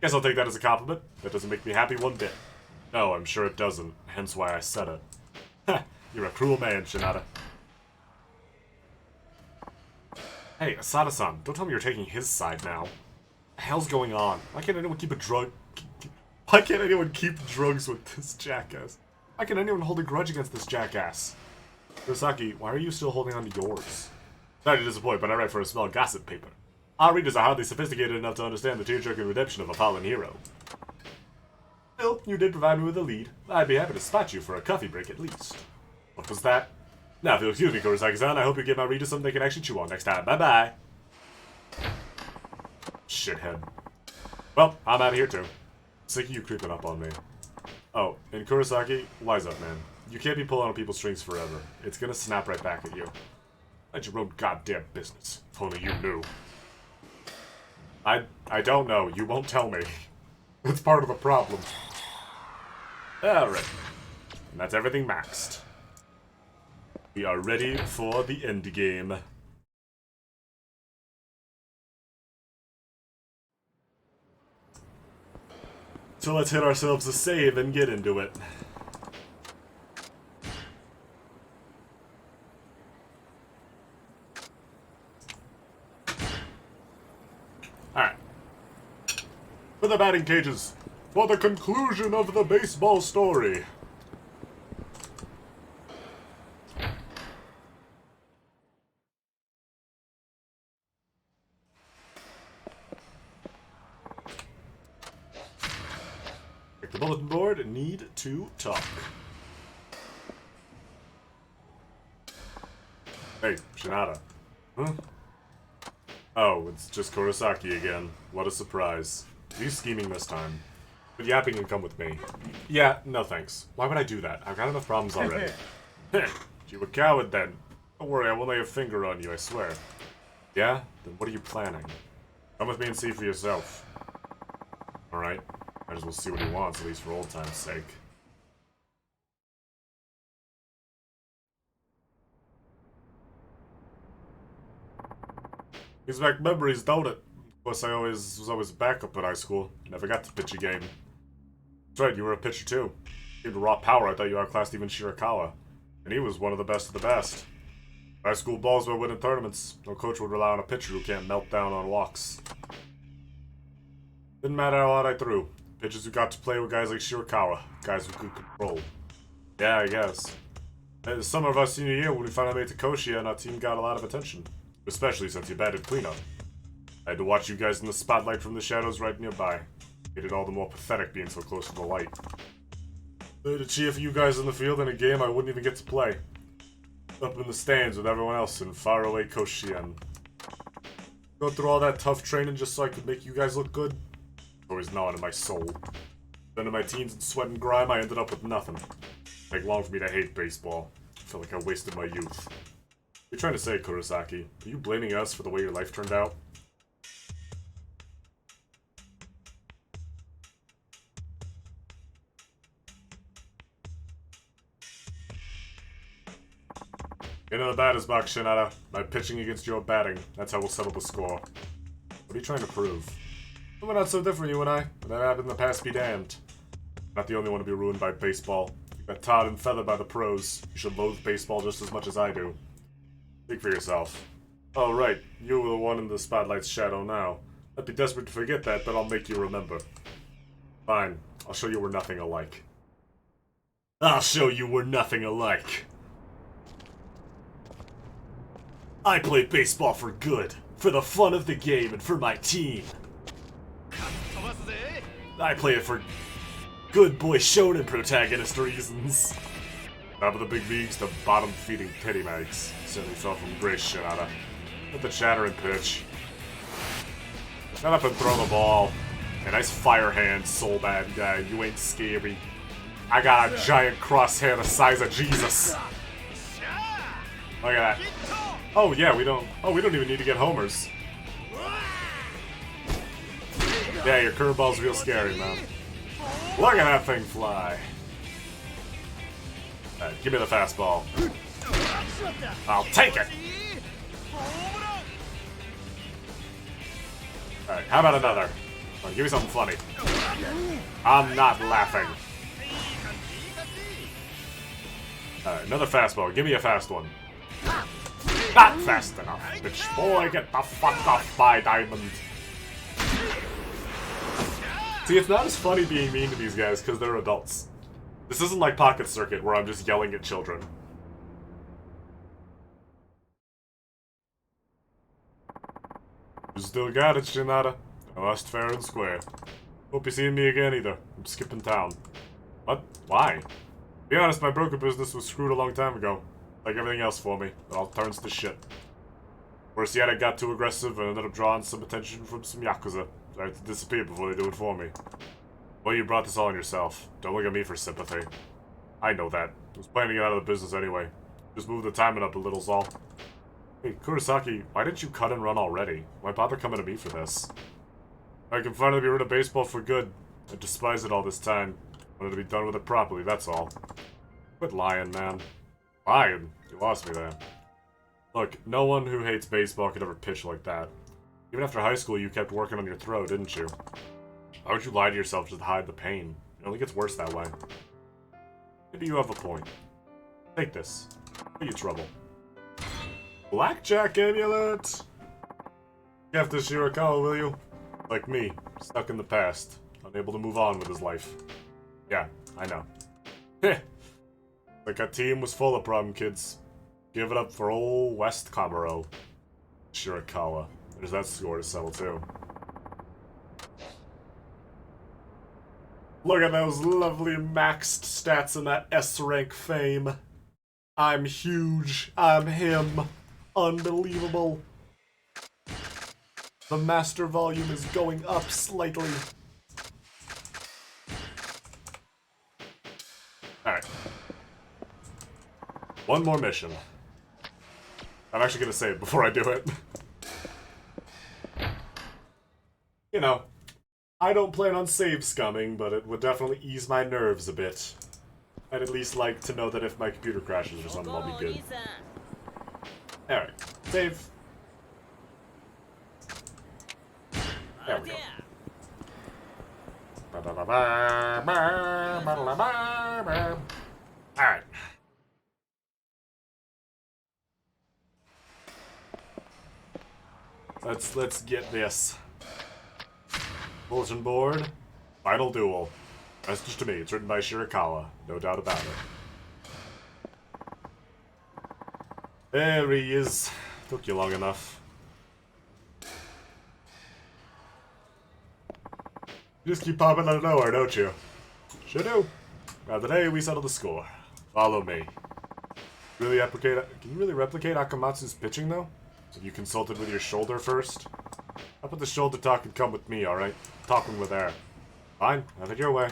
Guess I'll take that as a compliment. That doesn't make me happy one bit. No, I'm sure it doesn't. Hence why I said it. Ha! You're a cruel man, Shinada. Hey, Asada-san, don't tell me you're taking his side now. What the hell's going on? Why can't anyone keep Why can't anyone keep drugs with this jackass? Why can't anyone hold a grudge against this jackass? Kurosaki, why are you still holding on to yours? Sorry to disappoint, but I write for a small gossip paper. Our readers are hardly sophisticated enough to understand the tear-jerking redemption of a fallen hero. Still, you did provide me with a lead. I'd be happy to spot you for a coffee break at least. What was that? Now, if you'll excuse me, Kurosaki-san, I hope you give my readers something they can actually chew on next time. Bye-bye. Shithead. Well, I'm out of here too. Sick of you creeping up on me. Oh, and Kurosaki, wise up, man. You can't be pulling on people's strings forever. It's gonna snap right back at you. Mind your own goddamn business. If only you knew. I don't know. You won't tell me. That's part of the problem. Alright. And that's everything maxed. We are ready for the end game. So let's hit ourselves a save and get into it. Alright. For the batting cages, for the conclusion of the baseball story. bulletin board, need to talk. Hey, Shinada. Huh? Oh, it's just Kurosaki again. What a surprise. He's scheming this time. But yapping can come with me. Yeah, no thanks. Why would I do that? I've got enough problems already. Heh, you a coward then. Don't worry, I won't lay a finger on you, I swear. Yeah? Then what are you planning? Come with me and see for yourself. Alright. Might as well see what he wants, at least for old time's sake. Brings back memories, don't it? Of course, I was always a backup in high school. Never got to pitch a game. That's right, you were a pitcher too. You had raw power, I thought you outclassed even Shirakawa. And he was one of the best of the best. High school balls were winning tournaments. No coach would rely on a pitcher who can't melt down on walks. Didn't matter how hard I threw. Pitchers who got to play with guys like Shirakawa. Guys who could control. Yeah, I guess. In the summer of our senior year, when we finally made to Koshia, and our team got a lot of attention. Especially since you batted cleanup. I had to watch you guys in the spotlight from the shadows right nearby. Made it all the more pathetic being so close to the light. I had to cheer for you guys in the field in a game I wouldn't even get to play. Up in the stands with everyone else in faraway Koshien. Go through all that tough training just so I could make you guys look good? Always gnawing in my soul. Then in my teens in sweat and grime, I ended up with nothing. Take long for me to hate baseball. I felt like I wasted my youth. What are you trying to say, Kurosaki? Are you blaming us for the way your life turned out? Get in the batter's box, Shinada. My pitching against your batting. That's how we'll settle the score. What are you trying to prove? We're not so different, you and I. But that happened in the past be damned. Not the only one to be ruined by baseball. You got tarred and feathered by the pros. You should loathe baseball just as much as I do. Think for yourself. Oh, right. You were the one in the spotlight's shadow now. I'd be desperate to forget that, but I'll make you remember. Fine. I'll show you we're nothing alike. I'll show you we're nothing alike. I play baseball for good, for the fun of the game, and for my team. I play it for good boy shonen protagonist reasons. Top of the big leagues to bottom-feeding pity mags. Certainly fell from grace, Shinada. Let the chatter and pitch. Shut up and throw the ball. A nice fire hand, soul bad guy. You ain't scary. I got a giant crosshair the size of Jesus. Look at that. Oh yeah, we don't even need to get homers. Yeah, your curveball's real scary, man. Look at that thing fly. Alright, give me the fastball. I'll take it! Alright, how about another? Oh, give me something funny. I'm not laughing. Alright, another fastball. Give me a fast one. Not fast enough, bitch boy. Get the fuck off my diamond. See, it's not as funny being mean to these guys because they're adults. This isn't like Pocket Circuit where I'm just yelling at children. You still got it, Shinada. I lost fair and square. Hope you're seeing me again either. I'm skipping town. What? Why? To be honest, my broker business was screwed a long time ago. Like everything else for me. It all turns to shit. Worse yet, I got too aggressive and ended up drawing some attention from some Yakuza. So I had to disappear before they do it for me. Well, you brought this all on yourself. Don't look at me for sympathy. I know that. I was planning to get out of the business anyway. Just move the timing up a little's all. Hey, Kurosaki, why didn't you cut and run already? Why bother coming to me for this? I can finally be rid of baseball for good. I despised it all this time. Wanted to be done with it properly, that's all. Quit lying, man. Lying? You lost me there. Look, no one who hates baseball could ever pitch like that. Even after high school, you kept working on your throw, didn't you? Why would you lie to yourself just to hide the pain? It only gets worse that way. Maybe you have a point. Take this. For your trouble. Blackjack amulet! Get this Shirakawa, will you? Like me, stuck in the past, unable to move on with his life. Yeah, I know. Heh! Like our team was full of problem kids. Give it up for old West Kamaro. Shirakawa. There's that score to settle too. Look at those lovely maxed stats in that S rank fame. I'm huge. I'm him. Unbelievable. The master volume is going up slightly. Alright. One more mission. I'm actually gonna say it before I do it. You know, I don't plan on save scumming, but it would definitely ease my nerves a bit. I'd at least like to know that if my computer crashes or something, I'll be good. Alright, save. There we go. Alright. Let's get this. Bulletin board. Final duel. Message to me. It's written by Shirakawa. No doubt about it. There he is. Took you long enough. You just keep popping out of nowhere, don't you? Sure do. Now today we settle the score. Follow me. Can you really replicate Akamatsu's pitching though? Have you consulted with your shoulder first? How about the shoulder talk and come with me, alright? Talking with air. Fine, have it your way.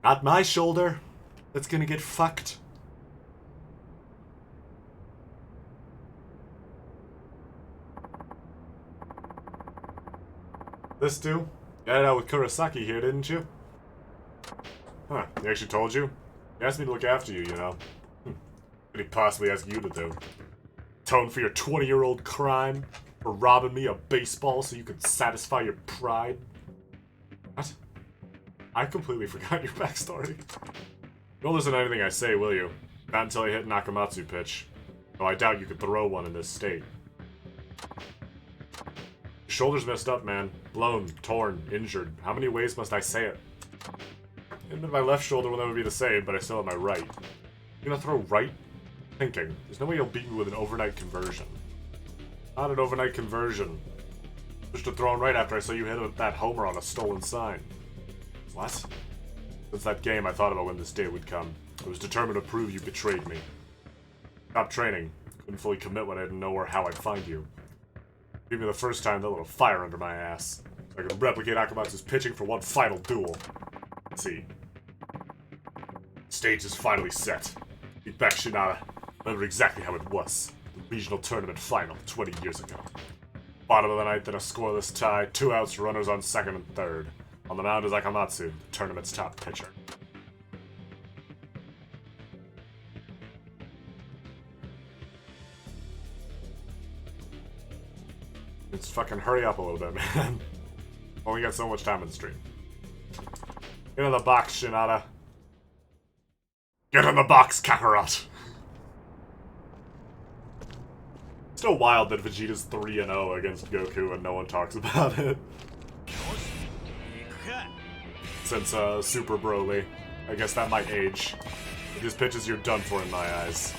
Not my shoulder. That's gonna get fucked. This too? Got it out with Kurosaki here, didn't you? Huh, he actually told you? He asked me to look after you, you know. What did he possibly ask you to do? Atone for your 20-year-old crime? For robbing me of baseball so you could satisfy your pride? What? I completely forgot your backstory. You won't listen to anything I say, will you? Not until I hit Nakamatsu pitch. Though I doubt you could throw one in this state. Your shoulder's messed up, man. Blown, torn, injured. How many ways must I say it? Admit my left shoulder will never be the same, but I still have my right. You gonna throw right? Thinking. There's no way you'll beat me with an overnight conversion. Not an overnight conversion. Just a throwing right after I saw you hit that homer on a stolen sign. What? Since that game, I thought about when this day would come. I was determined to prove you betrayed me. Stopped training. Couldn't fully commit when I didn't know how I'd find you. Gave me the first time that little fire under my ass. So I could replicate Akamatsu's pitching for one final duel. Let's see. Stage is finally set. Beat back Shinada. Remember exactly how it was. The regional tournament final 20 years ago. Bottom of the ninth in a scoreless tie. 2 outs, runners on second and third. On the mound is Akamatsu, the tournament's top pitcher. Let's fucking hurry up a little bit, man. Only got so much time in the stream. Get in the box, Shinada. Get in the box, Kakarot! Still wild that Vegeta's 3-0 against Goku and no one talks about it. Since, Super Broly. I guess that might age. With his pitches, you're done for in my eyes.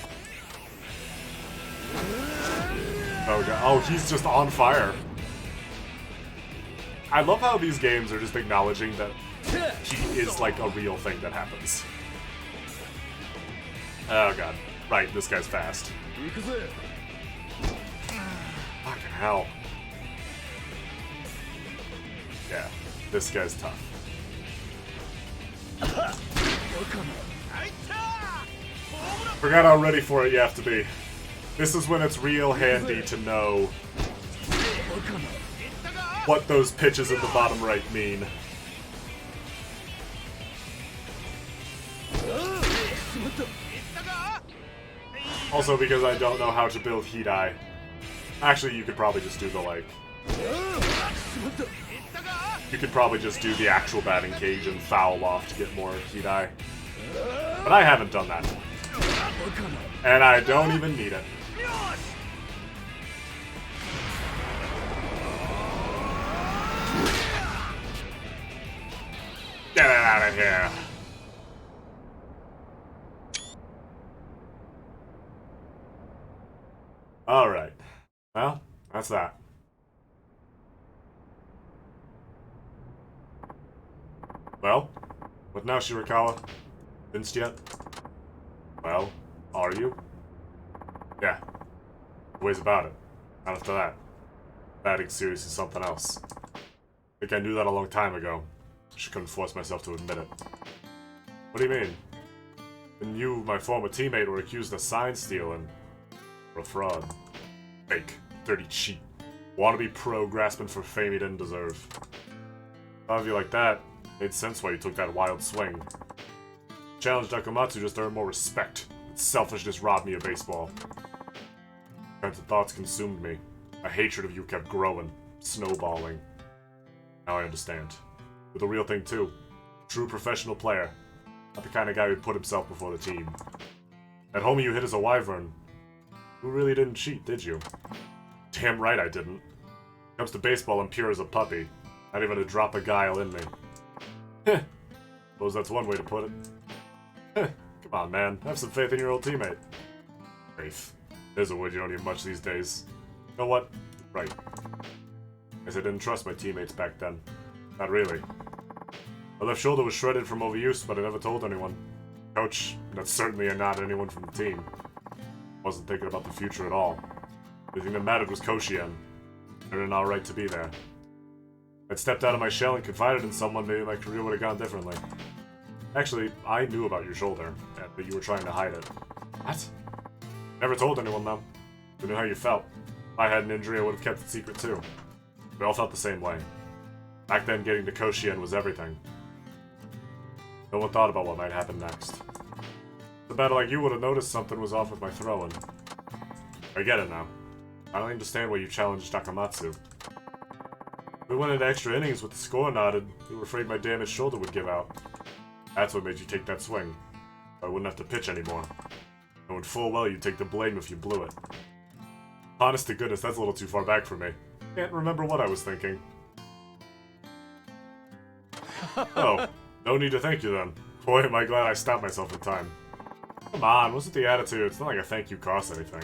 Oh, God. Oh, he's just on fire. I love how these games are just acknowledging that he is, like, a real thing that happens. Oh, God. Right, this guy's fast. Fucking hell. Yeah, this guy's tough. Forgot how ready for it you have to be. This is when it's real handy to know what those pitches in the bottom right mean. Also because I don't know how to build Heat Eye. Actually, you could probably just do the, like... You could probably just do the actual batting cage and foul off to get more Heat Eye. But I haven't done that. And I don't even need it. Get it out of here. Alright. Well, that's that. Well? What now, Shirakawa? Convinced yet? Well, are you? Yeah. Ways about it. Not after that. Batting serious is something else. I think I knew that a long time ago. I just couldn't force myself to admit it. What do you mean? When you, my former teammate, were accused of sign stealing. Or a fraud. Fake. Dirty cheat. Wannabe pro grasping for fame he didn't deserve. Thought of you like that. Made sense why you took that wild swing. Challenge Nakamatsu just earned more respect. Its selfishness robbed me of baseball. Kinds of thoughts consumed me. A hatred of you kept growing, snowballing. Now I understand. You're the real thing too. True professional player. Not the kind of guy who'd put himself before the team. That homie you hit as a wyvern. You really didn't cheat, did you? Damn right I didn't. When it comes to baseball, I'm pure as a puppy. Not even a drop of guile in me. Heh. Suppose that's one way to put it. Heh. Come on, man. Have some faith in your old teammate. Faith. There's a word you don't hear much these days. You know what? Right. Guess I didn't trust my teammates back then. Not really. My left shoulder was shredded from overuse, but I never told anyone. Coach, that's certainly not anyone from the team. Wasn't thinking about the future at all. The thing that mattered was Koshien. I earned an alright to be there. If I'd stepped out of my shell and confided in someone, maybe my career would have gone differently. Actually, I knew about your shoulder, and that you were trying to hide it. What? Never told anyone, though. I knew how you felt. If I had an injury, I would have kept it secret, too. We all felt the same way. Back then, getting to Koshien was everything. No one thought about what might happen next. The battle like you would have noticed something was off with my throwing. I get it now. I don't understand why you challenged Nakamatsu. We went into extra innings with the score knotted. We were afraid my damaged shoulder would give out. That's what made you take that swing. I wouldn't have to pitch anymore. Knowing full well you'd take the blame if you blew it. Honest to goodness, that's a little too far back for me. Can't remember what I was thinking. Oh, no need to thank you then. Boy, am I glad I stopped myself in time. Come on, wasn't the attitude? It's not like a thank you cost anything.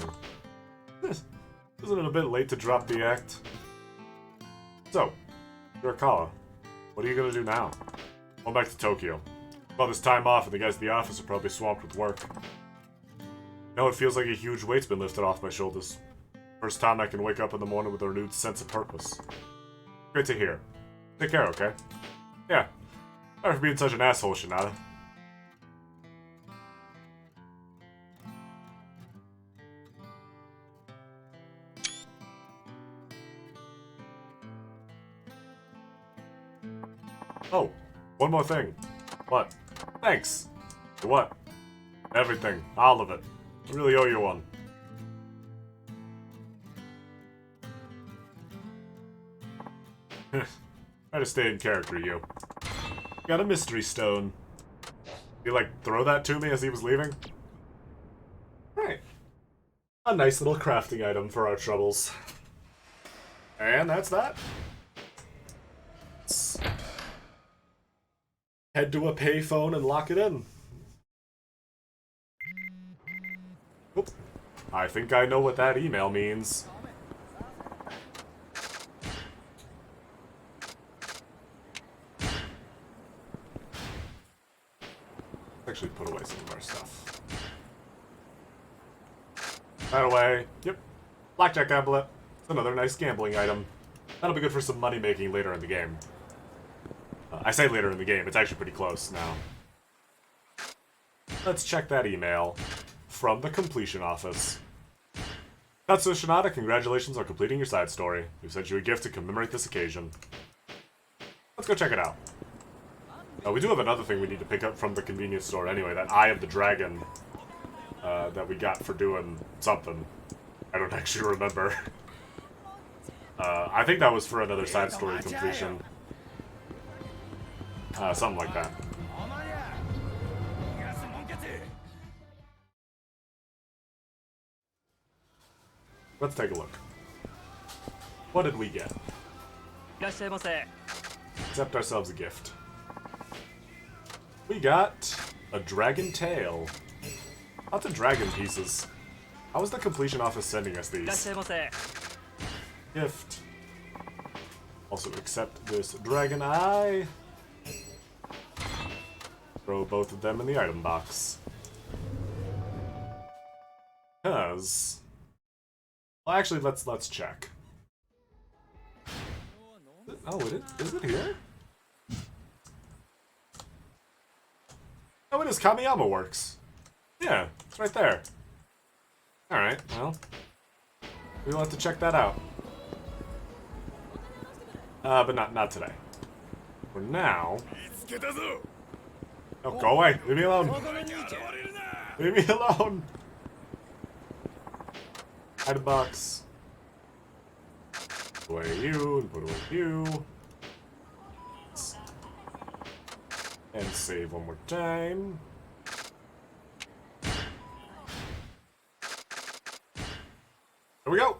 Isn't it a bit late to drop the act? So, Shirakawa, what are you gonna do now? Going back to Tokyo. All this time off and the guys at the office are probably swamped with work. Now it feels like a huge weight's been lifted off my shoulders. First time I can wake up in the morning with a renewed sense of purpose. Great to hear. Take care, okay? Yeah. Sorry for being such an asshole, Shinada. Oh, one more thing. What? Thanks. For what? Everything. All of it. I really owe you one. Try to stay in character, you. Got a mystery stone. You like throw that to me as he was leaving? Right. A nice little crafting item for our troubles. And that's that. Let's head to a payphone and lock it in. Oop. I think I know what that email means. Actually put away some of our stuff. That away. Yep. Blackjack amulet. It's another nice gambling item. That'll be good for some money making later in the game. I say later in the game, it's actually pretty close now. Let's check that email from the completion office. Tatsuo Shinada, congratulations on completing your side story. We've sent you a gift to commemorate this occasion. Let's go check it out. We do have another thing we need to pick up from the convenience store anyway, that Eye of the Dragon that we got for doing something. I don't actually remember. I think that was for another side story completion. Something like that. Let's take a look. What did we get? Accept ourselves a gift. We got a dragon tail. Lots of dragon pieces. How is the completion office sending us these? Gift. Also accept this dragon eye. Throw both of them in the item box. Because... Well, actually, let's check. Oh, is it here? Oh, it is. Kamiyama Works. Yeah, it's right there. Alright, well. We'll have to check that out. But not today. For now... Oh, go away! Leave me alone! Leave me alone! Item box. Put away you, and put away you. And save one more time. There we go!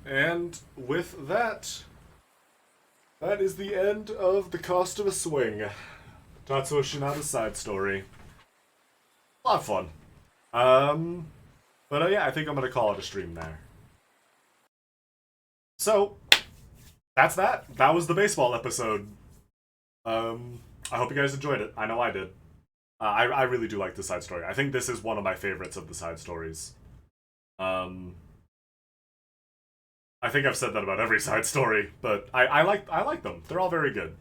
And with that, that is the end of The Cost of a Swing. Tatsuo Shinada's side story. A lot of fun. But yeah, I think I'm gonna call it a stream there. So, that's that. That was the baseball episode. I hope you guys enjoyed it. I know I did. I really do like the side story. I think this is one of my favorites of the side stories. I think I've said that about every side story, but I like them. They're all very good.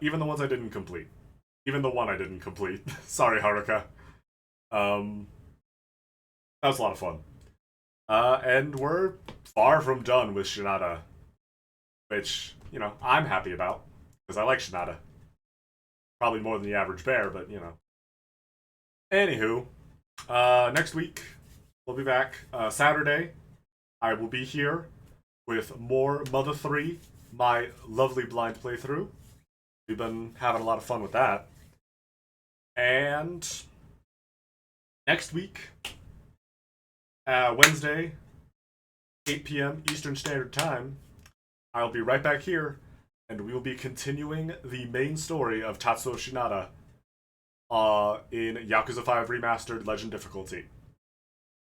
Even the ones I didn't complete. Even the one I didn't complete. Sorry, Haruka. That was a lot of fun. And we're far from done with Shinada. Which, you know, I'm happy about. Because I like Shinada. Probably more than the average bear, but, you know. Anywho. Next week, we'll be back. Saturday, I will be here with more Mother 3, my lovely blind playthrough. We've been having a lot of fun with that. And next week, Wednesday, 8 p.m. Eastern Standard Time, I'll be right back here, and we will be continuing the main story of Tatsuo Shinada in Yakuza 5 Remastered Legend Difficulty.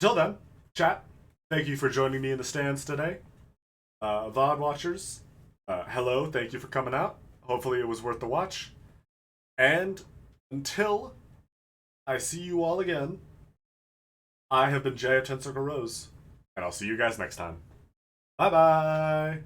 Till then, chat, thank you for joining me in the stands today. VOD watchers, hello, thank you for coming out. Hopefully it was worth the watch. And until I see you all again, I have been Jay of 10 Circle Rose, and I'll see you guys next time. Bye-bye!